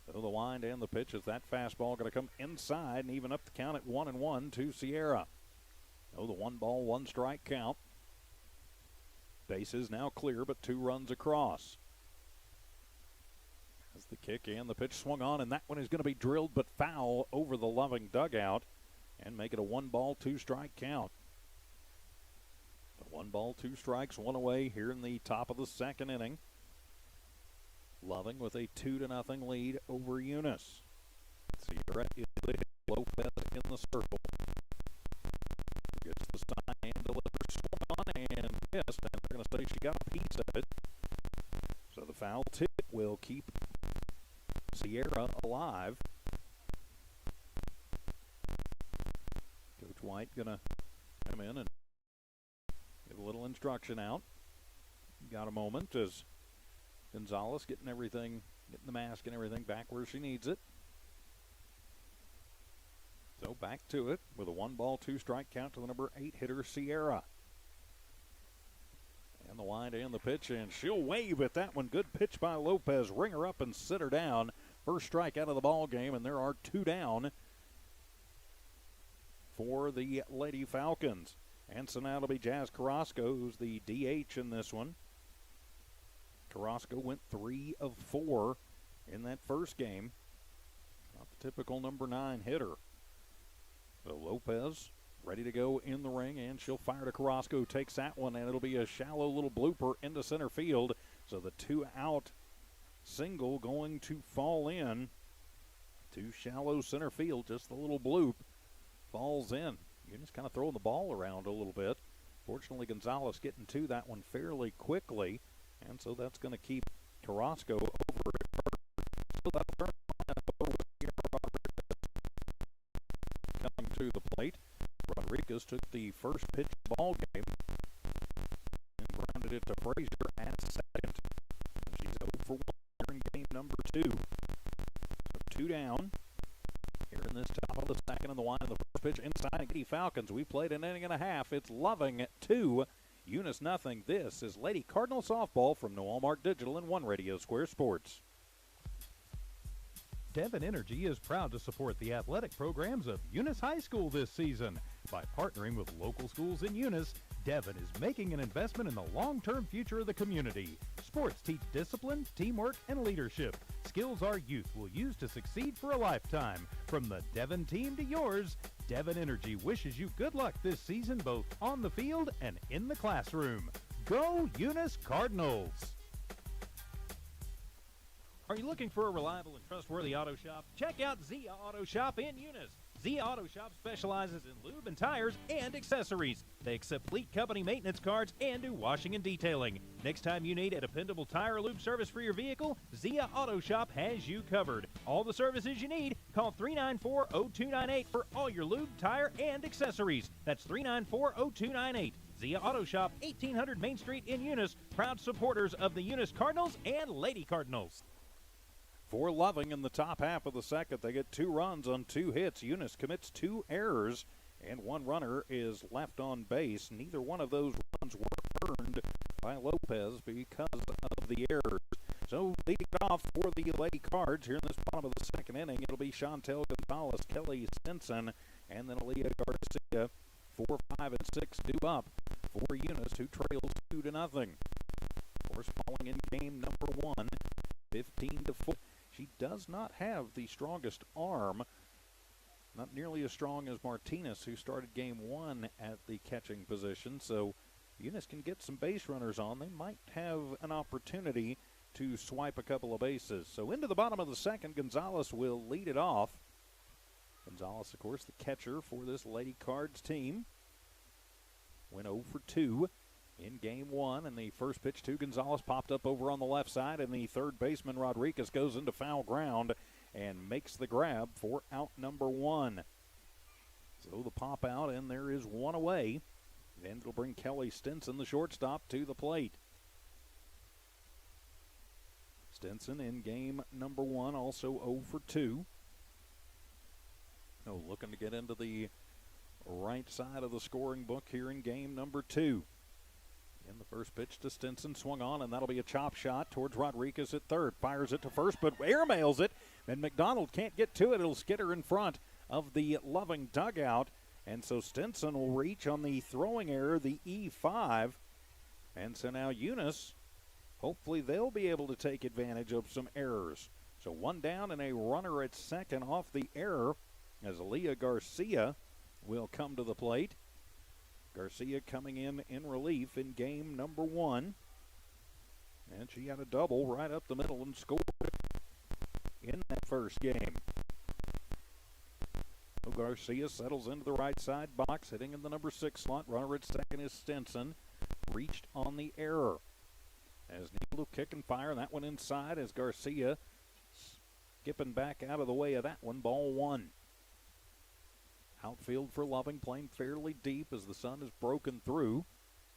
So the wind and the pitch is that fastball going to come inside and even up the count at 1-1 to Sierra. Oh, the 1 ball, 1 strike count. Base is now clear, but 2 runs across. As the kick and the pitch swung on, and that one is going to be drilled but foul over the Loving dugout and make it a 1 ball, 2 strike count. The 1 ball, 2 strikes, 1 away here in the top of the second inning. Loving with a 2-0 lead over Eunice. Sierra is the Lopez in the circle. Gets the sign and delivers, swung on and missed, and they're going to say she got a piece of it. So the foul tip will keep Sierra alive. Coach White going to come in and give a little instruction out. Got a moment as Gonzalez getting the mask and everything back where she needs it. So back to it with a 1 ball, 2 strike count to the number 8 hitter, Sierra. And the wind and the pitch, and she'll wave at that one. Good pitch by Lopez. Ring her up and sit her down. First strike out of the ball game, and there are 2 down for the Lady Falcons. And so now it'll be Jazz Carrasco, who's the DH in this one. Carrasco went 3 of 4 in that first game. Not the typical number 9 hitter. So Lopez ready to go in the ring, and she'll fire to Carrasco. Takes that one, and it'll be a shallow little blooper into center field. So the 2-out single going to fall in to shallow center field. Just the little bloop falls in. You're just kind of throwing the ball around a little bit. Fortunately, Gonzalez getting to that one fairly quickly, and so that's going to keep Carrasco over at first. So that'll turn over with coming to the plate. Rodriguez took the first pitch of the ball game and grounded it to Frazier at second. She's 0 for 1 here in game number 2. So 2 down here in this top of the second, and the line of the first pitch inside Lady Falcons. We played an inning and a half. It's Loving 2, Eunice nothing. This is Lady Cardinal Softball from Noel Mark Digital and One Radio Square Sports. Devon Energy is proud to support the athletic programs of Eunice High School this season. By partnering with local schools in Eunice, Devon is making an investment in the long-term future of the community. Sports teach discipline, teamwork, and leadership. Skills our youth will use to succeed for a lifetime. From the Devon team to yours, Devon Energy wishes you good luck this season both on the field and in the classroom. Go Eunice Cardinals! Are you looking for a reliable and trustworthy auto shop? Check out Zia Auto Shop in Eunice. Zia Auto Shop specializes in lube and tires and accessories. They accept fleet company maintenance cards and do washing and detailing. Next time you need a dependable tire or lube service for your vehicle, Zia Auto Shop has you covered. All the services you need, call 394-0298 for all your lube, tire, and accessories. That's 394-0298. Zia Auto Shop, 1800 Main Street in Eunice, proud supporters of the Eunice Cardinals and Lady Cardinals. For Loving in the top half of the second, they get 2 runs on 2 hits. Eunice commits 2 errors, and 1 runner is left on base. Neither one of those runs were earned by Lopez because of the errors. So leading it off for the Lady Cards here in this bottom of the second inning, it'll be Chantel Gonzalez, Kelly Stinson, and then Aaliyah Garcia. 4, 5, and 6 due up for Eunice, who trails 2-0. Of course, falling in game number 1, 15-4. She does not have the strongest arm, not nearly as strong as Martinez, who started game 1 at the catching position. So Eunice can get some base runners on. They might have an opportunity to swipe a couple of bases. So into the bottom of the second, Gonzalez will lead it off. Gonzalez, of course, the catcher for this Lady Cards team. Went 0 for 2 in game 1, and the first pitch to Gonzalez popped up over on the left side, and the third baseman Rodriguez goes into foul ground and makes the grab for out number 1. So the pop out, and there is 1 away. Then it'll bring Kelly Stinson, the shortstop, to the plate. Stinson in game number 1, also 0 for 2. Looking to get into the right side of the scoring book here in game number 2. And the first pitch to Stinson swung on, and that'll be a chop shot towards Rodriguez at third. Fires it to first, but airmails it, and McDonald can't get to it. It'll skitter in front of the Loving dugout, and so Stinson will reach on the throwing error, the E5. And so now Eunice, hopefully they'll be able to take advantage of some errors. So 1 down and a runner at second off the error, as Aaliyah Garcia will come to the plate. Garcia coming in relief in game number 1. And she had a double right up the middle and scored in that first game. So Garcia settles into the right side box, hitting in the number 6 slot. Runner at second is Stinson. Reached on the error. As Neal will kick and fire, that one inside as Garcia skipping back out of the way of that one. Ball 1. Outfield for Loving, playing fairly deep as the sun is broken through.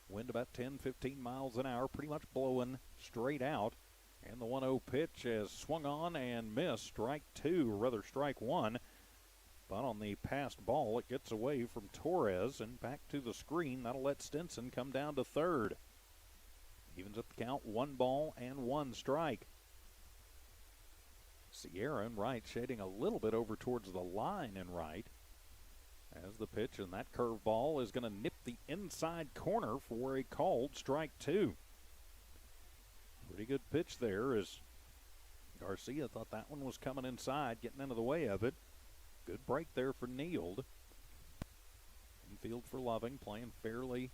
Wind about 10-15 miles an hour, pretty much blowing straight out. And the 1-0 pitch has swung on and missed. Strike 2, or rather strike 1. But on the passed ball, it gets away from Torres and back to the screen. That'll let Stinson come down to third. Evens up the count, 1 ball and 1 strike. Sierra in right, shading a little bit over towards the line in right. As the pitch, and that curveball is going to nip the inside corner for a called strike 2. Pretty good pitch there as Garcia thought that one was coming inside, getting into the way of it. Good break there for Neal. Infield for Loving, playing fairly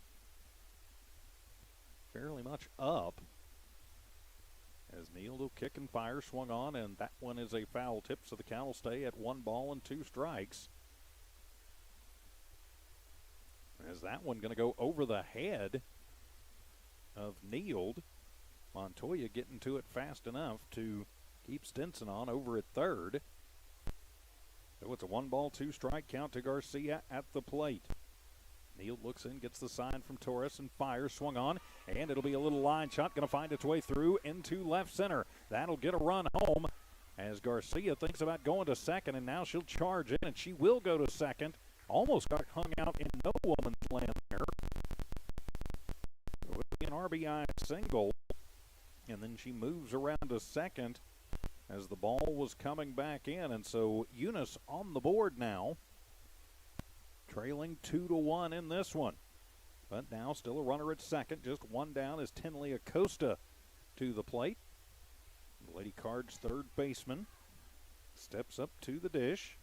much up. As Neal will kick and fire, swung on, and that one is a foul tip, so the count will stay at 1 ball and 2 strikes. As that one going to go over the head of Neal. Montoya getting to it fast enough to keep Stinson on over at third. So it's a 1 ball, 2 strike count to Garcia at the plate. Neal looks in, gets the sign from Torres and fires, swung on, and it'll be a little line shot, going to find its way through into left center. That'll get a run home as Garcia thinks about going to second, and now she'll charge in, and she will go to second. Almost got hung out in no woman's land there. It would be an RBI single, and then she moves around to second as the ball was coming back in, and so Eunice on the board now, trailing 2-1 in this one. But now still a runner at second, just 1 down as Tinley Acosta to the plate. The Lady Cards third baseman steps up to the dish.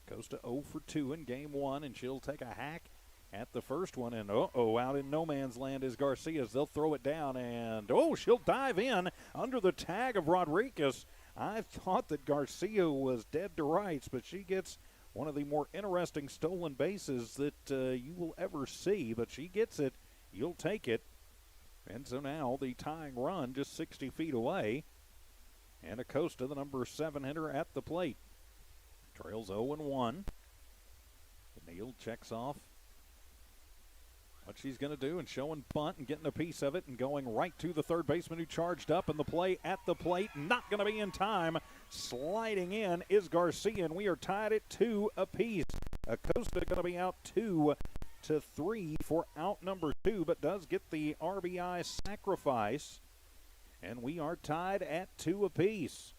Acosta 0 for 2 in game 1, and she'll take a hack at the first one. And out in no man's land is Garcia as they'll throw it down, and she'll dive in under the tag of Rodriguez. I thought that Garcia was dead to rights, but she gets one of the more interesting stolen bases that you will ever see, but she gets it. You'll take it. And so now the tying run just 60 feet away, and Acosta, the number 7 hitter, at the plate. Trails 0-1. Neal checks off what she's going to do and showing bunt and getting a piece of it and going right to the third baseman who charged up, and the play at the plate not going to be in time. Sliding in is Garcia, and we are tied at 2 apiece. Acosta going to be out 2-3 for out number 2, but does get the RBI sacrifice, and we are tied at 2 apiece.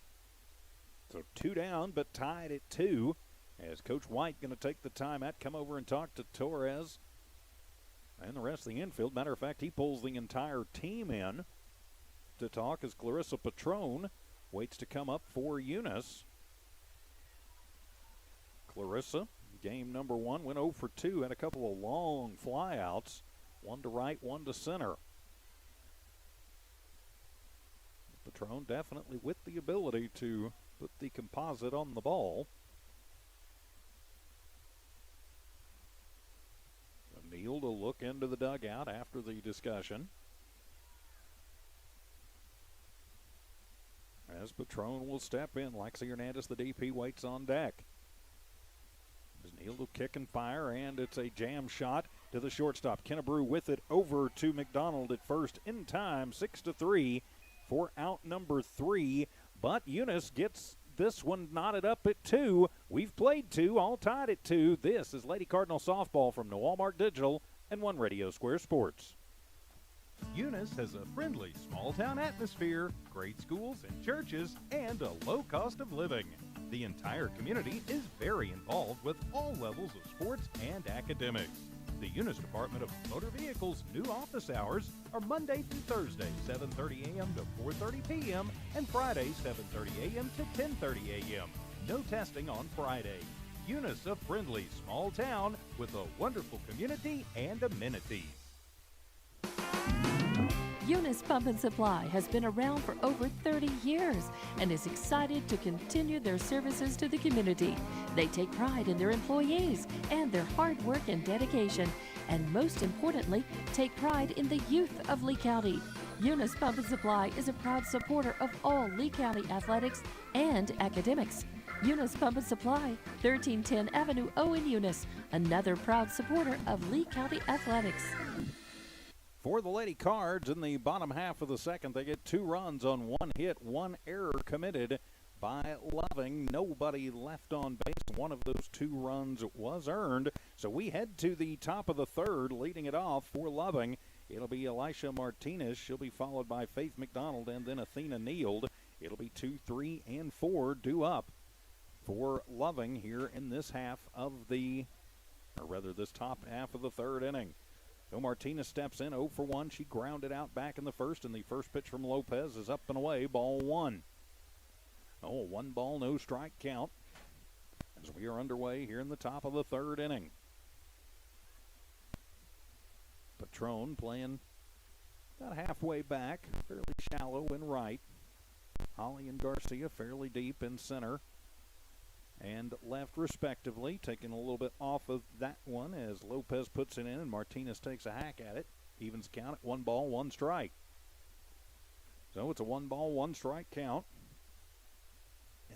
So 2 down, but tied at 2. As Coach White going to take the timeout, come over and talk to Torres and the rest of the infield. Matter of fact, he pulls the entire team in to talk as Clarissa Patron waits to come up for Eunice. Clarissa, game number 1, went 0 for 2, had a couple of long flyouts, one to right, one to center. Patron definitely with the ability to put the composite on the ball. Neal to look into the dugout after the discussion. As Patron will step in, Lexi Hernandez, the DP, waits on deck. As Neal will kick and fire, and it's a jam shot to the shortstop. Kennebrew with it over to McDonald at first in time, 6-3 for out number 3. But Eunice gets this one knotted up at 2. We've played 2, all tied at 2. This is Lady Cardinal Softball from Walmart Digital and One Radio Square Sports. Eunice has a friendly small-town atmosphere, great schools and churches, and a low cost of living. The entire community is very involved with all levels of sports and academics. The Eunice Department of Motor Vehicles' new office hours are Monday through Thursday, 7:30 a.m. to 4:30 p.m., and Friday, 7:30 a.m. to 10:30 a.m. No testing on Friday. Eunice, a friendly small town with a wonderful community and amenities. Eunice Pump and Supply has been around for over 30 years and is excited to continue their services to the community. They take pride in their employees and their hard work and dedication, and most importantly, take pride in the youth of Lee County. Eunice Pump and Supply is a proud supporter of all Lee County athletics and academics. Eunice Pump and Supply, 1310 Avenue O in Eunice, another proud supporter of Lee County athletics. For the Lady Cards in the bottom half of the second, they get 2 runs on 1 hit, 1 error committed by Loving. Nobody left on base. One of those 2 runs was earned. So we head to the top of the third, leading it off for Loving. It'll be Elisha Martinez. She'll be followed by Faith McDonald and then Athena Neild. It'll be 2, 3, and 4 due up for Loving here in this this top half of the third inning. So Martinez steps in 0 for 1. She grounded out back in the first, and the first pitch from Lopez is up and away, ball 1. 1 ball, no strike count as we are underway here in the top of the third inning. Patron playing about halfway back, fairly shallow in right. Holly and Garcia fairly deep in center and left respectively, taking a little bit off of that one as Lopez puts it in and Martinez takes a hack at it. Evens count at 1 ball, 1 strike. So it's a 1 ball, 1 strike count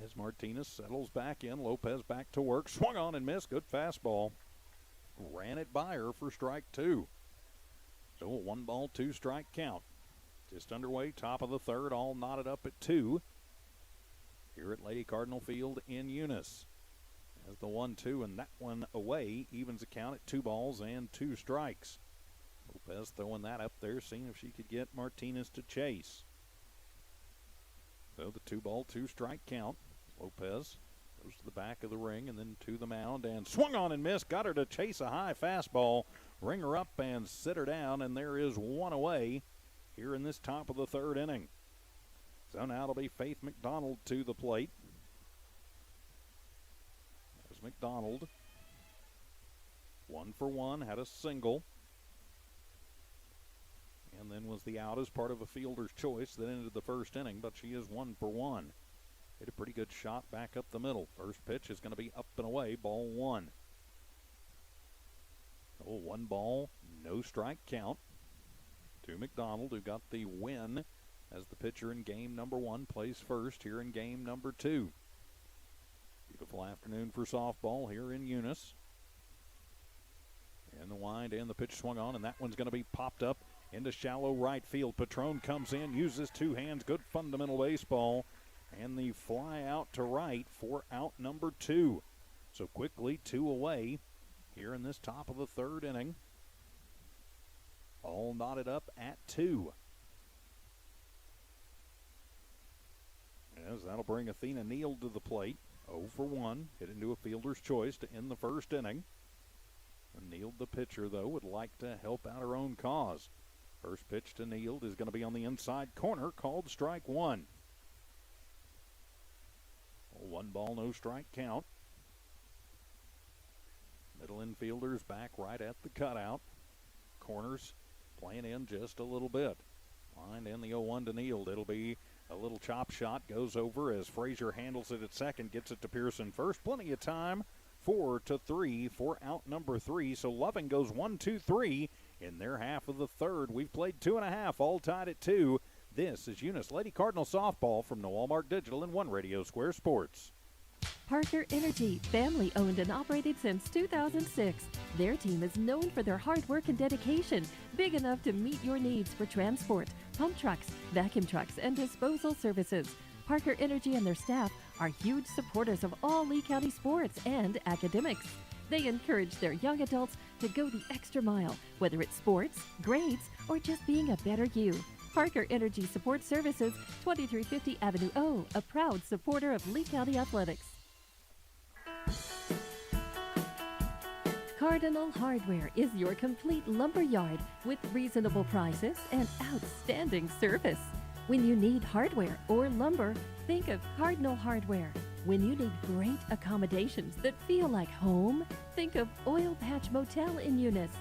as Martinez settles back in. Lopez back to work, swung on and missed. Good fastball. Ran it by her for strike 2. So a 1 ball, 2 strike count. Just underway, top of the third, all knotted up at 2. Here at Lady Cardinal Field in Eunice. As the 1-2 and that one away, evens the count at 2 balls and 2 strikes. Lopez throwing that up there, seeing if she could get Martinez to chase. So the 2 ball, 2 strike count. Lopez goes to the back of the ring and then to the mound and swung on and missed. Got her to chase a high fastball. Ring her up and sit her down, and there is 1 away here in this top of the third inning. So now it'll be Faith McDonald to the plate. There's McDonald. 1 for 1, had a single. And then was the out as part of a fielder's choice that ended the first inning, but she is 1 for 1. Hit a pretty good shot back up the middle. First pitch is going to be up and away, ball 1. 1 ball, no strike count to McDonald, who got the win as the pitcher in game number 1 plays first here in game number 2. Beautiful afternoon for softball here in Eunice. And the wind and the pitch swung on, and that one's going to be popped up into shallow right field. Patron comes in, uses two hands, good fundamental baseball, and the fly out to right for out number 2. So quickly 2 away here in this top of the third inning. All knotted up at 2. As that'll bring Athena Neal to the plate. 0 for 1, hit into a fielder's choice to end the first inning. And Neal, the pitcher, though, would like to help out her own cause. First pitch to Neal is going to be on the inside corner, called strike 1. 1 ball, no strike count. Middle infielders back right at the cutout. Corners playing in just a little bit. Line in the 0-1 to Neal. It'll be a little chop shot, goes over as Frazier handles it at second, gets it to Pearson first. Plenty of time. 4-3 for out number 3. So Loving goes 1-2-3 in their half of the third. We've played 2.5, all tied at 2. This is Eunice Lady Cardinal softball from the Walmart Digital and One Radio Square Sports. Parker Energy, family owned and operated since 2006. Their team is known for their hard work and dedication, big enough to meet your needs for transport, pump trucks, vacuum trucks, and disposal services. Parker Energy and their staff are huge supporters of all Lee County sports and academics. They encourage their young adults to go the extra mile, whether it's sports, grades, or just being a better you. Parker Energy Support Services, 2350 Avenue O, a proud supporter of Lee County Athletics. Cardinal Hardware is your complete lumber yard with reasonable prices and outstanding service. When you need hardware or lumber, think of Cardinal Hardware. When you need great accommodations that feel like home, think of Oil Patch Motel in Eunice.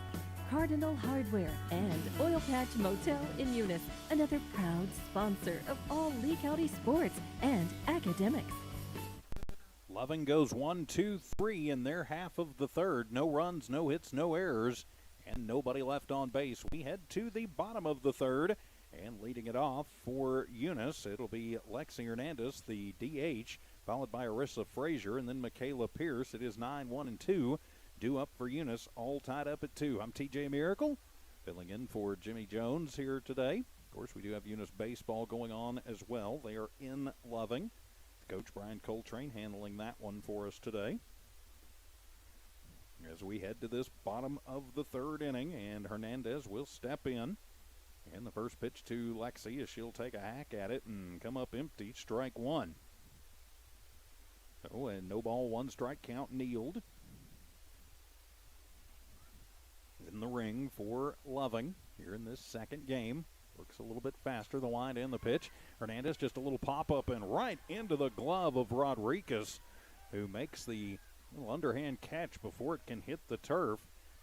Cardinal Hardware and Oil Patch Motel in Eunice, another proud sponsor of all Lee County sports and academics. Loving goes 1-2-3 in their half of the third. No runs, no hits, no errors, and nobody left on base. We head to the bottom of the third, and leading it off for Eunice, it'll be Lexi Hernandez, the DH, followed by Arissa Frazier, and then Michaela Pierce. It is 9-1-2. Due up for Eunice, all tied up at 2. I'm TJ Miracle, filling in for Jimmy Jones here today. Of course, we do have Eunice baseball going on as well. They are in Loving. Coach Brian Coltrane handling that one for us today. As we head to this bottom of the third inning, and Hernandez will step in. And the first pitch to Lexi as she'll take a hack at it and come up empty, strike 1. Oh, and no ball, 1 strike count, Nealed. In the ring for Loving here in this second game. Works a little bit faster, the wind and the pitch. Hernandez just a little pop-up and right into the glove of Rodriguez, who makes the little underhand catch before it can hit the turf.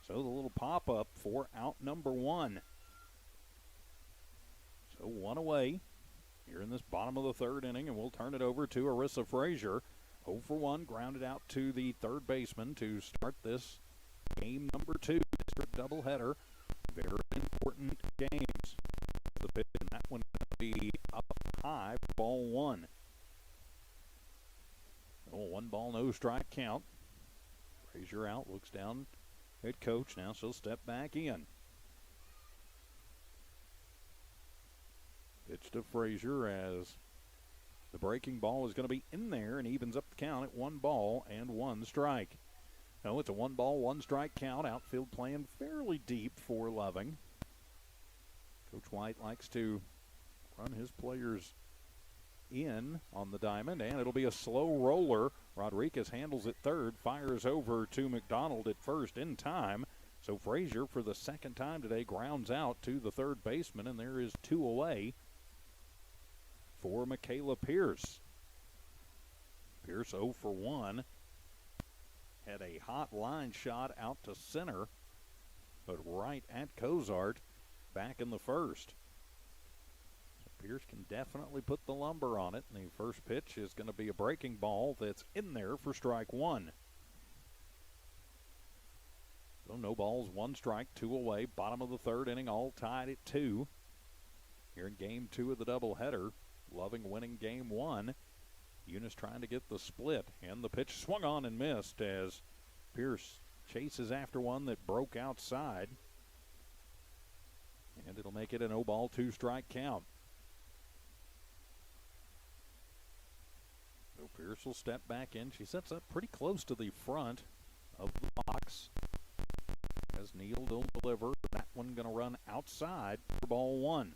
So the little pop-up for out number 1. So 1 away here in this bottom of the third inning, and we'll turn it over to Arissa Frazier. 0 for 1, grounded out to the third baseman to start this game number 2, district doubleheader. Very important games. The pitch, and that one going to be up high, ball 1. Oh, 1 ball, no strike count. Frazier out, looks down at coach. Now she'll step back in. Pitch to Frazier as the breaking ball is going to be in there and evens up the count at 1 ball and 1 strike. No, it's a 1 ball, 1 strike count. Outfield playing fairly deep for Loving. Coach White likes to run his players in on the diamond, and it'll be a slow roller. Rodriguez handles it third, fires over to McDonald at first in time. So Frazier, for the second time today, grounds out to the third baseman, and there is 2 away for Michaela Pierce. Pierce 0 for 1. Had a hot line shot out to center, but right at Cozart back in the first. So Pierce can definitely put the lumber on it. And the first pitch is going to be a breaking ball that's in there for strike 1. So no balls, 1 strike, 2 away. Bottom of the third inning, all tied at 2. Here in game 2 of the doubleheader. Loving winning game 1. Eunice trying to get the split, and the pitch swung on and missed as Pierce chases after one that broke outside. And it'll make it a no-ball, 2-strike count. So Pierce will step back in. She sets up pretty close to the front of the box. As Neal will deliver. That one going to run outside for ball 1.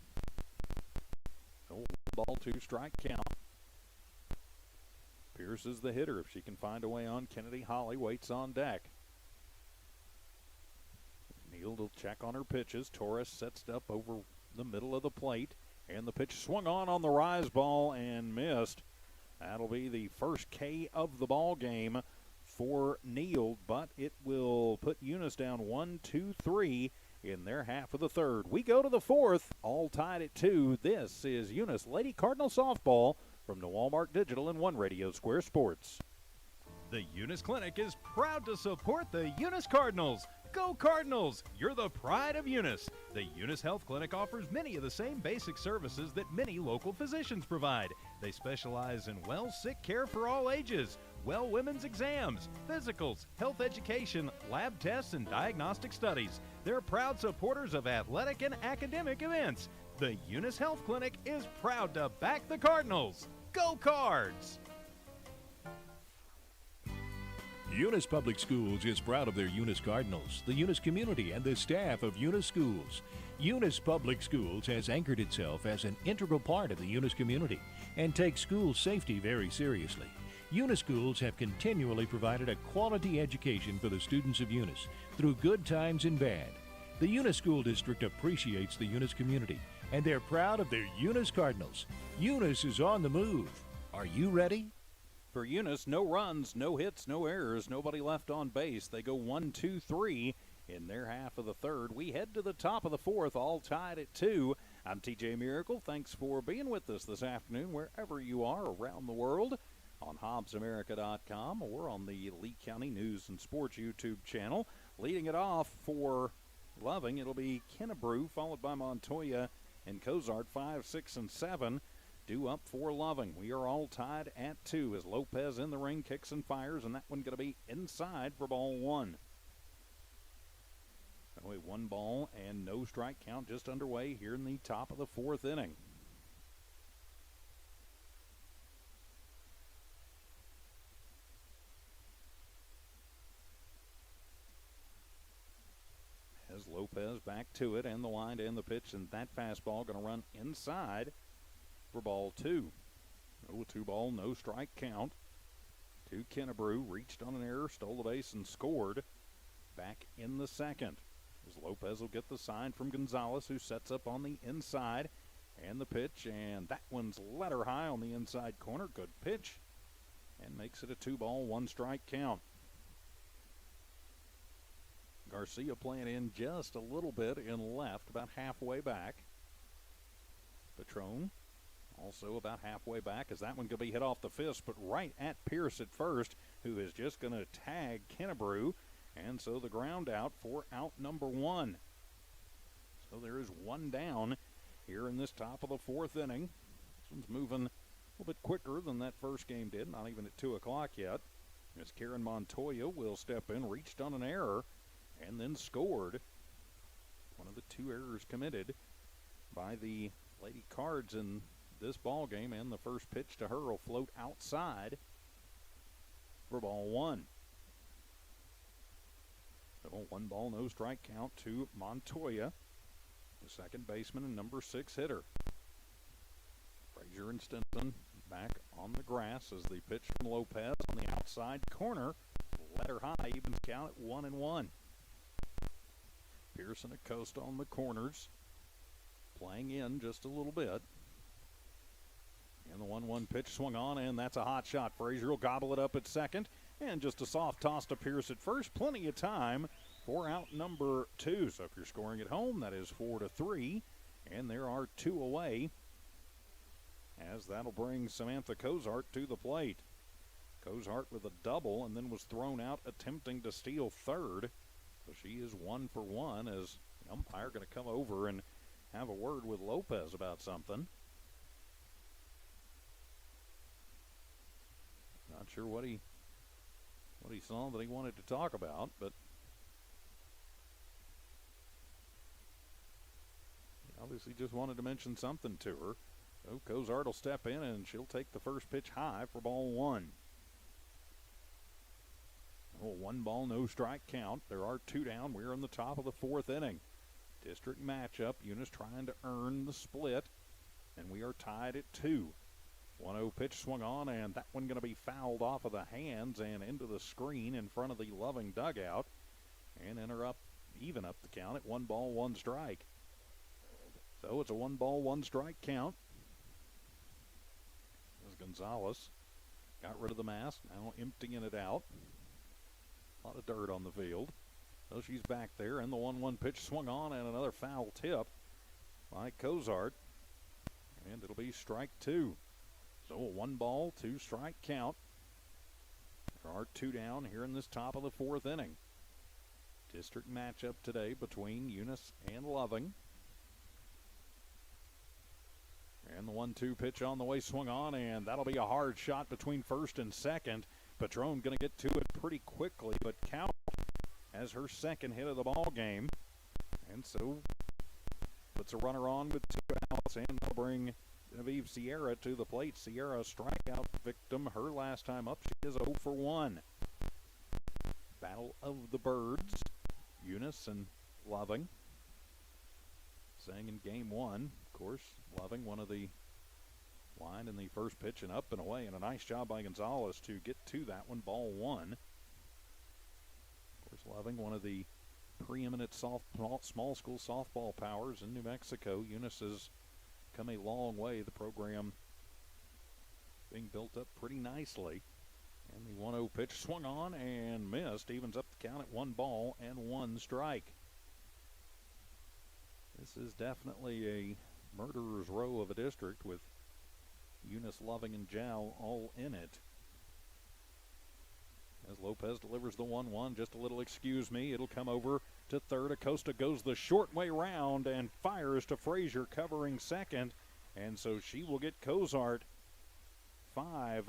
No ball, 2-strike count. Pierce is the hitter. If she can find a way on Kennedy, Holly waits on deck. Neal will check on her pitches. Torres sets up over the middle of the plate. And the pitch swung on the rise ball and missed. That'll be the first K of the ball game for Neal, but it will put Eunice down 1-2-3 in their half of the third. We go to the fourth, all tied at 2. This is Eunice Lady Cardinal Softball from the Walmart Digital and One Radio Square Sports. The Eunice Clinic is proud to support the Eunice Cardinals. Go Cardinals! You're the pride of Eunice. The Eunice Health Clinic offers many of the same basic services that many local physicians provide. They specialize in sick care for all ages, women's exams, physicals, health education, lab tests, and diagnostic studies. They're proud supporters of athletic and academic events. The Eunice Health Clinic is proud to back the Cardinals. Go Cards! Eunice Public Schools is proud of their Eunice Cardinals, the Eunice community, and the staff of Eunice Schools. Eunice Public Schools has anchored itself as an integral part of the Eunice community and takes school safety very seriously. Eunice Schools have continually provided a quality education for the students of Eunice through good times and bad. The Eunice School District appreciates the Eunice community, and they're proud of their Eunice Cardinals. Eunice is on the move. Are you ready? For Eunice, no runs, no hits, no errors, nobody left on base. They go 1-2-3 in their half of the third. We head to the top of the fourth, all tied at 2. I'm TJ Miracle. Thanks for being with us this afternoon, wherever you are around the world, on HobbsAmerica.com or on the Lee County News and Sports YouTube channel. Leading it off for Loving, it'll be Kennebrew, followed by Montoya and Cozart, 5, 6, and 7. Due up for Loving. We are all tied at 2 as Lopez in the ring kicks and fires, and that one going to be inside for ball 1. So a 1 ball and no strike count just underway here in the top of the fourth inning. As Lopez back to it, and the wind and the pitch, and that fastball going to run inside for ball 2. No 2 ball, no strike count. To Kennebrew, reached on an error, stole the base and scored back in the second. As Lopez will get the sign from Gonzalez, who sets up on the inside, and the pitch, and that one's letter high on the inside corner. Good pitch, and makes it a 2 ball, 1 strike count. Garcia playing in just a little bit in left, about halfway back. Patron also about halfway back, as that one could be hit off the fist, but right at Pierce at first, who is just going to tag Kennebrew. And so the ground out for out number 1. So there is 1 down here in this top of the fourth inning. This one's moving a little bit quicker than that first game did, not even at 2 o'clock yet. As Karen Montoya will step in, reached on an error, and then scored. One of the 2 errors committed by the Lady Cards in this ball game, and the first pitch to her will float outside for ball 1. So 1 ball, no strike count to Montoya, the second baseman and number 6 hitter. Frazier and Stinson back on the grass as the pitch from Lopez on the outside corner. Letter high, evens count at 1-1. Pearson and Acosta on the corners, playing in just a little bit. And the 1-1 pitch swung on, and that's a hot shot. Frazier will gobble it up at second, and just a soft toss to Pierce at first. Plenty of time for out number 2. So if you're scoring at home, that is 4-3, and there are 2 away, as that'll bring Samantha Cozart to the plate. Cozart with a double, and then was thrown out attempting to steal third. So she is 1 for 1, as the umpire going to come over and have a word with Lopez about something. Not sure what he saw that he wanted to talk about, but Guess he just wanted to mention something to her. So Cozart will step in, and she'll take the first pitch high for ball one. Oh, 1 ball, no strike count. There are 2 down. We're in the top of the 4th inning. District matchup. Eunice trying to earn the split, and we are tied at 2. 1-0 pitch swung on, and that one going to be fouled off of the hands and into the screen in front of the Loving dugout, and even up the count at 1 ball, 1 strike. So it's a 1 ball, 1 strike count. As Gonzalez got rid of the mask, now emptying it out. A lot of dirt on the field. So she's back there, and the 1-1 pitch swung on, and another foul tip by Cozart. And it'll be strike 2. So a 1 ball, 2 strike count. There are 2 down here in this top of the 4th inning. District matchup today between Eunice and Loving. And the 1-2 pitch on the way swung on, and that'll be a hard shot between first and second. Patron going to get to it pretty quickly, but Cal has her second hit of the ball game, and so puts a runner on with 2 outs, and they'll bring Genevieve Sierra to the plate. Sierra, strikeout victim, her last time up, she is 0 for 1. Battle of the Birds, Eunice and Loving. Saying in game 1, of course, Loving, one of the line in the first pitch and up and away, and a nice job by Gonzalez to get to that one, ball 1. Of course, Loving, one of the preeminent small school softball powers in New Mexico. Eunice has come a long way. The program being built up pretty nicely. And the 1-0 pitch swung on and missed. Evens up the count at 1 ball and 1 strike. This is definitely a murderer's row of a district with Eunice, Loving, and Jow all in it. As Lopez delivers the 1-1, just a little excuse me. It'll come over to third. Acosta goes the short way round and fires to Frazier covering second. And so she will get Cozart 5-4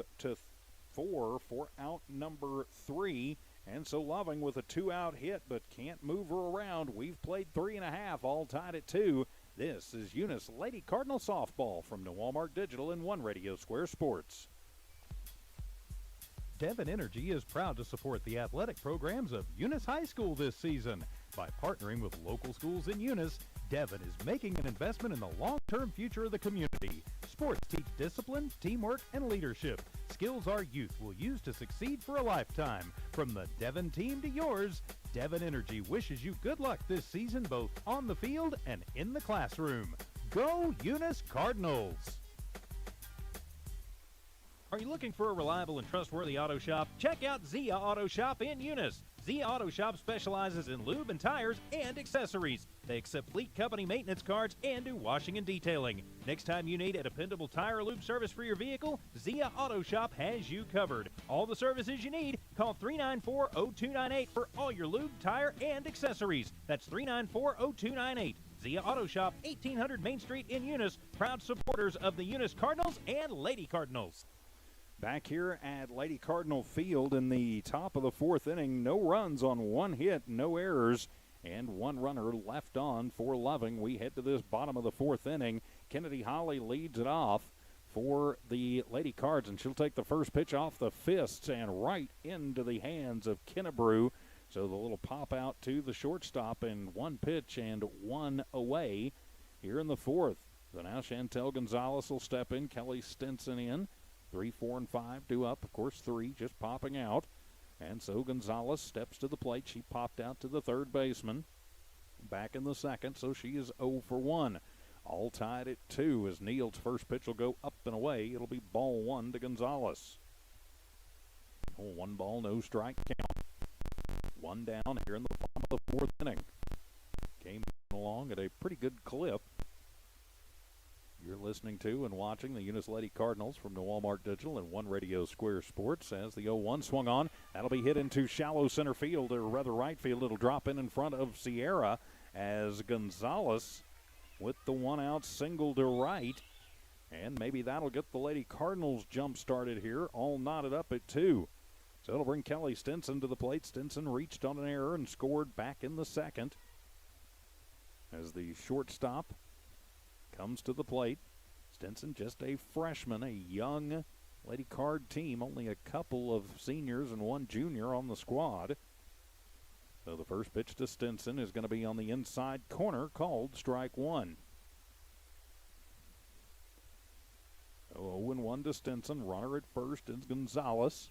for out number 3. And so Loving with a 2-out hit, but can't move her around. We've played 3.5, all tied at 2. This is Eunice Lady Cardinal Softball from New Walmart Digital and One Radio Square Sports. Devon Energy is proud to support the athletic programs of Eunice High School this season. By partnering with local schools in Eunice, Devon is making an investment in the long-term future of the community. Sports teach discipline, teamwork, and leadership. Skills our youth will use to succeed for a lifetime. From the Devon team to yours, Devon Energy wishes you good luck this season both on the field and in the classroom. Go Eunice Cardinals! Are you looking for a reliable and trustworthy auto shop? Check out Zia Auto Shop in Eunice. Zia Auto Shop specializes in lube and tires and accessories. They accept fleet company maintenance cards and do washing and detailing. Next time you need a dependable tire or lube service for your vehicle, Zia Auto Shop has you covered. All the services you need, call 394-0298 for all your lube, tire, and accessories. That's 394-0298. Zia Auto Shop, 1800 Main Street in Eunice, proud supporters of the Eunice Cardinals and Lady Cardinals. Back here at Lady Cardinal Field in the top of the 4th inning, no runs on 1 hit, no errors, and 1 runner left on for Loving. We head to this bottom of the 4th inning. Kennedy Holly leads it off for the Lady Cards, and she'll take the first pitch off the fists and right into the hands of Kennebrew. So the little pop out to the shortstop in 1 pitch and 1 away here in the 4th. So now Chantel Gonzalez will step in, Kelly Stinson in. 3, 4, and 5 due up. Of course, 3 just popping out. And so Gonzalez steps to the plate. She popped out to the third baseman. Back in the second, so she is 0 for 1. All tied at 2 as Neal's first pitch will go up and away. It'll be ball 1 to Gonzalez. 1 ball, no strike count. 1 down here in the bottom of the 4th inning. Came along at a pretty good clip. You're listening to and watching the Eunice Lady Cardinals from New Walmart Digital and One Radio Square Sports as the 0-1 swung on. That'll be hit into shallow center field, or rather right field. It'll drop in front of Sierra as Gonzalez with the 1-out single to right. And maybe that'll get the Lady Cardinals jump started here, all knotted up at 2. So it'll bring Kelly Stinson to the plate. Stinson reached on an error and scored back in the second as the shortstop comes to the plate. Stinson, just a freshman, a young Lady Card team, only a couple of seniors and one junior on the squad. So the first pitch to Stinson is going to be on the inside corner, called strike one. So 0-1 to Stinson. Runner at first is Gonzalez,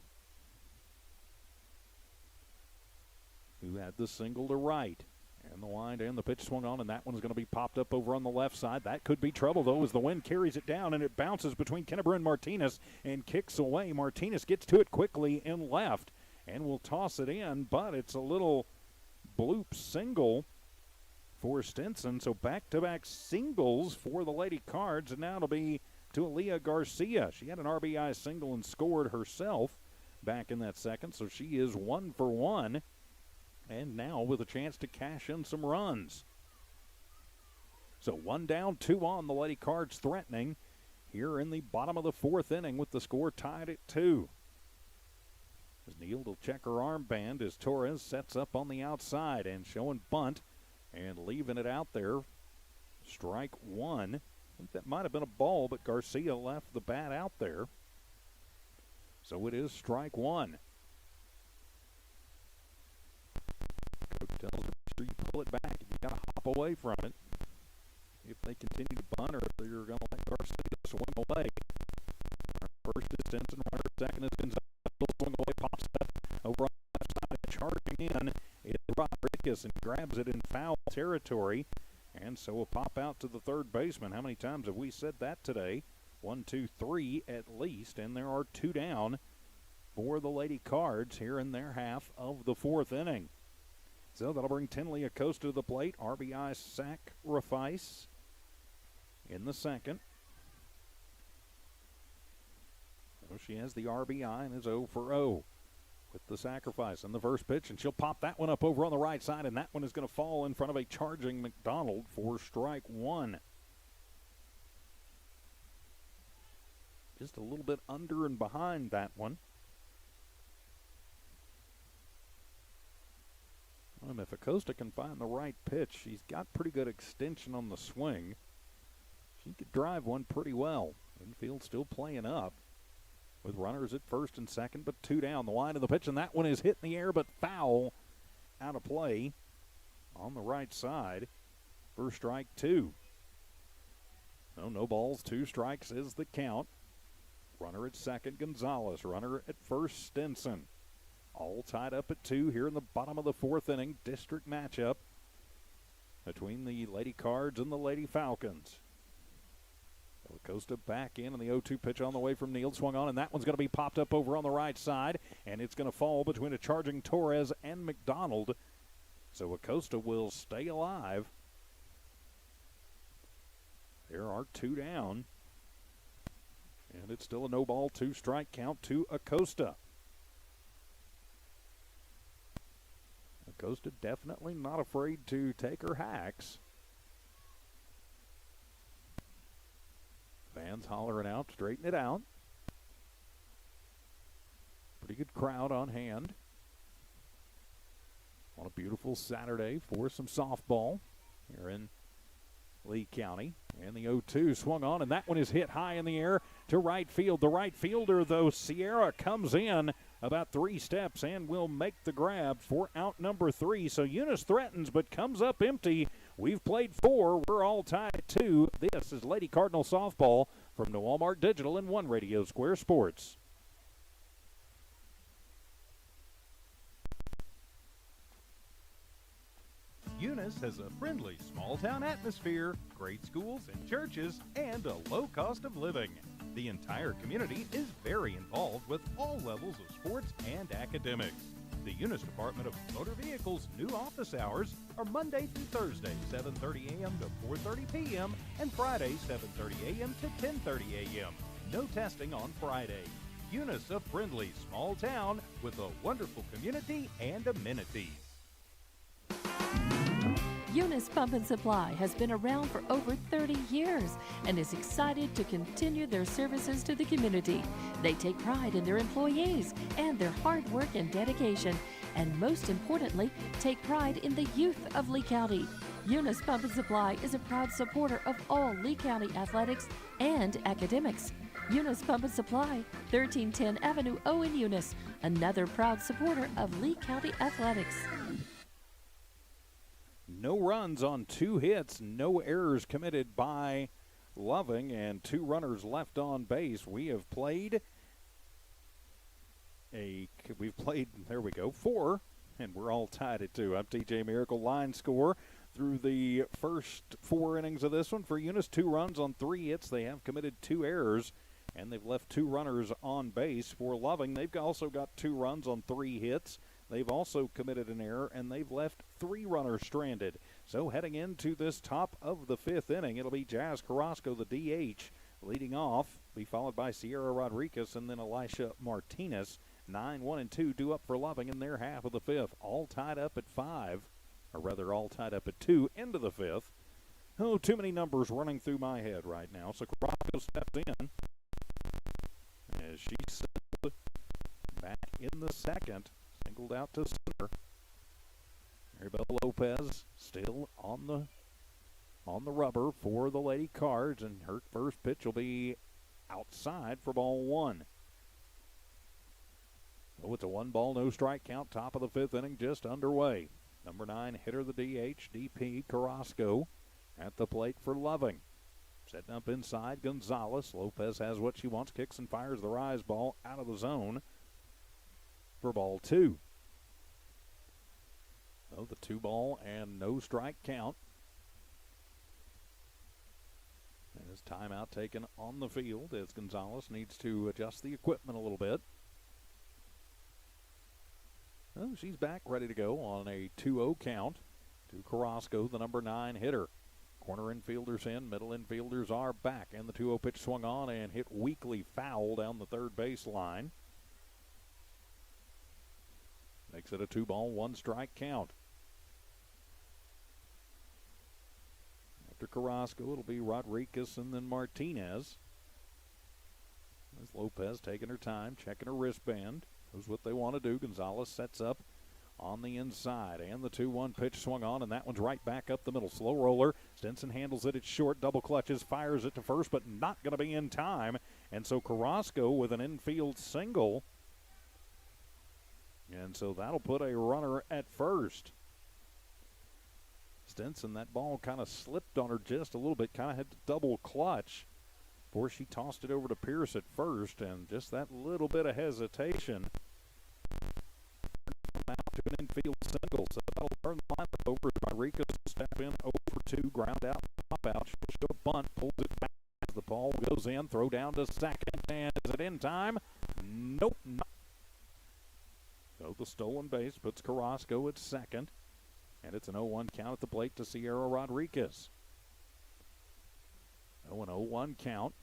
who had the single to right. And the wind and the pitch swung on, and that one's going to be popped up over on the left side. That could be trouble, though, as the wind carries it down, and it bounces between Kennebrew and Martinez and kicks away. Martinez gets to it quickly in left and will toss it in, but it's a little bloop single for Stinson. So back-to-back singles for the Lady Cards, and now it'll be to Aaliyah Garcia. She had an RBI single and scored herself back in that second, so she is 1 for 1. And now with a chance to cash in some runs. So 1 down, 2 on. The Lady Cards threatening here in the bottom of the fourth inning with the score tied at 2. As Neal will check her armband as Torres sets up on the outside and showing bunt and leaving it out there. Strike one. I think that might have been a ball, but Garcia left the bat out there. So it is strike one. Tells them, make sure you pull it back. You got to hop away from it if they continue to bunt, or if they're going to let Garcia swing away. First is Stinson, runner second is Gonzalez, swing away, pops up over on the left side, charging in. It's Rodriguez and grabs it in foul territory, and so a pop out to the third baseman. How many times have we said that today? 1, 2, 3 at least, and there are 2 down for the Lady Cards here in their half of the fourth inning. So that'll bring Tinley Acosta to the plate. RBI sacrifice in the second. So she has the RBI and is 0 for 0 with the sacrifice in the first pitch. And she'll pop that one up over on the right side, and that one is going to fall in front of a charging McDonald for strike one. Just a little bit under and behind that one. If Acosta can find the right pitch, she's got pretty good extension on the swing. She could drive one pretty well. Infield still playing up with runners at first and second, but 2 down. The line of the pitch, and that one is hit in the air, but foul out of play on the right side for strike two. So no balls, 2 strikes is the count. Runner at second, Gonzalez. Runner at first, Stinson. All tied up at 2 here in the bottom of the fourth inning. District matchup between the Lady Cards and the Lady Falcons. Acosta back in, and the 0-2 pitch on the way from Neal swung on, and that one's going to be popped up over on the right side, and it's going to fall between a charging Torres and McDonald. So Acosta will stay alive. There are 2 down, and it's still a no ball, 2 strike count to Acosta. Acosta definitely not afraid to take her hacks. Fans hollering out, straighten it out. Pretty good crowd on hand on a beautiful Saturday for some softball here in Lee County. And the 0-2 swung on, and that one is hit high in the air to right field. The right fielder, though, Sierra, comes in about 3 steps and will make the grab for out number 3. So Eunice threatens but comes up empty. We've played 4. We're all tied at 2. This is Lady Cardinal Softball from the Walmart Digital and One Radio Square Sports. Eunice has a friendly small-town atmosphere, great schools and churches, and a low cost of living. The entire community is very involved with all levels of sports and academics. The Eunice Department of Motor Vehicles' new office hours are Monday through Thursday, 7:30 a.m. to 4:30 p.m., and Friday, 7:30 a.m. to 10:30 a.m. No testing on Friday. Eunice, a friendly small town with a wonderful community and amenities. Eunice Pump and Supply has been around for over 30 years and is excited to continue their services to the community. They take pride in their employees and their hard work and dedication, and most importantly, take pride in the youth of Lee County. Eunice Pump and Supply is a proud supporter of all Lee County athletics and academics. Eunice Pump and Supply, 1310 Avenue O in Eunice, another proud supporter of Lee County athletics. No runs on 2 hits, no errors committed by Loving, and 2 runners left on base. We've played, there we go, 4, and we're all tied at 2. I'm TJ Miracle. Line score through the first 4 innings of this one for Eunice, 2 runs on 3 hits. They have committed 2 errors, and they've left 2 runners on base. For Loving, they've also got 2 runs on 3 hits. They've also committed an error, and they've left 3 runners stranded. So heading into this top of the 5th inning, it'll be Jazz Carrasco, the DH, leading off, be followed by Sierra Rodriguez and then Elisha Martinez. 9, 1, and 2 due up for Loving in their half of the 5th. All tied up at 5, or rather all tied up at 2 into the 5th. Oh, too many numbers running through my head right now. So Carrasco steps in as she singled back in the 2nd. Singled out to center. Maribel Lopez still on the rubber for the Lady Cards, and her first pitch will be outside for ball 1. So it's a 1-ball, no strike count. Top of the 5th inning just underway. Number 9 hitter, the DH, DP Carrasco at the plate for Loving. Setting up inside, Gonzalez. Lopez has what she wants, kicks and fires the rise ball out of the zone for ball 2. So the 2-ball and no strike count. And his timeout taken on the field as Gonzalez needs to adjust the equipment a little bit. Oh, she's back ready to go on a 2-0 count to Carrasco, the number 9 hitter. Corner infielders in, middle infielders are back, and the 2-0 pitch swung on and hit weakly foul down the third base line. Makes it a 2-ball, 1-strike count. After Carrasco, it'll be Rodriguez and then Martinez. As Lopez taking her time, checking her wristband. Knows what they want to do. Gonzalez sets up on the inside, and the 2-1 pitch swung on, and that one's right back up the middle. Slow roller. Stinson handles it. It's short. Double clutches. Fires it to first, but not going to be in time. And so Carrasco with an infield single. And so that'll put a runner at first. Stinson, that ball kind of slipped on her just a little bit. Kind of had to double clutch before she tossed it over to Pierce at first. And just that little bit of hesitation out to an infield single. So that'll turn the lineup over. Rodriguez will step in 0 for 2. Ground out, pop out. She'll show a bunt. Pulls it back as the ball goes in. Throw down to second. And is it in time? Nope, not. So the stolen base puts Carrasco at second. And it's an 0-1 count at the plate to Sierra Rodriguez. 0-1 count.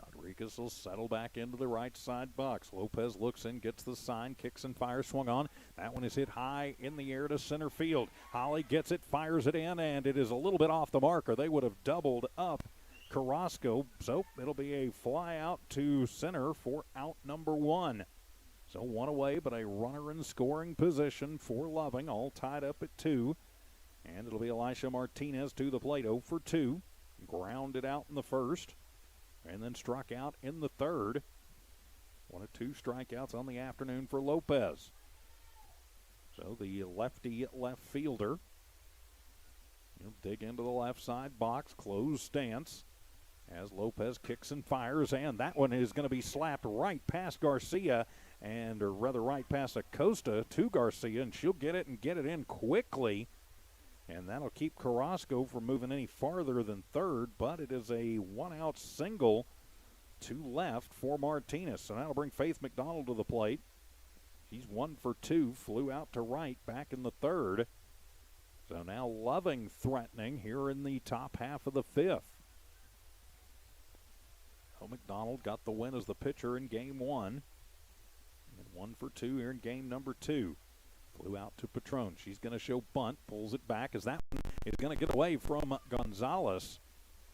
Rodriguez will settle back into the right side box. Lopez looks in, gets the sign, kicks and fires, swung on. That one is hit high in the air to center field. Holly gets it, fires it in, and it is a little bit off the marker. They would have doubled up Carrasco. So it'll be a fly out to center for out number 1. So 1 away, but a runner in scoring position for Loving, all tied up at 2. And it'll be Elisha Martinez to the plate, 0 for 2. Grounded out in the first, and then struck out in the third. 1 of 2 strikeouts on the afternoon for Lopez. So the lefty left fielder, he'll dig into the left side box, closed stance, as Lopez kicks and fires, and that one is going to be slapped right past Garcia, or rather right past Acosta to Garcia, and she'll get it and get it in quickly. And that'll keep Carrasco from moving any farther than third, but it is a 1-out single to left for Martinez. So that'll bring Faith McDonald to the plate. She's 1 for 2, flew out to right back in the third. So now Loving threatening here in the top half of the 5th. So McDonald got the win as the pitcher in game 1. And 1 for 2 here in game number 2. Flew out to Patron. She's going to show bunt, pulls it back as that one is going to get away from Gonzalez.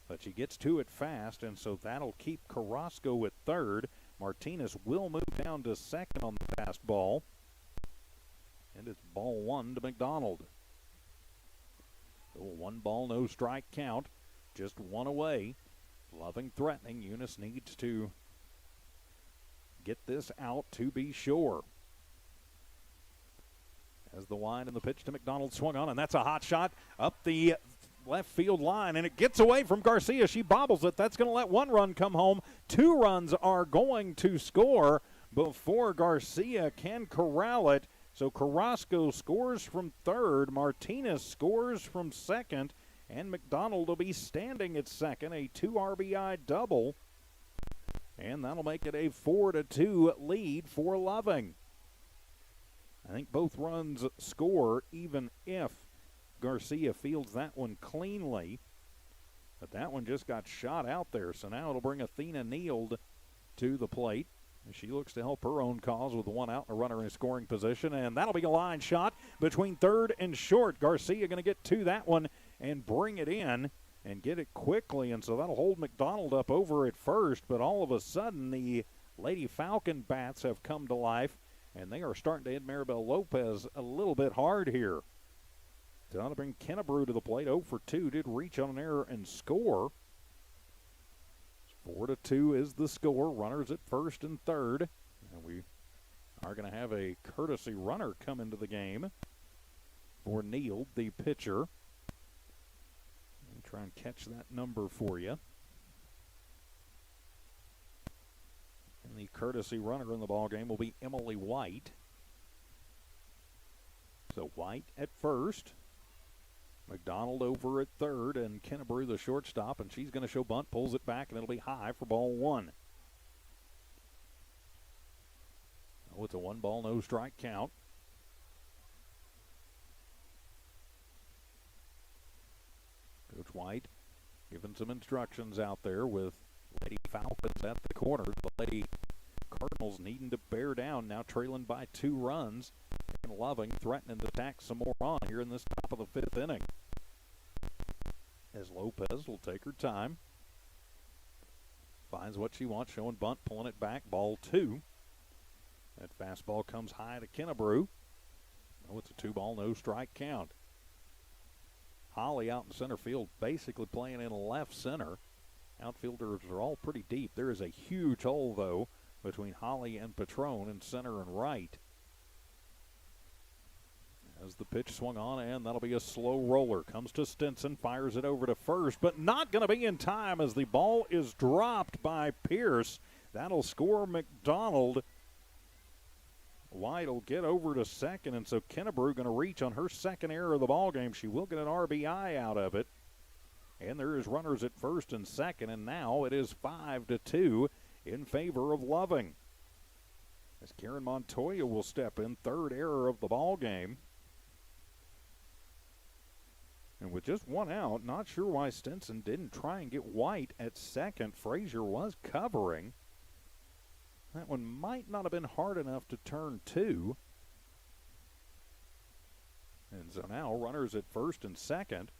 But she gets to it fast, and so that'll keep Carrasco at third. Martinez will move down to second on the fastball. And it's ball 1 to McDonald. So 1 ball, no strike count. Just one away. Loving threatening. Eunice needs to get this out to be sure. As the wind and the pitch to McDonald swung on, and that's a hot shot up the left field line, and it gets away from Garcia. She bobbles it. That's going to let 1 run come home. 2 runs are going to score before Garcia can corral it. So Carrasco scores from third, Martinez scores from second, and McDonald will be standing at second, a 2 RBI double. And that'll make it a 4-2 lead for Loving. I think both runs score even if Garcia fields that one cleanly. But that one just got shot out there. So now it'll bring Athena Neild to the plate. She looks to help her own cause with 1 out and a runner in scoring position. And that'll be a line shot between third and short. Garcia going to get to that one and bring it in and get it quickly. And so that'll hold McDonald up over at first. But all of a sudden the Lady Falcon bats have come to life. And they are starting to hit Maribel Lopez a little bit hard here. Trying to bring Kennebrew to the plate. 0 for 2. Did reach on an error and score. 4-2 is the score. Runners at first and third. And we are going to have a courtesy runner come into the game for Neild, the pitcher. Let me try and catch that number for you. And the courtesy runner in the ballgame will be Emily White. So White at first. McDonald over at third, and Kennebrew the shortstop, and she's going to show bunt, pulls it back, and it'll be high for ball 1. Oh, it's a 1 ball, no strike count. Coach White giving some instructions out there with Lady Falcons at the corner. The Lady Cardinals needing to bear down, now trailing by 2 runs. And Loving threatening to tack some more on here in this top of the 5th inning. As Lopez will take her time. Finds what she wants, showing bunt, pulling it back, ball 2. That fastball comes high to Kennebrew. Oh, it's a 2 ball, no strike count. Holly out in center field, basically playing in left center. Outfielders are all pretty deep. There is a huge hole, though, between Holly and Patron in center and right. As the pitch swung on, and that'll be a slow roller. Comes to Stinson, fires it over to first, but not going to be in time as the ball is dropped by Pierce. That'll score McDonald. White will get over to second, and so Kennebrew going to reach on her second error of the ballgame. She will get an RBI out of it. And there is runners at first and second, and now it is 5-2 in favor of Loving. As Karen Montoya will step in, third error of the ballgame. And with just 1 out, not sure why Stinson didn't try and get White at second. Frazier was covering. That one might not have been hard enough to turn 2. And so now runners at first and second,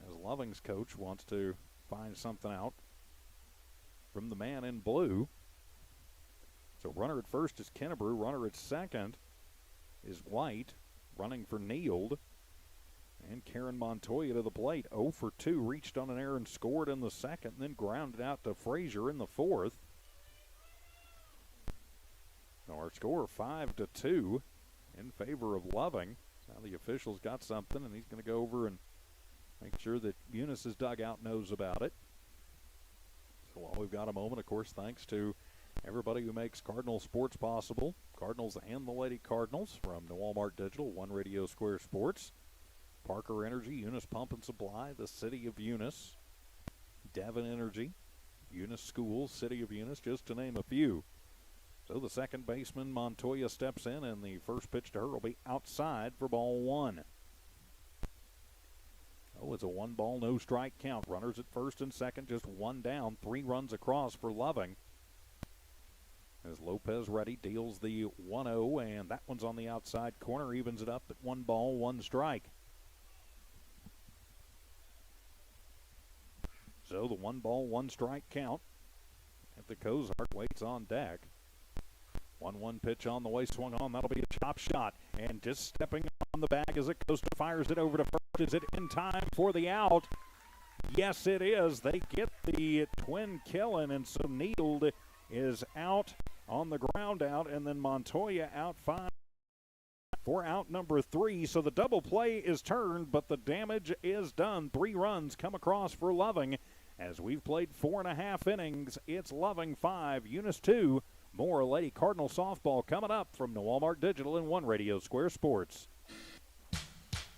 as Loving's coach wants to find something out from the man in blue. So runner at first is Kennebrew. Runner at second is White, running for Neild. And Karen Montoya to the plate. 0 for 2, reached on an error and scored in the second, and then grounded out to Frazier in the fourth. So our score 5-2 in favor of Loving. Now the official's got something, and he's going to go over and make sure that Eunice's dugout knows about it. So while we've got a moment, of course, thanks to everybody who makes Cardinal sports possible, Cardinals and the Lady Cardinals, from the Walmart Digital, One Radio Square Sports, Parker Energy, Eunice Pump and Supply, the City of Eunice, Devon Energy, Eunice Schools, City of Eunice, just to name a few. So the second baseman, Montoya, steps in, and the first pitch to her will be outside for ball 1. Oh, it's a 1 ball, no strike count. Runners at first and second, just 1 down, 3 runs across for Loving. As Lopez ready, deals the 1-0, and that one's on the outside corner, evens it up at 1 ball, 1 strike. So the 1 ball, 1 strike count. If the Cozart waits on deck. 1-1 pitch on the way, swung on. That'll be a chop shot. And just stepping on the bag as it goes to fires it over to first. Is it in time for the out? Yes, it is. They get the twin killing, and so Neild is out on the ground out, and then Montoya out 5 for out number 3. So the double play is turned, but the damage is done. 3 runs come across for Loving. As we've played 4.5 innings, it's Loving 5, Eunice 2. More Lady Cardinal softball coming up from Walmart Digital and One Radio Square Sports.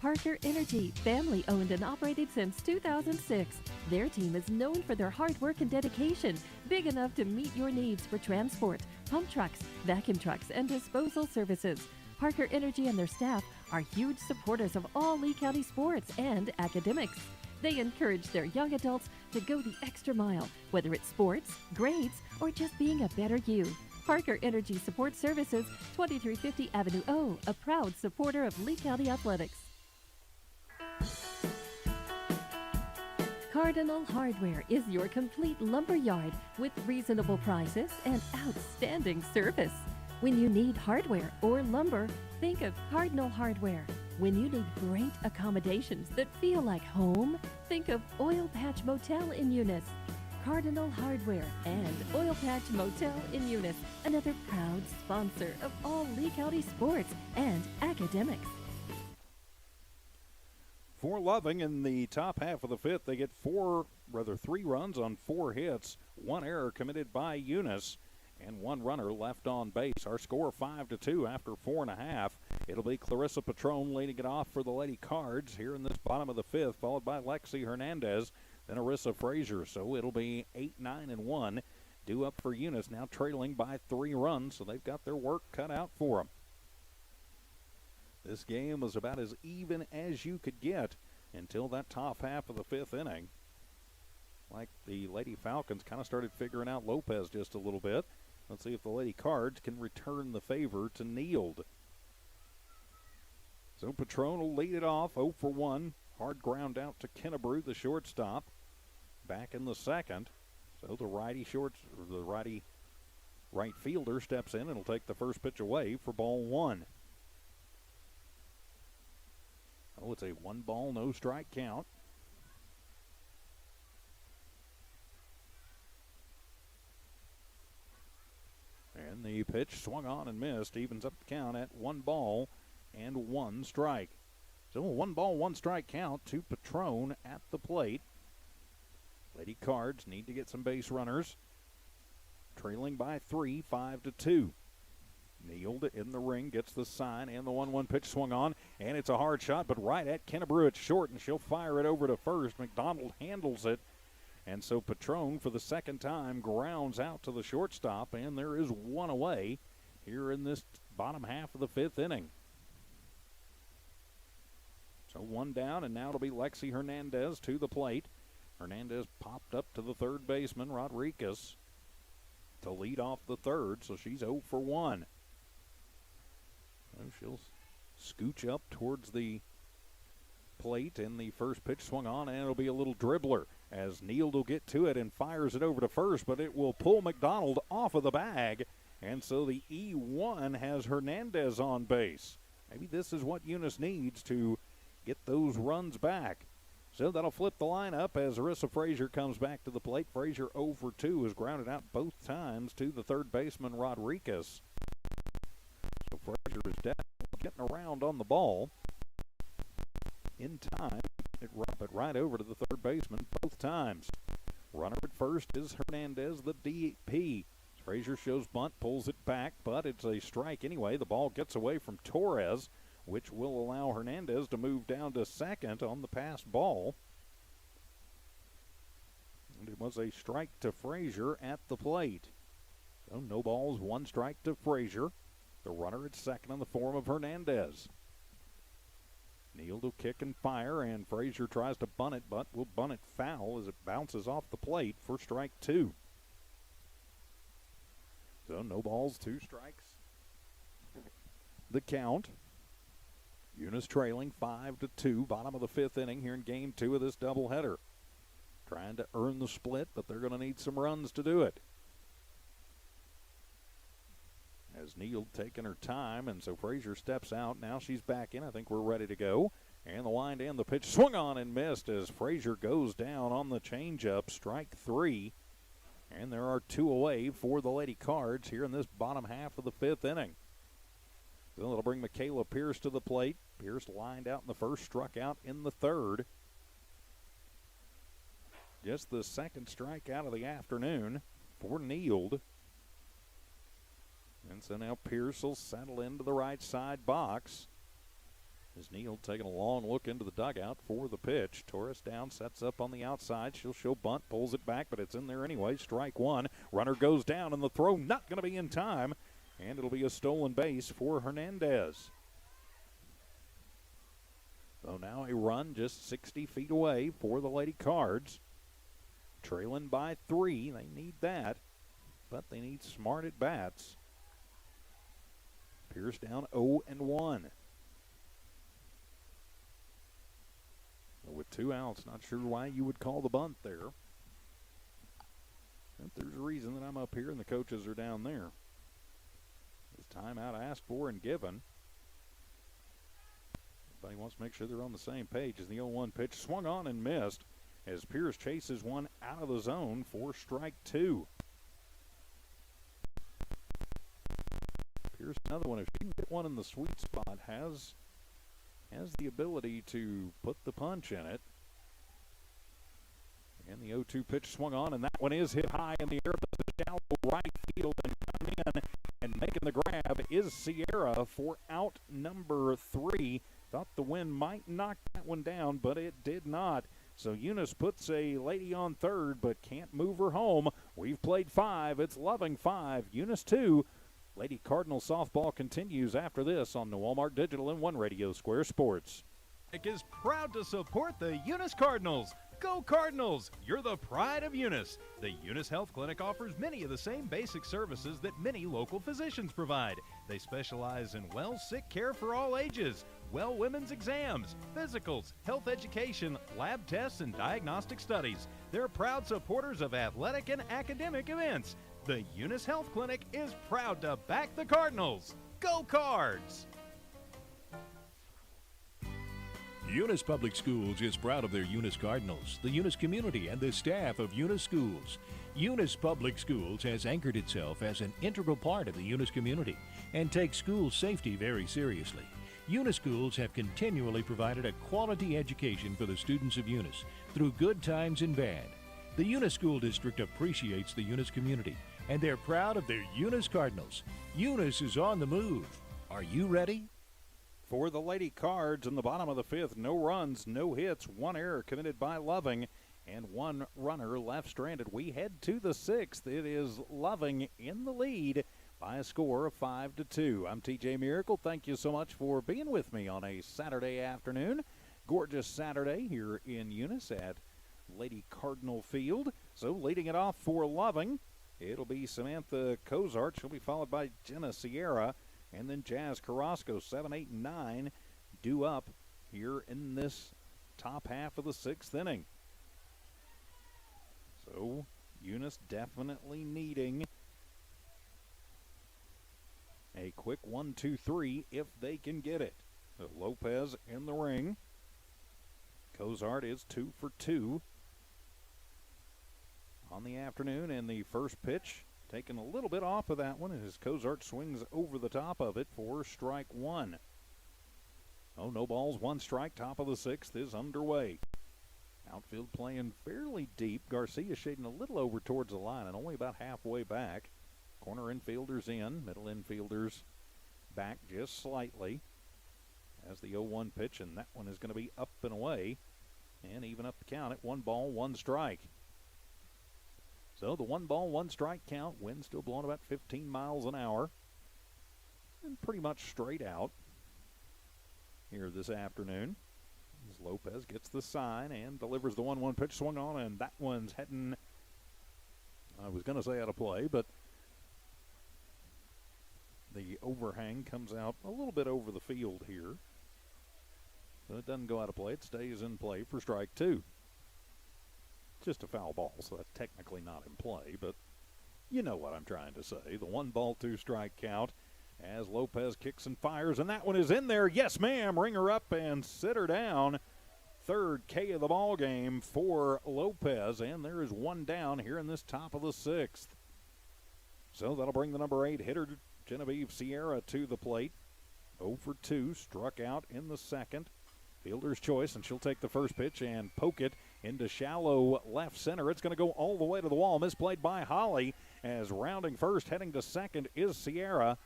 Parker Energy, family owned and operated since 2006. Their team is known for their hard work and dedication, big enough to meet your needs for transport, pump trucks, vacuum trucks, and disposal services. Parker Energy and their staff are huge supporters of all Lee County sports and academics. They encourage their young adults to go the extra mile, whether it's sports, grades, or just being a better you. Parker Energy Support Services, 2350 Avenue O, a proud supporter of Lee County Athletics. Cardinal Hardware is your complete lumber yard with reasonable prices and outstanding service. When you need hardware or lumber, think of Cardinal Hardware. When you need great accommodations that feel like home, think of Oil Patch Motel in Eunice. Cardinal Hardware and Oil Patch Motel in Eunice, another proud sponsor of all Lee County sports and academics. For Loving in the top half of the 5th, they get 3 runs on 4 hits, 1 error committed by Eunice, and 1 runner left on base. Our score 5-2 after 4.5. It'll be Clarissa Patron leading it off for the Lady Cards here in this bottom of the 5th, followed by Lexi Hernandez, then Arissa Frazier. So it'll be 8-9-1 due up for Eunice, now trailing by 3 runs, so they've got their work cut out for them. This game was about as even as you could get until that top half of the 5th inning. Like the Lady Falcons kind of started figuring out Lopez just a little bit. Let's see if the Lady Cards can return the favor to Neild. So Patron will lead it off, 0 for 1. Hard ground out to Kennebrew, the shortstop. Back in the second. So the righty right fielder steps in and will take the first pitch away for ball 1. Oh, it's a 1-ball, no strike count. And the pitch swung on and missed, evens up the count at 1 ball and 1 strike. So a 1-ball, 1 strike count to Patron at the plate. Lady Cards need to get some base runners. Trailing by 3, 5-2. Neild in the ring, gets the sign, and the 1-1 pitch swung on, and it's a hard shot, but right at Kennebrew, it's short, and she'll fire it over to first. McDonald handles it, and so Patron, for the second time, grounds out to the shortstop, and there is 1 away here in this bottom half of the 5th inning. So 1 down, and now it'll be Lexi Hernandez to the plate. Hernandez popped up to the third baseman, Rodriguez, to lead off the third, so she's 0 for 1. So she'll scooch up towards the plate, and the first pitch swung on, and it'll be a little dribbler as Neild will get to it and fires it over to first, but it will pull McDonald off of the bag, and so the E1 has Hernandez on base. Maybe this is what Eunice needs to get those runs back. So that'll flip the lineup as Arissa Frazier comes back to the plate. Frazier 0 for 2 is grounded out both times to the third baseman, Rodriguez. So Frazier is definitely getting around on the ball. In time, it right over to the third baseman both times. Runner at first is Hernandez, the DP. Frazier shows bunt, pulls it back, but it's a strike anyway. The ball gets away from Torres, which will allow Hernandez to move down to second on the passed ball. And it was a strike to Frazier at the plate. So no balls, 1 strike to Frazier. The runner at second in the form of Hernandez. Neild will kick and fire, and Frazier tries to bunt it, but will bunt it foul as it bounces off the plate for strike 2. So no balls, 2 strikes. The count. Eunice trailing 5-2, bottom of the 5th inning here in game 2 of this doubleheader. Trying to earn the split, but they're going to need some runs to do it. as Neal taking her time, and so Frazier steps out. Now she's back in. I think we're ready to go. And the wind and the pitch swung on and missed as Frazier goes down on the changeup, strike 3. And there are 2 away for the Lady Cards here in this bottom half of the 5th inning. So it'll bring Michaela Pierce to the plate. Pierce lined out in the first, struck out in the 3rd. Just the 2nd strikeout of the afternoon for Neal. And so now Pierce will settle into the right side box. As Neal taking a long look into the dugout for the pitch. Torres down, sets up on the outside. She'll show bunt, pulls it back, but it's in there anyway. Strike 1. Runner goes down, and the throw not going to be in time. And it'll be a stolen base for Hernandez. So now a run just 60 feet away for the Lady Cards. Trailing by 3. They need that, but they need smart at bats. Pierce down 0-1. With 2 outs, not sure why you would call the bunt there. But there's a reason that I'm up here and the coaches are down there. This timeout asked for and given. Everybody wants to make sure they're on the same page as the 0-1 pitch swung on and missed as Pierce chases one out of the zone for strike 2. Pierce, another one, if she can get one in the sweet spot, has the ability to put the punch in it. And the 0-2 pitch swung on, and that one is hit high in the air to the shallow right field, and coming in and making the grab is Sierra for out number 3. Thought the wind might knock that one down, but it did not. So Eunice puts a lady on third, but can't move her home. We've played 5. It's Loving 5, Eunice 2. Lady Cardinal softball continues after this on the Walmart Digital and One Radio Square Sports. Is proud to support the Eunice Cardinals. Go Cardinals! You're the pride of Eunice. The Eunice Health Clinic offers many of the same basic services that many local physicians provide. They specialize in sick care for all ages, women's exams, physicals, health education, lab tests, and diagnostic studies. They're proud supporters of athletic and academic events. The Eunice Health Clinic is proud to back the Cardinals. Go Cards! Eunice Public Schools is proud of their Eunice Cardinals, the Eunice community, and the staff of Eunice Schools. Eunice Public Schools has anchored itself as an integral part of the Eunice community and takes school safety very seriously. Eunice Schools have continually provided a quality education for the students of Eunice through good times and bad. The Eunice School District appreciates the Eunice community, and they're proud of their Eunice Cardinals. Eunice is on the move. Are you ready? For the Lady Cards in the bottom of the 5th, no runs, no hits, 1 error committed by Loving, and 1 runner left stranded. We head to the 6th. It is Loving in the lead by a score of 5-2. I'm TJ Miracle. Thank you so much for being with me on a Saturday afternoon. Gorgeous Saturday here in Eunice at Lady Cardinal Field. So leading it off for Loving, it'll be Samantha Cozart. She'll be followed by Jenna Sierra. And then Jazz Carrasco, 7, 8, and 9, due up here in this top half of the 6th inning. So Eunice definitely needing a quick 1-2-3 if they can get it. So Lopez in the ring. Cozart is 2 for 2 on the afternoon, and the first pitch taking a little bit off of that one as Cozart swings over the top of it for strike 1. Oh, no balls, 1 strike. Top of the 6th is underway. Outfield playing fairly deep. Garcia shading a little over towards the line and only about halfway back. Corner infielders in, middle infielders back just slightly as the 0-1 pitch, and that one is going to be up and away and even up the count at 1 ball, 1 strike. So the 1 ball, 1 strike count. Wind still blowing about 15 miles an hour. And pretty much straight out here this afternoon. As Lopez gets the sign and delivers the 1-1 pitch swung on, and that one's heading, I was going to say out of play, but the overhang comes out a little bit over the field here. So it doesn't go out of play. It stays in play for strike 2. Just a foul ball, so that's technically not in play, but you know what I'm trying to say. The 1 ball, 2 strike count as Lopez kicks and fires, and that one is in there. Yes, ma'am. Ring her up and sit her down. Third K of the ball game for Lopez, and there is one down here in this top of the sixth. So that'll bring the number 8 hitter, Genevieve Sierra, to the plate. 0 for 2, struck out in the second. Fielder's choice, and she'll take the first pitch and poke it into shallow left center. It's going to go all the way to the wall. Misplayed by Holly, as rounding first, heading to second is Sierra.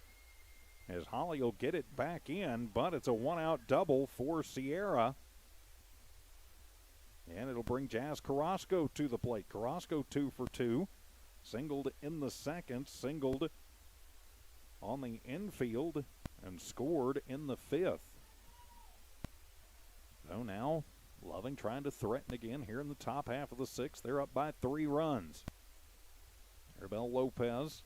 As Holly will get it back in, but it's a one-out double for Sierra. And it'll bring Jazz Carrasco to the plate. Carrasco 2 for 2. Singled in the second, singled on the infield, and scored in the fifth. So now, Loving trying to threaten again here in the top half of the sixth. They're up by 3 runs. Arabelle Lopez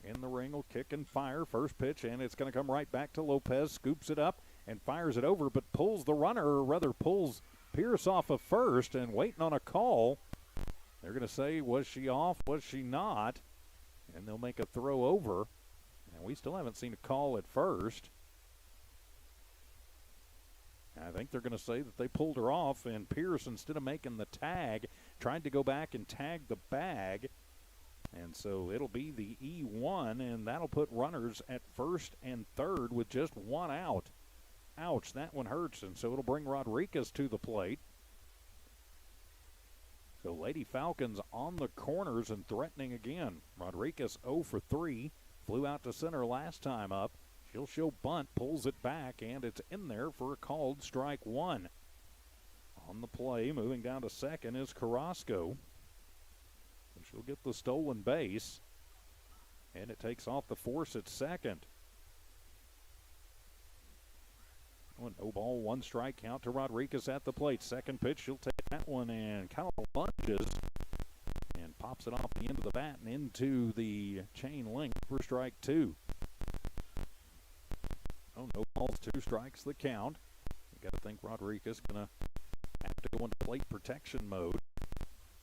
in the ring will kick and fire. First pitch, and it's going to come right back to Lopez. Scoops it up and fires it over, but pulls the runner, or rather pulls Pierce off of first, and waiting on a call. They're going to say, was she off, was she not? And they'll make a throw over. And we still haven't seen a call at first. I think they're going to say that they pulled her off, and Pierce, instead of making the tag, tried to go back and tag the bag. And so it'll be the E1, and that'll put runners at first and third with just 1 out. Ouch, that one hurts, and so it'll bring Rodriguez to the plate. So Lady Falcons on the corners and threatening again. Rodriguez 0 for 3, flew out to center last time up. She'll show bunt, pulls it back, and it's in there for a called strike 1. On the play, moving down to second, is Carrasco. So she'll get the stolen base, and it takes off the force at second. Oh, no ball, 1 strike count to Rodriguez at the plate. Second pitch, she'll take that one and kind of lunges and pops it off the end of the bat and into the chain link for strike 2. Oh, no balls, 2 strikes the count. You got to think Rodriguez going to have to go into plate protection mode.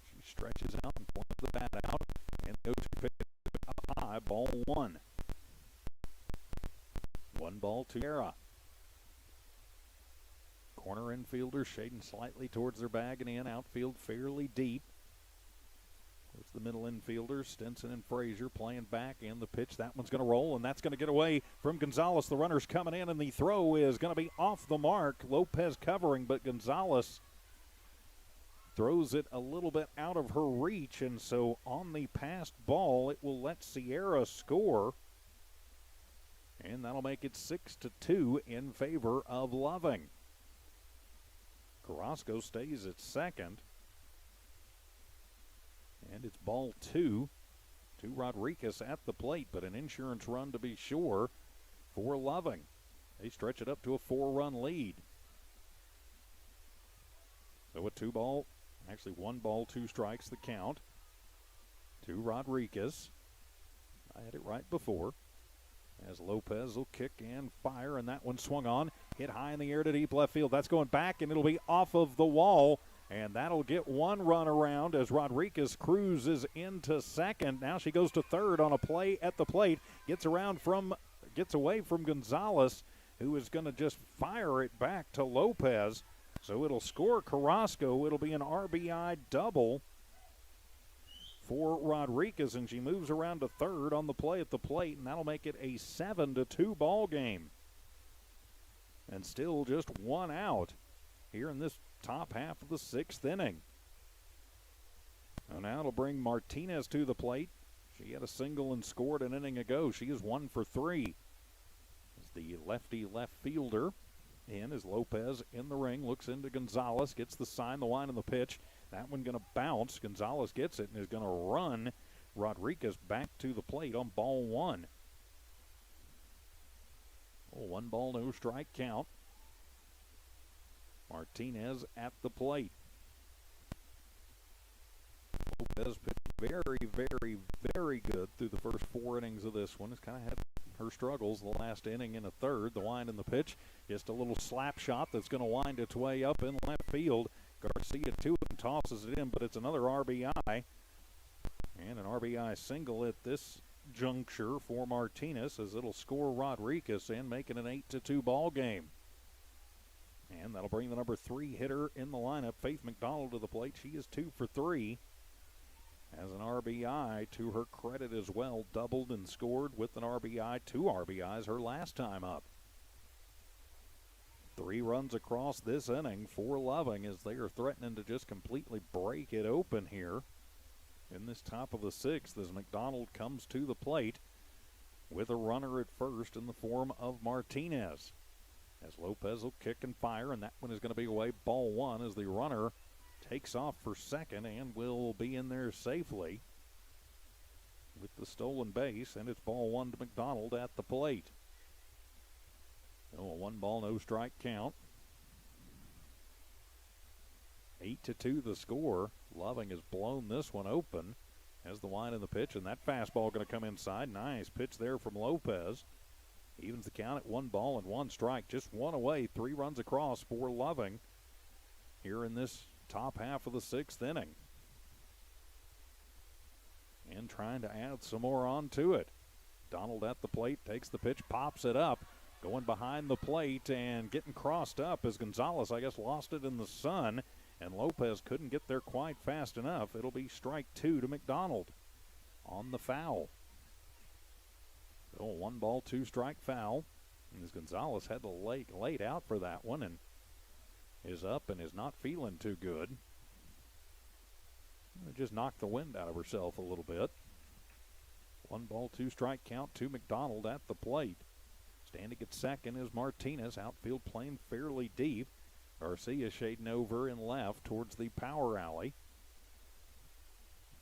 She stretches out and points the bat out, and the 0-2 pitch up high, ball 1. 1 ball to Sierra. Corner infielders shading slightly towards their bag and in. Outfield fairly deep. It's the middle infielders, Stinson and Frazier, playing back in the pitch. That one's going to roll, and that's going to get away from Gonzalez. The runner's coming in, and the throw is going to be off the mark. Lopez covering, but Gonzalez throws it a little bit out of her reach, and so on the passed ball, it will let Sierra score. And that'll make it 6-2 in favor of Loving. Carrasco stays at second. And it's ball 2 to Rodriguez at the plate, but an insurance run to be sure for Loving. They stretch it up to a 4-run lead. So a 1 ball, 2 strikes the count to Rodriguez. I had it right before. As Lopez will kick and fire, and that one swung on. Hit high in the air to deep left field. That's going back, and it'll be off of the wall. And that'll get 1 run around as Rodriguez cruises into second. Now she goes to third on a play at the plate. Gets away from Gonzalez, who is going to just fire it back to Lopez. So it'll score Carrasco. It'll be an RBI double for Rodriguez, and she moves around to third on the play at the plate, and that'll make it a 7-2 ball game. And still just 1 out here in this top half of the 6th inning. Now it'll bring Martinez to the plate. She had a single and scored an inning ago. She is 1 for 3. As the lefty left fielder in as Lopez in the ring, looks into Gonzalez, gets the sign, the line, and the pitch. That one going to bounce. Gonzalez gets it and is going to run Rodriguez back to the plate on ball 1. 1 ball, no strike count. Martinez at the plate. Lopez pitched very, very, very good through the first 4 innings of this one. Has kind of had her struggles the last inning and a third. The wind in the pitch, just a little slap shot that's going to wind its way up in left field. Garcia to it and tosses it in, but it's another RBI. And an RBI single at this juncture for Martinez as it'll score Rodriguez and make it an 8-2 ball game. And that'll bring the number 3 hitter in the lineup, Faith McDonald, to the plate. She is 2 for 3. Has an RBI to her credit as well. Doubled and scored with an RBI, 2 RBIs her last time up. 3 runs across this inning for Loving as they are threatening to just completely break it open here in this top of the 6th as McDonald comes to the plate with a runner at first in the form of Martinez. As Lopez will kick and fire, and that one is going to be away, ball 1, as the runner takes off for second and will be in there safely with the stolen base, and it's ball 1 to McDonald at the plate. So a 1-ball, no strike count. 8-2 the score. Loving has blown this one open as the line in the pitch, and that fastball going to come inside. Nice pitch there from Lopez. Evens the count at 1 ball and 1 strike. Just 1 away, 3 runs across for Loving here in this top half of the 6th inning. And trying to add some more on to it. Donald at the plate, takes the pitch, pops it up. Going behind the plate and getting crossed up as Gonzalez, I guess, lost it in the sun. And Lopez couldn't get there quite fast enough. It'll be strike 2 to McDonald on the foul. So a 1-ball, 2-strike foul. And as Gonzalez had to late out for that one and is up and is not feeling too good. Just knocked the wind out of herself a little bit. 1-ball, 2-strike count to McDonald at the plate. Standing at second is Martinez. Outfield playing fairly deep. Garcia shading over in left towards the power alley.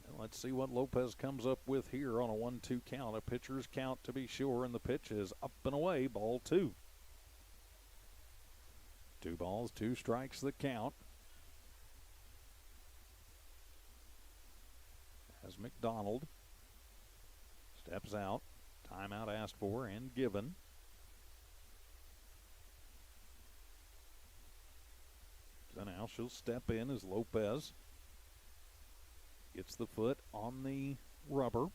And let's see what Lopez comes up with here on a 1-2 count. A pitcher's count to be sure, and the pitch is up and away, ball 2. 2 balls, 2 strikes the count. As McDonald steps out. Timeout asked for and given. So now she'll step in as Lopez gets the foot on the rubber.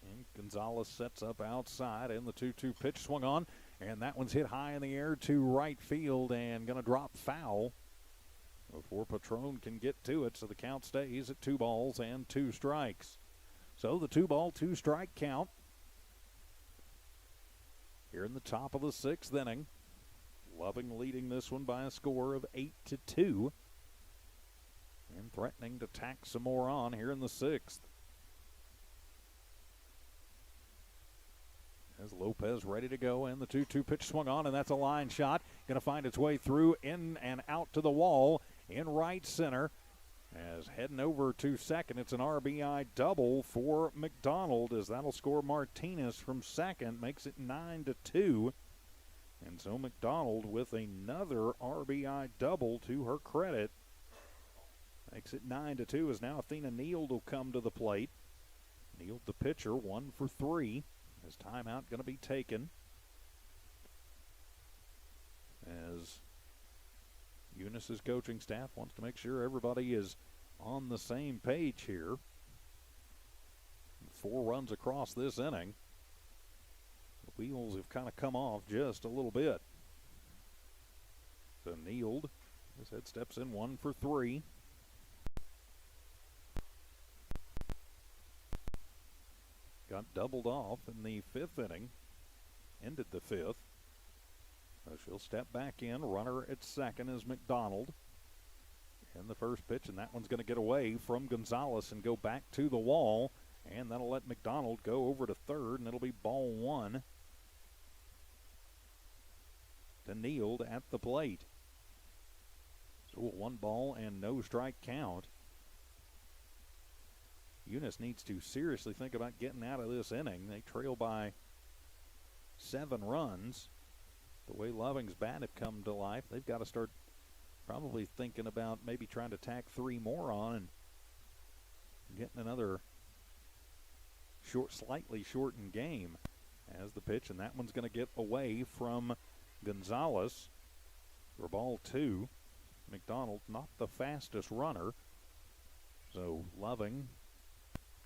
And Gonzalez sets up outside, and the 2-2 pitch swung on. And that one's hit high in the air to right field and going to drop foul before Patron can get to it. So the count stays at 2 balls and 2 strikes. So the 2-ball, 2-strike count here in the top of the 6th inning. Loving leading this one by a score of 8-2. And threatening to tack some more on here in the 6th. As Lopez ready to go, and the 2-2 pitch swung on, and that's a line shot. Going to find its way through, in and out to the wall in right center. As heading over to second, it's an RBI double for McDonald, as that'll score Martinez from second, makes it 9-2. And so McDonald with another RBI double to her credit. Makes it 9-2 as now Athena Neild will come to the plate. Neild the pitcher, 1 for 3. His timeout going to be taken. As Eunice's coaching staff wants to make sure everybody is on the same page here. 4 runs across this inning. The wheels have kind of come off just a little bit. So Neild, his head steps in, 1 for 3. Got doubled off in the 5th inning. Ended the 5th. So she'll step back in. Runner at second is McDonald. And the first pitch, and that one's going to get away from Gonzalez and go back to the wall. And that'll let McDonald go over to third, and it'll be ball 1 to Neild at the plate. So a 1-ball and no strike count. Eunice needs to seriously think about getting out of this inning. They trail by 7 runs. The way Loving's bat have come to life, they've got to start probably thinking about maybe trying to tack 3 more on and getting another slightly shortened game as the pitch, and that one's going to get away from Gonzalez for ball 2. McDonald not the fastest runner, so Loving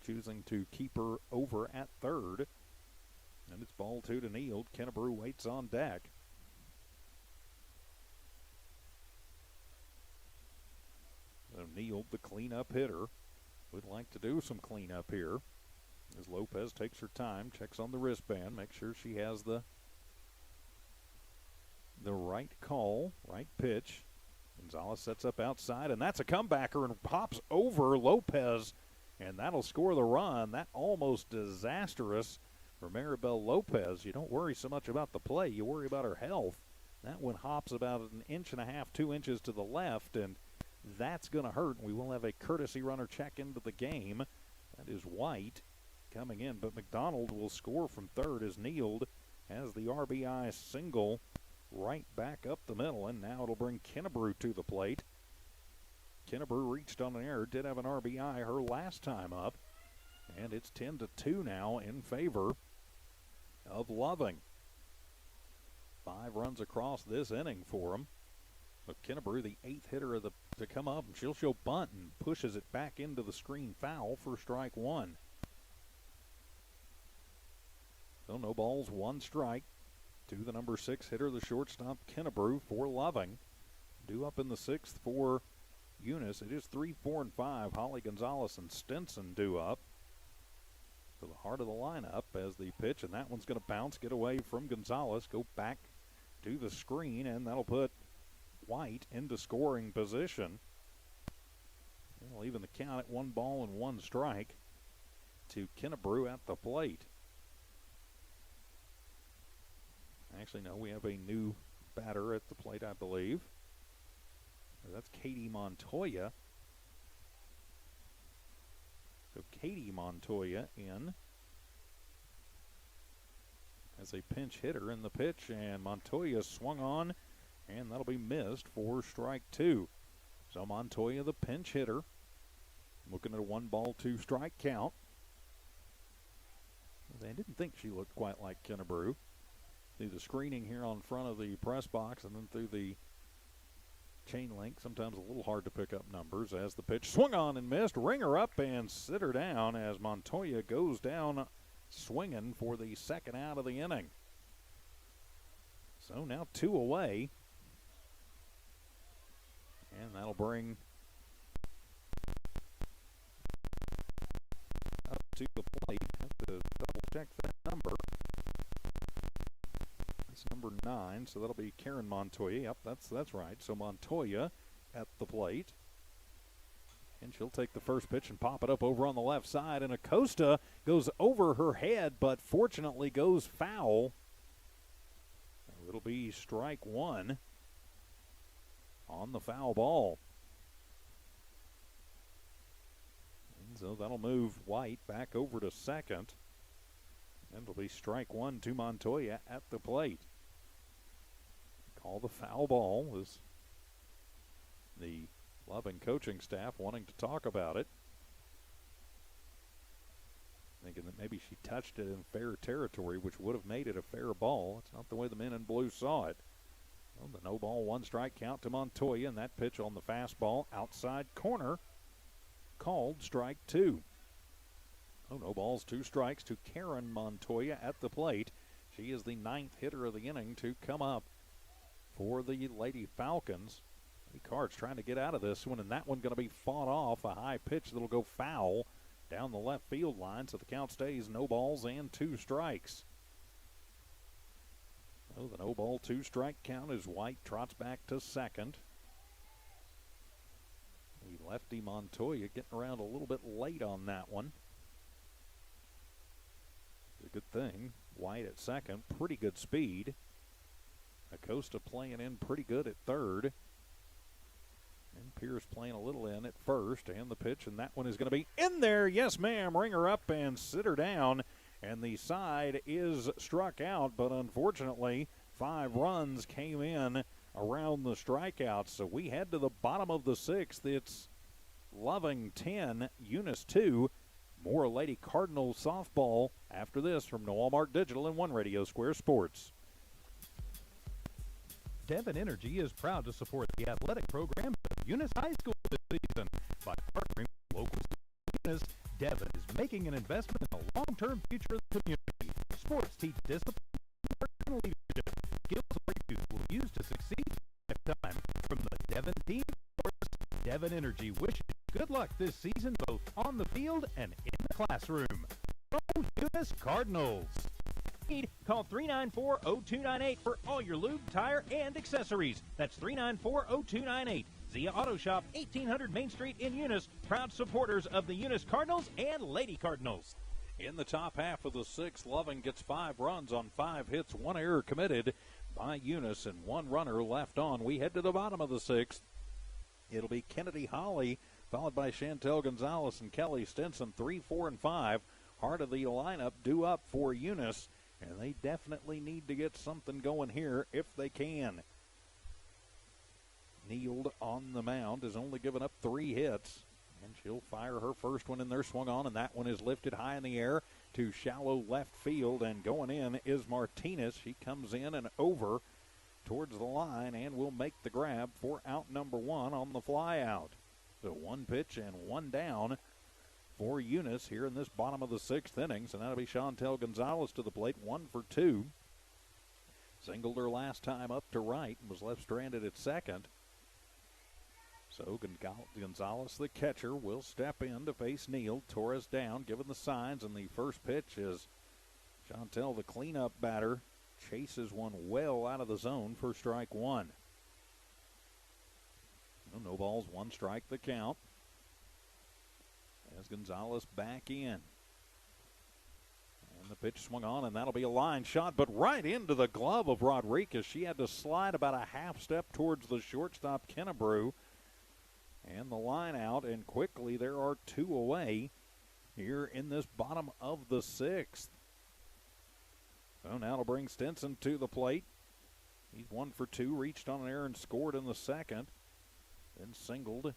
choosing to keep her over at third. And it's ball 2 to Neild. Kennebrew waits on deck. So Neild, the cleanup hitter, would like to do some cleanup here as Lopez takes her time, checks on the wristband, makes sure she has the right call, right pitch. Gonzalez sets up outside, and that's a comebacker and pops over Lopez, and that'll score the run. That almost disastrous for Maribel Lopez. You don't worry so much about the play. You worry about her health. That one hops about 1.5 inches, 2 inches to the left, and that's going to hurt. We will have a courtesy runner check into the game. That is White coming in, but McDonald will score from third as Neild has the RBI single right back up the middle, and now it'll bring Kennebrew to the plate. Kennebrew reached on an error, did have an RBI her last time up, and it's 10-2 now in favor of Loving. 5 runs across this inning for him. But Kennebrew, the 8th hitter to come up, and she'll show bunt and pushes it back into the screen foul for strike 1. So no balls, 1 strike to the number 6 hitter, the shortstop Kennebrew for Loving. Due up in the 6th for Eunice. It is 3, 4, and 5. Holly Gonzalez and Stinson due up. To the heart of the lineup as the pitch, and that one's going to bounce, get away from Gonzalez, go back to the screen, and that'll put White into scoring position. It'll even the count at 1 ball and 1 strike to Kennebrew at the plate. Actually, no, we have a new batter at the plate, I believe. That's Katie Montoya. So Katie Montoya in as a pinch hitter in the pitch, and Montoya swung on, and that'll be missed for strike 2. So Montoya, the pinch hitter, looking at a 1 ball, 2 strike count. I didn't think she looked quite like Kennebrew. Through the screening here on front of the press box and then through the chain link, sometimes a little hard to pick up numbers as the pitch swung on and missed. Ringer up and sit her down as Montoya goes down swinging for the 2nd out of the inning. So now 2 away. And that'll bring up to the plate. Have to double check that number. That's number 9, so that'll be Karen Montoya. Yep, that's right. So Montoya at the plate. And she'll take the first pitch and pop it up over on the left side. And Acosta goes over her head, but fortunately goes foul. It'll be strike 1 on the foul ball. And so that'll move White back over to second. And it'll be strike 1 to Montoya at the plate. Call the foul ball is the Loving coaching staff wanting to talk about it. Thinking that maybe she touched it in fair territory, which would have made it a fair ball. It's not the way the men in blue saw it. Well, the no ball, 1 strike count to Montoya, and that pitch on the fastball outside corner called strike 2. Oh, no balls, 2 strikes to Karen Montoya at the plate. She is the 9th hitter of the inning to come up for the Lady Falcons. The Cards trying to get out of this one, and that one going to be fought off. A high pitch that'll go foul down the left field line, so the count stays no balls and 2 strikes. So the no ball, 2 strike count as White trots back to second. The lefty Montoya getting around a little bit late on that one. It's a good thing. White at second, pretty good speed. Acosta playing in pretty good at third. And Pierce playing a little in at first. And the pitch, and that one is going to be in there. Yes, ma'am. Ring her up and sit her down. And the side is struck out, but unfortunately 5 runs came in around the strikeouts. So we head to the bottom of the 6th. It's Loving 10, Eunice 2. More Lady Cardinals softball after this from Noel Mark Digital and One Radio Square Sports. Devon Energy is proud to support the athletic program of Eunice High School this season by partnering with local Eunice. Devon is making an investment in the long-term future of the community. Sports teach discipline, and leadership, skills our youth will use to succeed in lifetime. From the Devon team, Devon Energy wishes you good luck this season, both on the field and in the classroom. Go Eunice Cardinals! Call 394-0298 for all your lube, tire, and accessories. That's 394-0298. Zia Auto Shop, 1800 Main Street in Eunice. Proud supporters of the Eunice Cardinals and Lady Cardinals. In the top half of the sixth, Loving gets 5 runs on 5 hits, 1 error committed by Eunice, and 1 runner left on. We head to the bottom of the sixth. It'll be Kennedy Holly, followed by Chantel Gonzalez and Kelly Stinson, 3, 4, and 5. Heart of the lineup due up for Eunice, and they definitely need to get something going here if they can. Neild on the mound has only given up 3 hits, and she'll fire her first one in there, swung on, and that one is lifted high in the air to shallow left field, and going in is Martinez. She comes in and over towards the line and will make the grab for out number 1 on the fly out. So 1 pitch and 1 down for Eunice here in this bottom of the 6th innings, and that'll be Chantel Gonzalez to the plate, 1 for 2. Singled her last time up to right and was left stranded at second. So Gonzalez, the catcher, will step in to face Neal. Torres down, given the signs, and the first pitch is Chantel, the cleanup batter, chases one well out of the zone for strike 1. No balls, 1 strike the count. As Gonzalez back in. And the pitch swung on, and that'll be a line shot, but right into the glove of Rodriguez. She had to slide about a half step towards the shortstop, Kennebrew. And the line out, and quickly there are 2 away here in this bottom of the 6th. So now it'll bring Stinson to the plate. He's 1 for 2, reached on an error and scored in the second. Then singled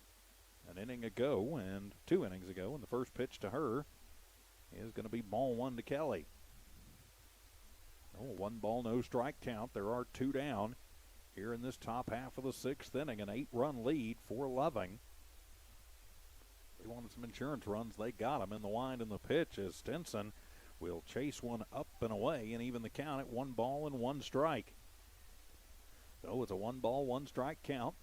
an inning ago and 2 innings ago, and the first pitch to her is going to be ball 1 to Kelly. 1 ball, no strike count. There are 2 down here in this top half of the 6th inning, an 8-run lead for Loving. They wanted some insurance runs. They got them in the wind and the pitch as Stinson will chase one up and away and even the count at 1 ball and 1 strike. So it's a 1 ball, 1 strike count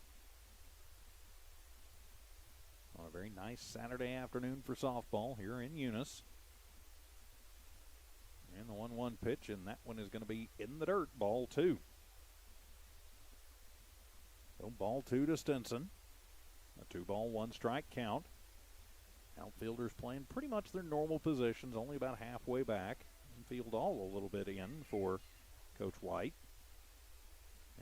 on a very nice Saturday afternoon for softball here in Eunice. And the 1-1 pitch, and that one is going to be in the dirt, ball 2. So ball 2 to Stinson. A 2 ball, 1 strike count. Outfielders playing pretty much their normal positions, only about halfway back. Infield all a little bit in for Coach White.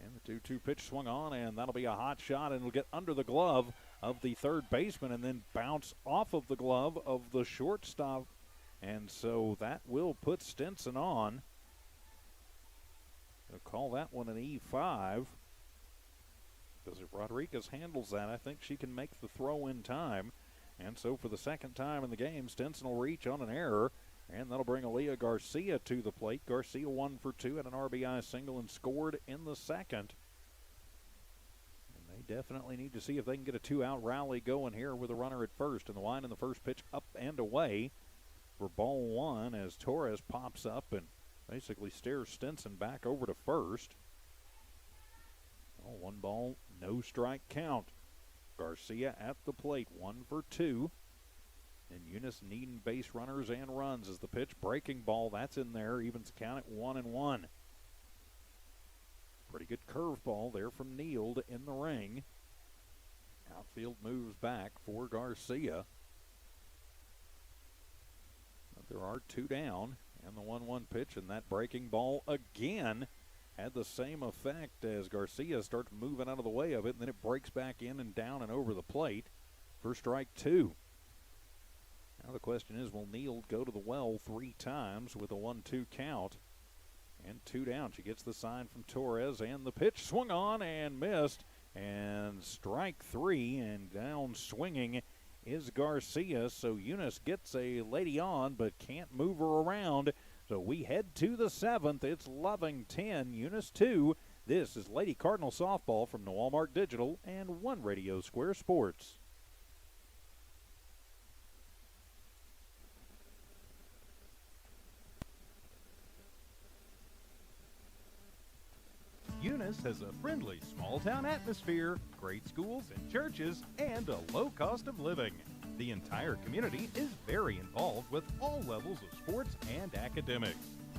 And the 2-2 pitch swung on, and that'll be a hot shot, and it'll get under the glove of the third baseman and then bounce off of the glove of the shortstop. And so that will put Stinson on. They'll call that one an E5. Because if Rodriguez handles that, I think she can make the throw in time. And so for the second time in the game, Stinson will reach on an error, and that'll bring Aaliyah Garcia to the plate. Garcia 1 for 2 and an RBI single and scored in the second. And they definitely need to see if they can get a 2-out rally going here with a runner at first. And the line in the first pitch up and away for ball 1 as Torres pops up and basically stares Stinson back over to first. 1 ball, no strike count. Garcia at the plate, 1 for 2. And Eunice needing base runners and runs as the pitch, breaking ball, that's in there, evens the count at 1-1. Pretty good curveball there from Neild in the ring. Outfield moves back for Garcia. But there are 2 down, and the 1-1 pitch, and that breaking ball again had the same effect as Garcia starts moving out of the way of it, and then it breaks back in and down and over the plate for strike 2. Now the question is, will Neild go to the well 3 times with a 1-2 count? And 2 down. She gets the sign from Torres, and the pitch swung on and missed. And strike 3, and down swinging is Garcia. So Eunice gets a lady on, but can't move her around. So we head to the 7th. It's Loving 10, Eunice 2. This is Lady Cardinal Softball from the Walmart Digital and One Radio Square Sports. Eunice has a friendly small-town atmosphere, great schools and churches, and a low cost of living. The entire community is very involved with all levels of sports and academics.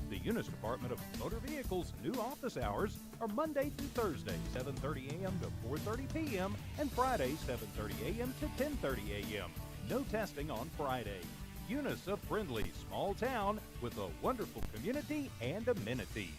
The Eunice Department of Motor Vehicles' new office hours are Monday through Thursday, 7:30 a.m. to 4:30 p.m., and Friday, 7:30 a.m. to 10:30 a.m. No testing on Friday. Eunice, a friendly small town with a wonderful community and amenities.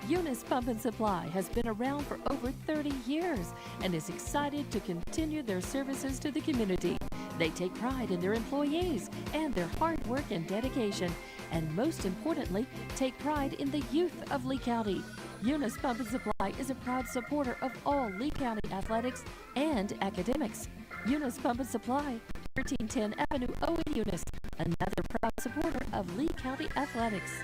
Eunice Pump and Supply has been around for over 30 years and is excited to continue their services to the community. They take pride in their employees and their hard work and dedication, and most importantly, take pride in the youth of Lee County. Eunice Pump and Supply is a proud supporter of all Lee County athletics and academics. Eunice Pump and Supply, 1310 Avenue O in Eunice, another proud supporter of Lee County athletics.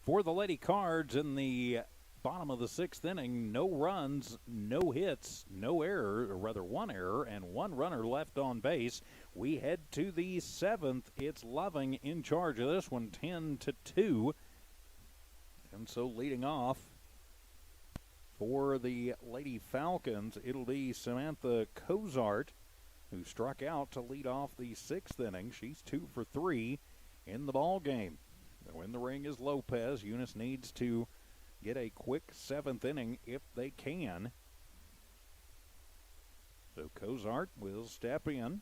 For the Lady Cards in the bottom of the sixth inning, no runs, no hits, no error, or rather one error, and one runner left on base. We head to the seventh. It's Loving in charge of this one, 10-2. And so leading off for the Lady Falcons, it'll be Samantha Cozart, who struck out to lead off the sixth inning. She's 2 for 3 in the ball game. So in the ring is Lopez. Eunice needs to get a quick seventh inning if they can. So Cozart will step in.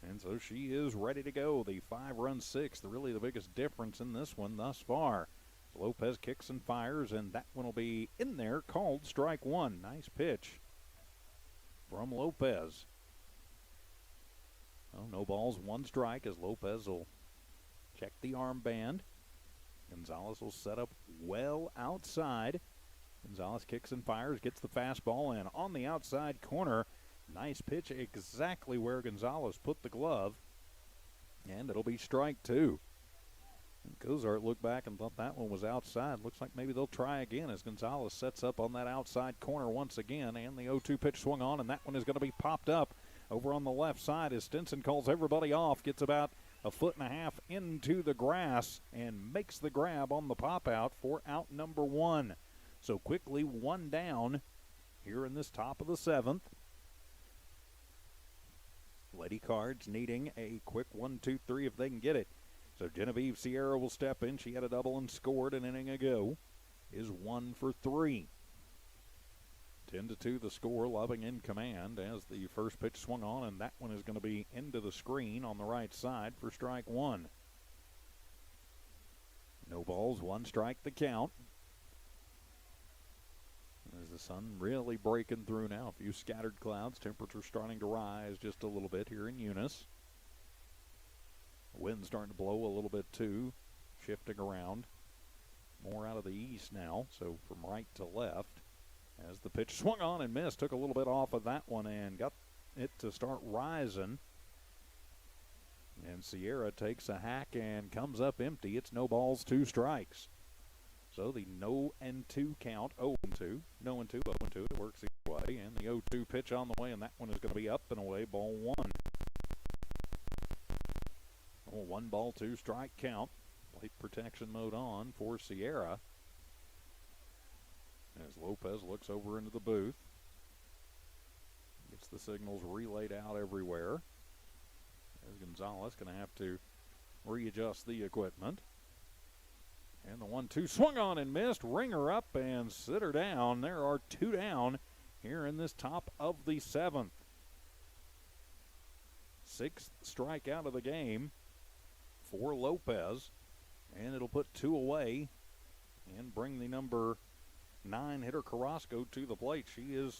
And so she is ready to go. The 5-run sixth, really the biggest difference in this one thus far. Lopez kicks and fires, and that one will be in there, called strike one. Nice pitch from Lopez. Oh, no balls, one strike, as Lopez will check the armband. Gonzalez will set up well outside. Gonzalez kicks and fires, gets the fastball, and on the outside corner, nice pitch exactly where Gonzalez put the glove. And it'll be strike two. And Cozart looked back and thought that one was outside. Looks like maybe they'll try again as Gonzalez sets up on that outside corner once again. And the 0-2 pitch swung on, and that one is going to be popped up over on the left side as Stinson calls everybody off. Gets about a foot and a half into the grass and makes the grab on the pop out for out number one. So quickly one down here in this top of the seventh. Lady Cards needing a quick 1-2-3 if they can get it. So Genevieve Sierra will step in. She had a double and scored an inning ago. Is 1 for 3. 10-2 the score. Loving in command as the first pitch swung on, and that one is going to be into the screen on the right side for strike one. No balls, one strike the count. As the sun really breaking through now. A few scattered clouds. Temperature starting to rise just a little bit here in Eunice. Wind starting to blow a little bit too. Shifting around. More out of the east now. So from right to left. As the pitch swung on and missed. Took a little bit off of that one and got it to start rising. And Sierra takes a hack and comes up empty. It's no balls, two strikes. So the 0-2 count, 0-2, no and 2, 0-2, it works either way. And the 0-2 pitch on the way, and that one is going to be up and away, ball one. Oh, 1 ball, 2 strike count. Plate protection mode on for Sierra. As Lopez looks over into the booth. Gets the signals relayed out everywhere. As Gonzalez going to have to readjust the equipment. And the 1-2 swung on and missed. Ringer up and sit her down. There are 2 down here in this top of the seventh. 6th strikeout of the game for Lopez. And it'll put 2 away and bring the number 9 hitter Carrasco to the plate. She is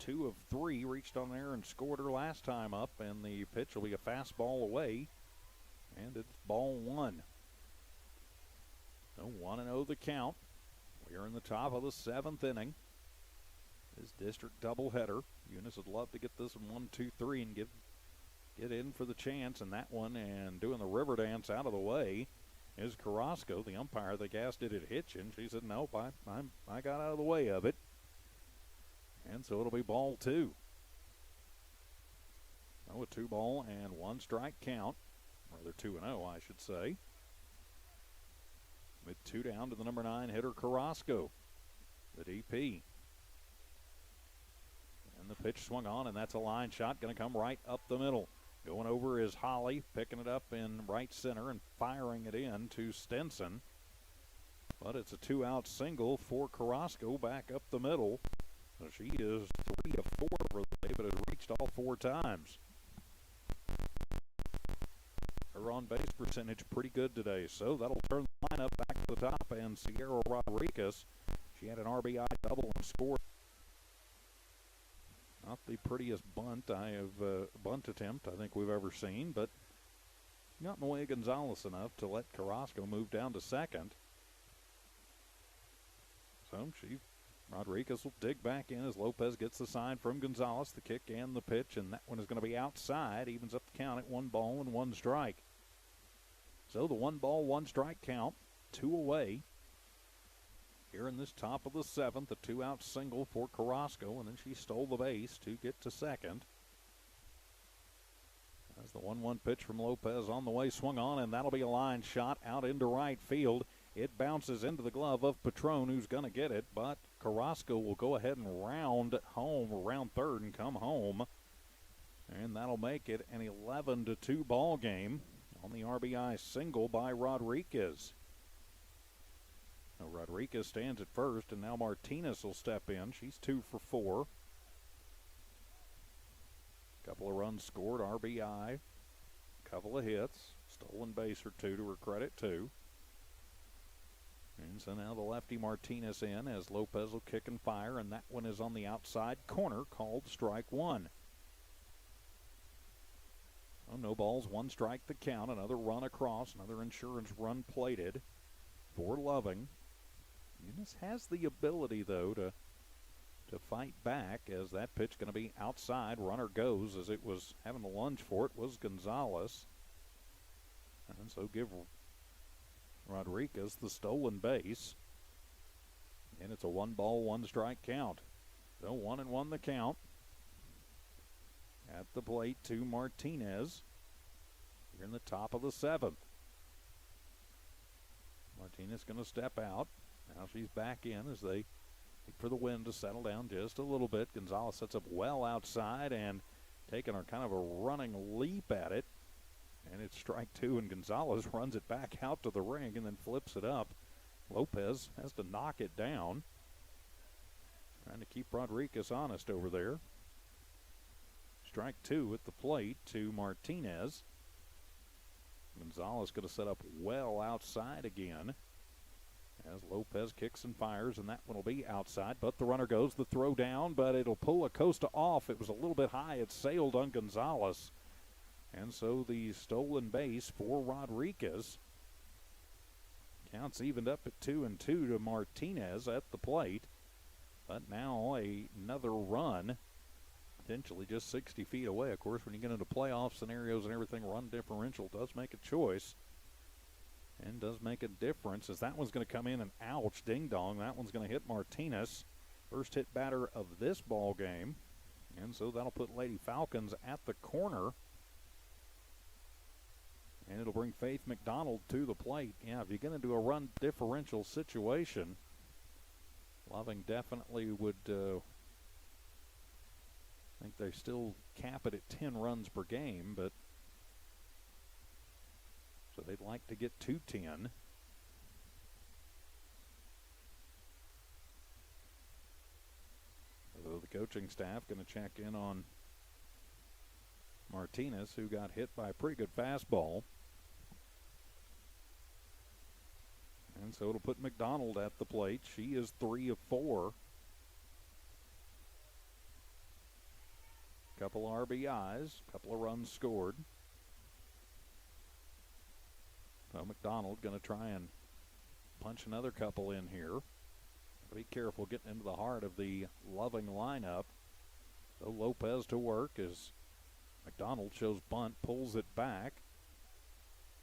2 of 3. Reached on there and scored her last time up. And the pitch will be a fastball away. And it's ball one. So 1-0 the count. We are in the top of the seventh inning. This district doubleheader. Eunice would love to get this one 1-2-3 and get in for the chance in that one. And doing the river dance out of the way is Carrasco, the umpire. The gas did it hitching. She said, nope, I got out of the way of it. And so it'll be ball two. Oh, a 2 ball and 1 strike count. Or they're 2-0, I should say. with 2 down to the number 9 hitter Carrasco, the DP. And the pitch swung on, and that's a line shot going to come right up the middle. Going over is Holly, picking it up in right center and firing it in to Stenson. But it's a 2-out single for Carrasco back up the middle. So she is 3 of 4 for the day, but has reached all 4 times. Her on-base percentage pretty good today, so that'll turn the lineup back to the top. And Sierra Rodriguez, she had an RBI double and scored. Not the prettiest bunt bunt attempt I think we've ever seen, but got in the way of Gonzalez enough to let Carrasco move down to second. So Rodriguez will dig back in as Lopez gets the sign from Gonzalez, the kick and the pitch, and that one is going to be outside. Evens up the count at 1 ball and 1 strike. So the 1 ball, 1 strike count, 2 away. Here in this top of the 7th, a 2-out single for Carrasco, and then she stole the base to get to second. As the 1-1 pitch from Lopez on the way, swung on, and that'll be a line shot out into right field. It bounces into the glove of Patron, who's going to get it, but Carrasco will go ahead and round third and come home. And that'll make it an 11-2 ball game on the RBI single by Rodriguez. Now Rodriguez stands at first, and now Martinez will step in. She's 2 for 4. Couple of runs scored, RBI, couple of hits, stolen base or 2 to her credit too. And so now the lefty Martinez in as Lopez will kick and fire, and that one is on the outside corner, called strike 1. Oh, no balls, 1 strike the count. Another run across, another insurance run plated for Loving. Eunice has the ability, though, to fight back, as that pitch going to be outside. Runner goes, as it was having to lunge for it was Gonzalez. And so give Rodriguez the stolen base. And it's a 1 ball, 1 strike count. So 1-1 the count. At the plate to Martinez. Here in the top of the 7th. Martinez going to step out. Now she's back in as they wait for the wind to settle down just a little bit. Gonzalez sets up well outside and taking a kind of a running leap at it. And it's strike 2, and Gonzalez runs it back out to the ring and then flips it up. Lopez has to knock it down. Trying to keep Rodriguez honest over there. Strike 2 at the plate to Martinez. Gonzalez going to set up well outside again as Lopez kicks and fires, and that one will be outside. But the runner goes, the throw down, but it'll pull Acosta off. It was a little bit high. It sailed on Gonzalez. And so the stolen base for Rodriguez. Counts evened up at 2-2 to Martinez at the plate. But now another run, potentially just 60 feet away. Of course, when you get into playoff scenarios and everything, run differential does make a choice and does make a difference, as that one's going to come in and ouch, ding dong. That one's going to hit Martinez. First hit batter of this ball game. And so that'll put Lady Falcons at the corner. And it'll bring Faith McDonald to the plate. Yeah, if you're going to do a run differential situation, Loving definitely would think they still cap it at 10 runs per game, but so they'd like to get to 10. So the coaching staff going to check in on Martinez, who got hit by a pretty good fastball. And so it'll put McDonald at the plate. She is 3 of 4. Couple RBIs, couple of runs scored. So McDonald going to try and punch another couple in here. Be careful getting into the heart of the Loving lineup. So Lopez to work as McDonald shows bunt, pulls it back.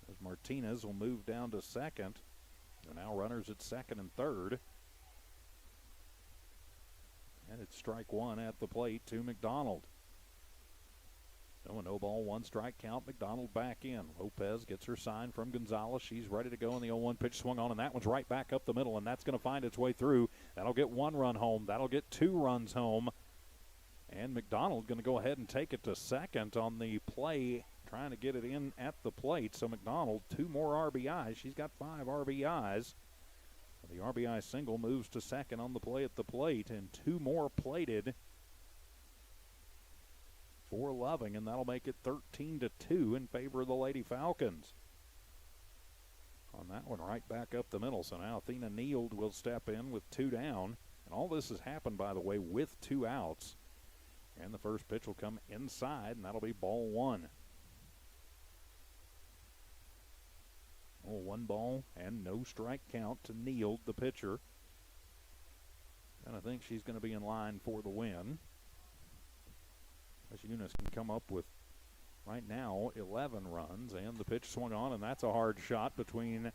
As Martinez will move down to second. They're now runners at second and third. And it's strike 1 at the plate to McDonald. So a no ball, 1 strike count. McDonald back in. Lopez gets her sign from Gonzalez. She's ready to go, and the 0-1 pitch swung on, and that one's right back up the middle, and that's going to find its way through. That'll get 1 run home. That'll get 2 runs home. And McDonald going to go ahead and take it to second on the play, trying to get it in at the plate. So McDonald, 2 more RBIs. She's got 5 RBIs. The RBI single moves to second on the play at the plate, and 2 more plated for Loving, and that'll make it 13-2 in favor of the Lady Falcons. On that one, right back up the middle. So now Athena Neild will step in with 2 down. And all this has happened, by the way, with 2 outs. And the first pitch will come inside, and that'll be ball 1. Oh, 1 ball and no strike count to Neild, the pitcher. And I think she's going to be in line for the win. As Eunice can come up with, right now, 11 runs. And the pitch swung on, and that's a hard shot between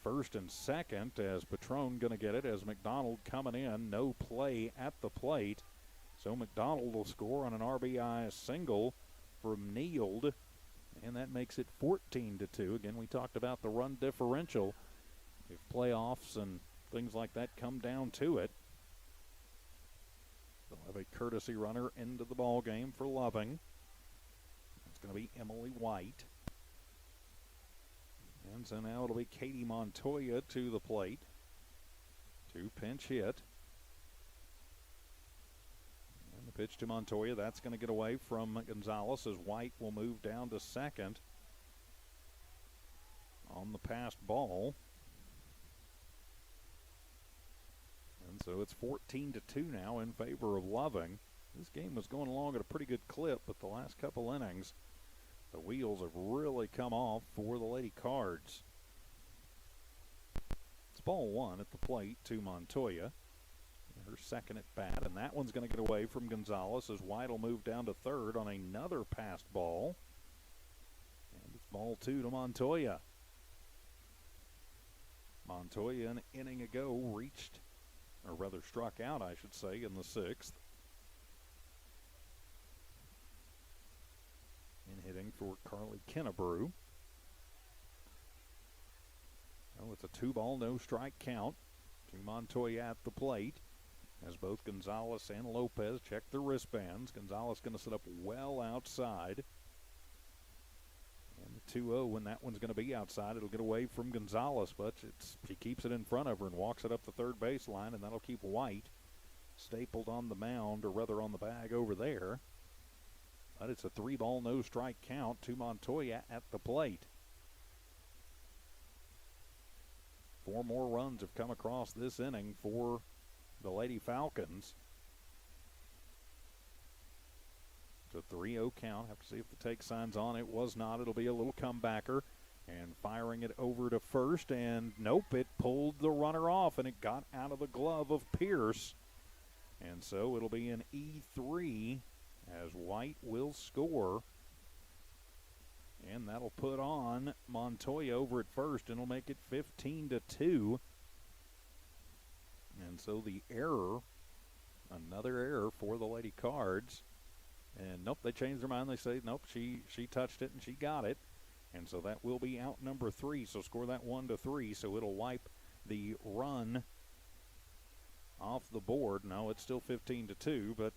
first and second, as Patron going to get it, as McDonald coming in. No play at the plate. So McDonald will score on an RBI single from Neild, and that makes it 14-2. Again, we talked about the run differential. If playoffs and things like that come down to it, they'll have a courtesy runner into the ball game for Loving. It's going to be Emily White. And so now it'll be Katie Montoya to the plate to pinch hit. And the pitch to Montoya, that's going to get away from Gonzalez, as White will move down to second on the passed ball. And so it's 14-2 now in favor of Loving. This game was going along at a pretty good clip, but the last couple innings, the wheels have really come off for the Lady Cards. It's ball 1 at the plate to Montoya. Her second at bat, and that one's going to get away from Gonzalez, as White will move down to third on another passed ball. And it's ball 2 to Montoya. Montoya, an inning ago, reached, or rather struck out, I should say, in the 6th. And hitting for Carly Kennebrew. Oh, it's a 2-ball, no strike count to Montoya at the plate, as both Gonzalez and Lopez check their wristbands. Gonzalez going to sit up well outside. And the 2-0, when that one's going to be outside, it'll get away from Gonzalez, but she keeps it in front of her and walks it up the third baseline, and that'll keep White stapled on the mound, or rather on the bag over there. But it's a 3-ball, no strike count to Montoya at the plate. 4 more runs have come across this inning for the Lady Falcons. It's a 3-0 count. Have to see if the take sign's on. It was not. It'll be a little comebacker. And firing it over to first. And nope, it pulled the runner off, and it got out of the glove of Pierce. And so it'll be an E3 as White will score. And that'll put on Montoya over at first, and it'll make it 15-2. And so the error, another error for the Lady Cards. And nope, they changed their mind. They say, nope, she touched it and she got it. And so that will be out number 3. So score that 1-3. So it'll wipe the run off the board. No, it's still 15-2, but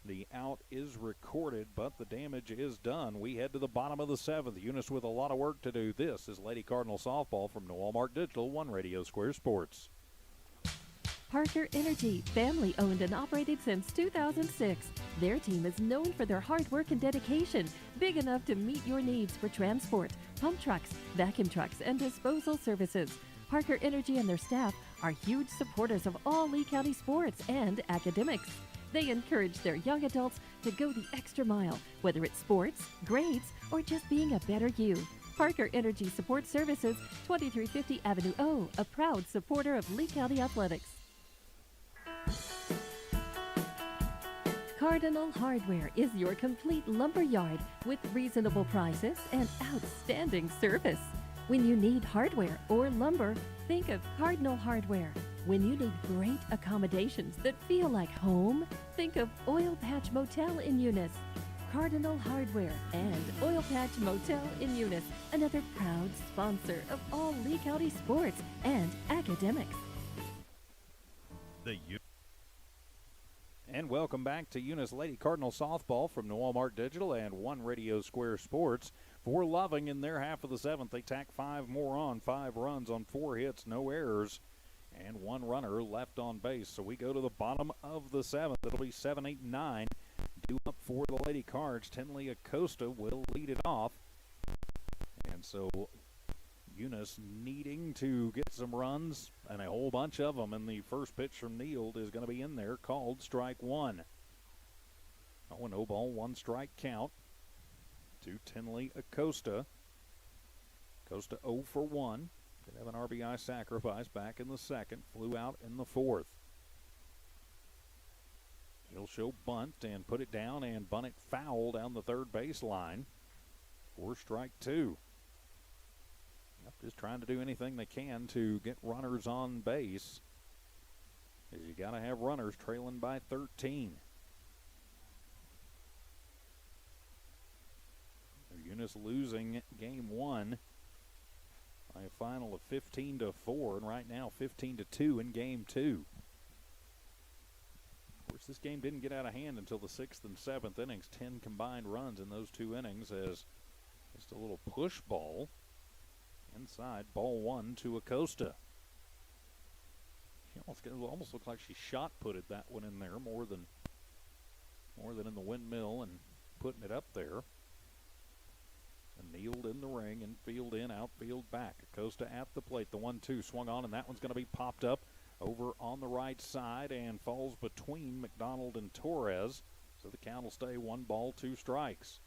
the out is recorded, but the damage is done. We head to the bottom of the 7th. Eunice with a lot of work to do. This is Lady Cardinal Softball from Walmart Digital, 1 Radio Square Sports. Parker Energy, family owned and operated since 2006. Their team is known for their hard work and dedication, big enough to meet your needs for transport, pump trucks, vacuum trucks, and disposal services. Parker Energy and their staff are huge supporters of all Lee County sports and academics. They encourage their young adults to go the extra mile, whether it's sports, grades, or just being a better you. Parker Energy Support Services, 2350 Avenue O, a proud supporter of Lee County Athletics. Cardinal Hardware is your complete lumber yard with reasonable prices and outstanding service. When you need hardware or lumber, think of Cardinal Hardware. When you need great accommodations that feel like home, think of Oil Patch Motel in Eunice. Cardinal Hardware, and Oil Patch Motel in Eunice, another proud sponsor of all Lee County sports and academics. And welcome back to Eunice Lady Cardinal softball from New Walmart Digital and One Radio Square Sports. For Loving in their half of the seventh, they tack 5 more on, 5 runs on 4 hits, no errors, and 1 runner left on base. So we go to the bottom of the seventh. It'll be 7, 8, 9. Due up for the Lady Cards. Tinley Acosta will lead it off. And so Eunice needing to get some runs, and a whole bunch of them, and the first pitch from Neild is going to be in there, called strike 1. Oh, a no ball, 1 strike count to Tinley Acosta. Acosta 0 for 1. Did have an RBI sacrifice back in the second, flew out in the fourth. He'll show bunt and put it down and bunt it foul down the third baseline for strike 2. Just trying to do anything they can to get runners on base, because you got to have runners trailing by 13. Eunice losing game 1 by a final of 15-4, and right now 15-2 in game 2. Of course, this game didn't get out of hand until the 6th and 7th innings. 10 combined runs in those 2 innings as just a little push ball. Inside, ball 1 to Acosta. It almost looked like she shot putted that one in there more than in the windmill and putting it up there. And Neild in the ring, infield in, outfield back. Acosta at the plate. The 1-2 swung on, and that one's going to be popped up over on the right side and falls between McDonald and Torres. So the count will stay 1 ball, 2 strikes.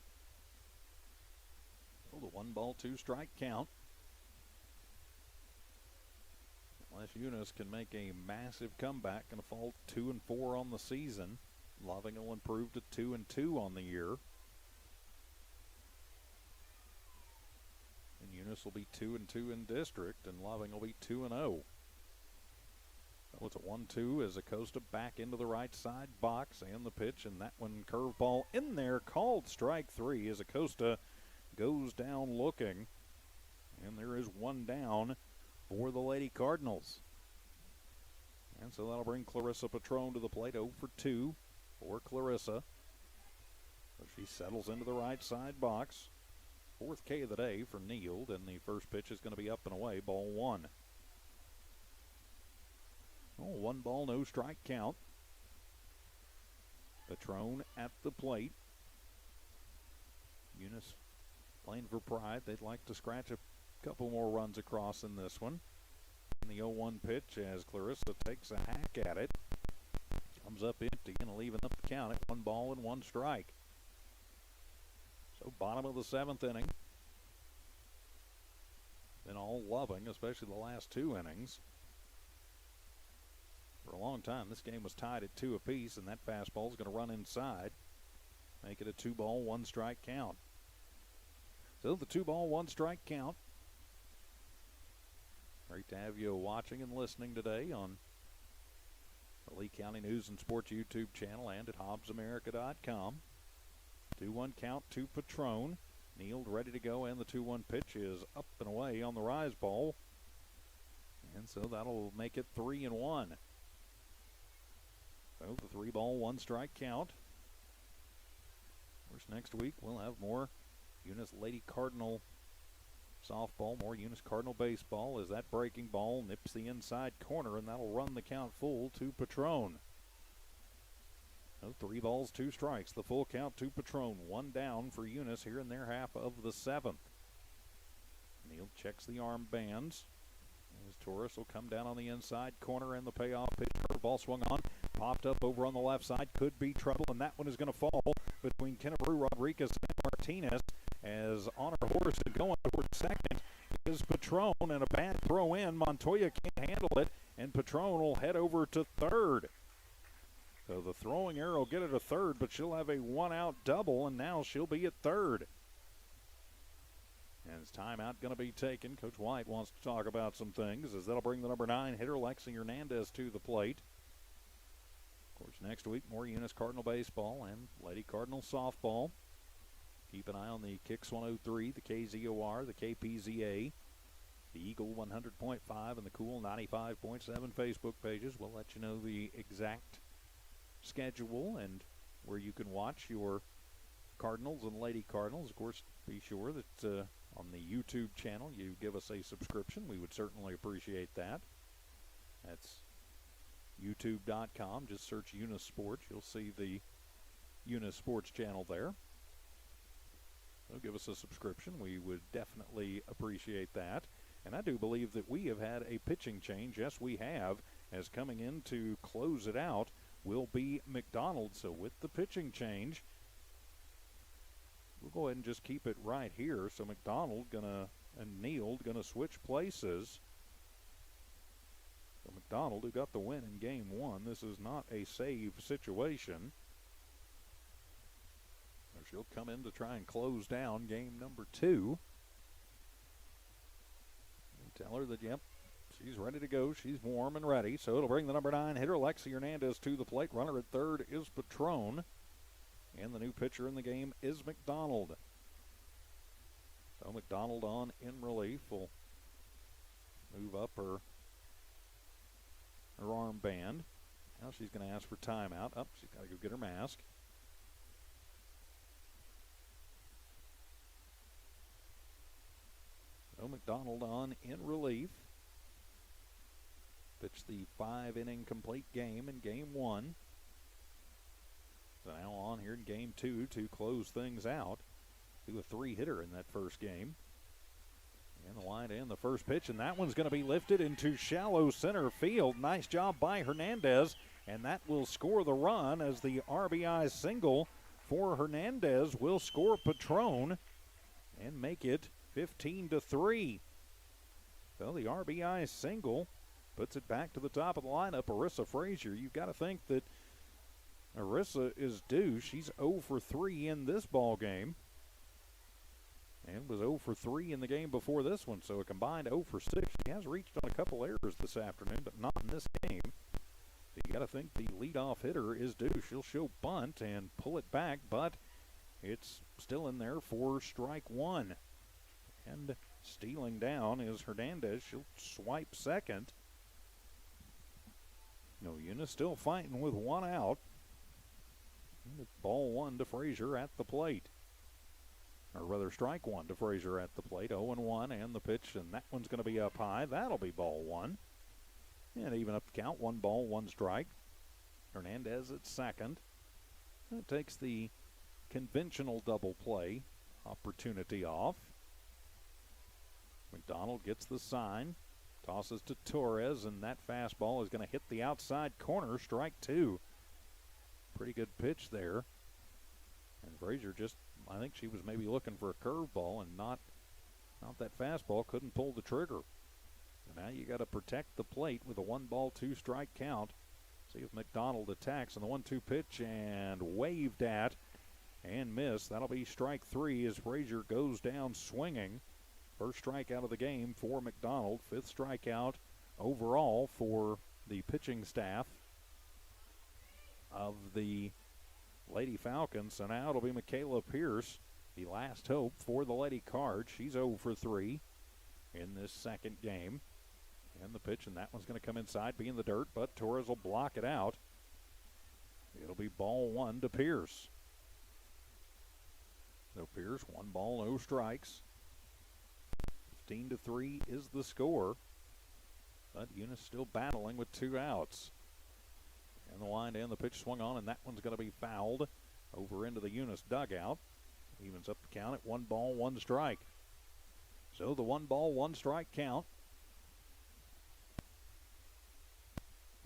So the 1 ball, 2 strike count. Unless Eunice can make a massive comeback, going to fall 2-4 on the season. Loving will improve to 2-2 on the year. And Eunice will be 2-2 in district, and Loving will be 2-0. So it's a 1-2 as Acosta back into the right side box, and the pitch, and that one curveball in there, called strike 3 as Acosta goes down looking. And there is 1 down for the Lady Cardinals. And so that'll bring Clarissa Patron to the plate, 0 for 2 for Clarissa. So she settles into the right side box. 4th K of the day for Neild, and the first pitch is going to be up and away, ball 1. Oh, 1 ball, no strike count. Patron at the plate. Eunice playing for pride. They'd like to scratch a couple more runs across in this one. And the 0-1 pitch as Clarissa takes a hack at it. Comes up empty and leaving up the count at 1 ball and 1 strike. So bottom of the 7th inning. Been all Loving, especially the last 2 innings. For a long time, this game was tied at 2 apiece, and that fastball is going to run inside. Make it a 2 ball, 1 strike count. So the 2 ball, 1 strike count. Great to have you watching and listening today on the Lee County News and Sports YouTube channel and at HobbsAmerica.com. 2-1 count to Patron. Neild ready to go, and the 2-1 pitch is up and away on the rise ball. And so that'll make it 3-1. So the 3 ball, 1 strike count. Of course, next week we'll have more Eunice Lady Cardinal softball, more Eunice Cardinal baseball as that breaking ball nips the inside corner, and that'll run the count full to Patron. So 3 balls, 2 strikes, the full count to Patron. 1 down for Eunice here in their half of the 7th. Neild checks the arm bands. As Torres will come down on the inside corner, and the payoff pitch, ball swung on, popped up over on the left side, could be trouble, and that one is going to fall between Kennebrew, Rodriguez, and Martinez. As on her horse and going towards second is Patron, and a bad throw in. Montoya can't handle it, and Patron will head over to third. So the throwing error will get her to third, but she'll have a 1-out double, and now she'll be at third. And it's timeout going to be taken. Coach White wants to talk about some things, as that'll bring the number 9 hitter, Lexi Hernandez, to the plate. Of course, next week, more Eunice Cardinal baseball and Lady Cardinal softball. Keep an eye on the Kicks 103, the KZOR, the KPZA, the Eagle 100.5, and the Cool 95.7 Facebook pages. We'll let you know the exact schedule and where you can watch your Cardinals and Lady Cardinals. Of course, be sure that on the YouTube channel you give us a subscription. We would certainly appreciate that. That's youtube.com. Just search Eunice Sports. You'll see the Eunice Sports channel there. So give us a subscription. We would definitely appreciate that. And I do believe that we have had a pitching change. Yes, we have. As coming in to close it out will be McDonald. So with the pitching change, we'll go ahead and just keep it right here. So McDonald and Neal gonna switch places. So McDonald, who got the win in game one, this is not a save situation. So she'll come in to try and close down game number 2. And tell her that, yep, she's ready to go. She's warm and ready. So it'll bring the number 9 hitter, Lexi Hernandez, to the plate. Runner at third is Patron. And the new pitcher in the game is McDonald. So McDonald on in relief will move up her armband. Now she's going to ask for timeout. Up, she's got to go get her mask. So McDonald on in relief. Pitched the 5-inning complete game in game 1. So now on here in game 2 to close things out. Do a 3-hitter in that first game. And the line in the first pitch, and that one's going to be lifted into shallow center field. Nice job by Hernandez, and that will score the run as the RBI single for Hernandez will score Patron and make it 15-3. So the RBI single puts it back to the top of the lineup. Arissa Frazier, you've got to think that Arissa is due. She's 0 for 3 in this ball game. And was 0 for 3 in the game before this one, so a combined 0 for 6. She has reached on a couple errors this afternoon, but not in this game. So you got to think the leadoff hitter is due. She'll show bunt and pull it back, but it's still in there for strike 1. And stealing down is Hernandez. She'll swipe second. No, Eunice still fighting with 1 out. And it's ball 1 to Frazier at the plate. Or rather, strike 1 to Frazier at the plate. 0-1, and the pitch, and that one's going to be up high. That'll be ball 1. And even up the count, 1 ball, 1 strike. Hernandez at second. That takes the conventional double play opportunity off. McDonald gets the sign. Tosses to Torres, and that fastball is going to hit the outside corner. Strike 2. Pretty good pitch there. And Frazier just, I think she was maybe looking for a curveball and not that fastball. Couldn't pull the trigger. So now you got to protect the plate with a 1-ball, 2-strike count. See if McDonald attacks on the 1-2 pitch and waved at and missed. That'll be strike 3 as Frazier goes down swinging. First strikeout of the game for McDonald. 5th strikeout overall for the pitching staff of the Lady Falcons. So now it'll be Michaela Pierce, the last hope for the Lady Cards. She's 0 for 3 in this second game. And the pitch, and that one's going to come inside, be in the dirt, but Torres will block it out. It'll be ball 1 to Pierce. So Pierce, 1 ball, no strikes. 15-3 is the score. But Eunice still battling with 2 outs. And the line in, the pitch swung on, and that one's going to be fouled over into the Eunice dugout. Evens up the count at 1 ball, 1 strike. So the 1 ball, 1 strike count.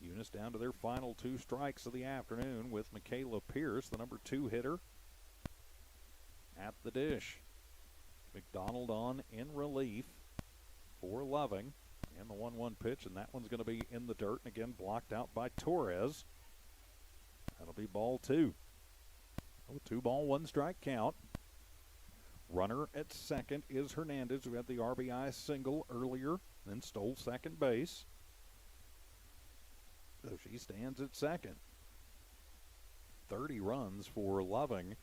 Eunice down to their final 2 strikes of the afternoon with Michaela Pierce, the number 2 hitter, at the dish. McDonald on in relief for Loving. And the 1-1 pitch, and that one's going to be in the dirt, and again blocked out by Torres. That'll be ball 2. A 2-ball, 1 strike count. Runner at second is Hernandez, who had the RBI single earlier, then stole second base. So she stands at second. 30 runs for Loving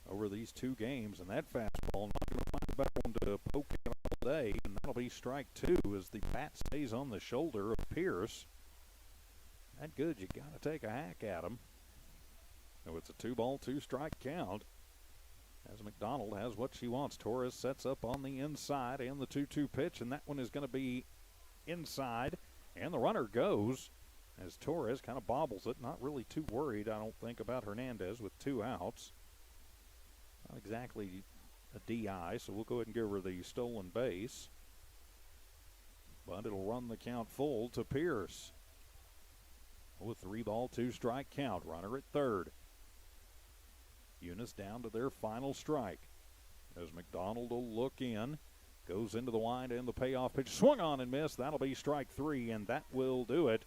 over these two games. And that fastball, not going to find a better one to poke it all day. And that'll be strike two as the bat stays on the shoulder of Pierce. That good, you got to take a hack at him. So it's a 2-ball, 2-strike count. As McDonald has what she wants. Torres sets up on the inside and the 2-2 pitch, and that one is going to be inside. And the runner goes as Torres kind of bobbles it. Not really too worried, I don't think, about Hernandez with 2 outs. Not exactly a DI, so we'll go ahead and give her the stolen base. But it'll run the count full to Pierce. With 3-ball, 2-strike count. Runner at third. Eunice down to their final strike. As McDonald will look in. Goes into the wind and the payoff pitch. Swung on and missed. That'll be strike 3, and that will do it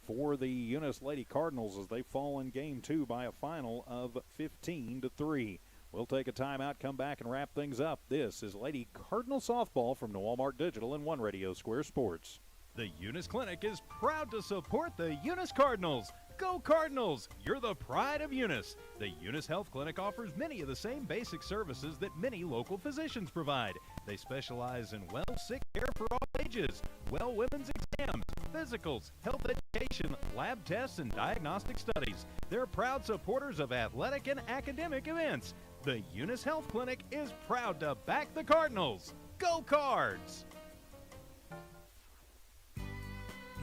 for the Eunice Lady Cardinals as they fall in game 2 by a final of 15-3. We'll take a timeout, come back, and wrap things up. This is Lady Cardinal Softball from Walmart Digital and One Radio Square Sports. The Eunice Clinic is proud to support the Eunice Cardinals. Go Cardinals! You're the pride of Eunice. The Eunice Health Clinic offers many of the same basic services that many local physicians provide. They specialize in sick care for all ages, women's exams, physicals, health education, lab tests, and diagnostic studies. They're proud supporters of athletic and academic events. The Eunice Health Clinic is proud to back the Cardinals. Go Cards!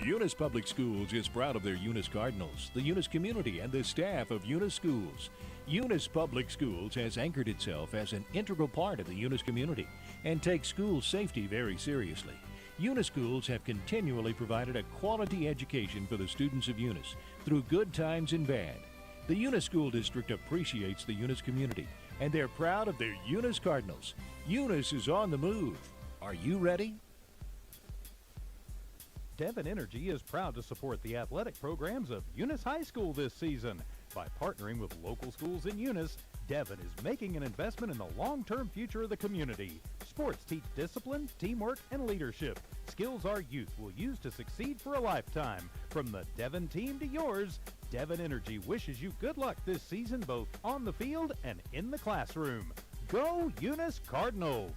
Eunice Public Schools is proud of their Eunice Cardinals, the Eunice community, and the staff of Eunice Schools. Eunice Public Schools has anchored itself as an integral part of the Eunice community and takes school safety very seriously. Eunice Schools have continually provided a quality education for the students of Eunice through good times and bad. The Eunice School District appreciates the Eunice community, and they're proud of their Eunice Cardinals. Eunice is on the move. Are you ready? Devon Energy is proud to support the athletic programs of Eunice High School this season. By partnering with local schools in Eunice, Devon is making an investment in the long-term future of the community. Sports teach discipline, teamwork, and leadership. Skills our youth will use to succeed for a lifetime. From the Devon team to yours, Devon Energy wishes you good luck this season both on the field and in the classroom. Go Eunice Cardinals!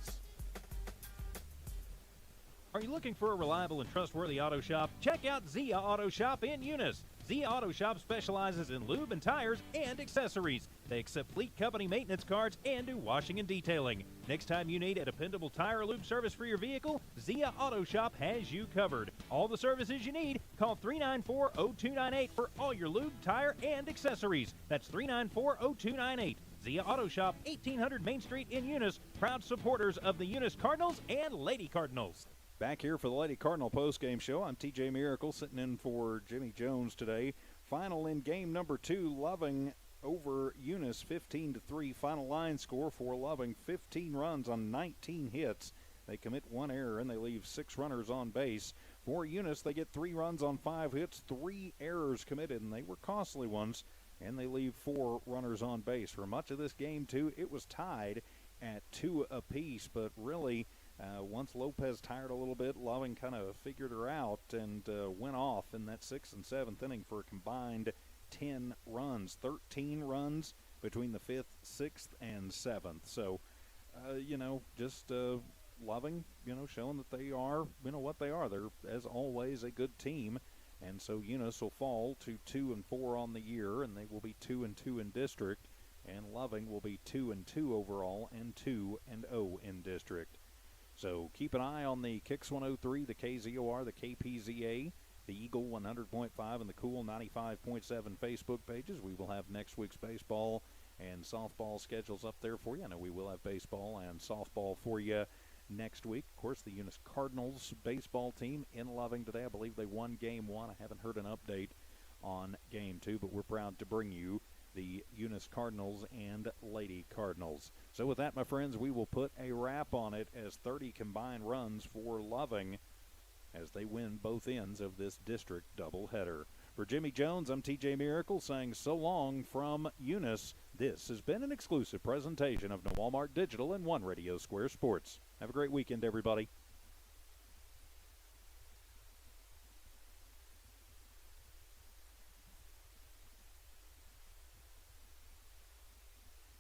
Are you looking for a reliable and trustworthy auto shop? Check out Zia Auto Shop in Eunice. Zia Auto Shop specializes in lube and tires and accessories. They accept fleet company maintenance cards and do washing and detailing. Next time you need a dependable tire or lube service for your vehicle, Zia Auto Shop has you covered. All the services you need, call 394-0298 for all your lube, tire, and accessories. That's 394-0298. Zia Auto Shop, 1800 Main Street in Eunice, proud supporters of the Eunice Cardinals and Lady Cardinals. Back here for the Lady Cardinal postgame show. I'm TJ Miracle sitting in for Jimmy Jones today. Final in game number 2, Loving over Eunice 15-3. Final line score for Loving, 15 runs on 19 hits. They commit 1 error and they leave 6 runners on base. For Eunice, they get 3 runs on 5 hits, 3 errors committed, and they were costly ones, and they leave 4 runners on base. For much of this game, too, it was tied at 2 apiece, but really once Lopez tired a little bit, Loving kind of figured her out and went off in that 6th and 7th inning for a combined 10 runs, 13 runs between the 5th, 6th, and 7th. So, just Loving, showing that they are, what they are. They're, as always, a good team. And so Eunice will fall to 2-4 on the year, and they will be 2-2 in district. And Loving will be 2-2 overall and 2-0 in district. So keep an eye on the Kicks 103, the KZOR, the KPZA, the Eagle 100.5, and the Cool 95.7 Facebook pages. We will have next week's baseball and softball schedules up there for you. I know we will have baseball and softball for you next week. Of course, the Eunice Cardinals baseball team in Loving today. I believe they won Game 1. I haven't heard an update on Game 2, but we're proud to bring you the Eunice Cardinals and Lady Cardinals. So with that, my friends, we will put a wrap on it as 30 combined runs for Loving as they win both ends of this district doubleheader. For Jimmy Jones, I'm TJ Miracle saying so long from Eunice. This has been an exclusive presentation of Walmart Digital and One Radio Square Sports. Have a great weekend, everybody.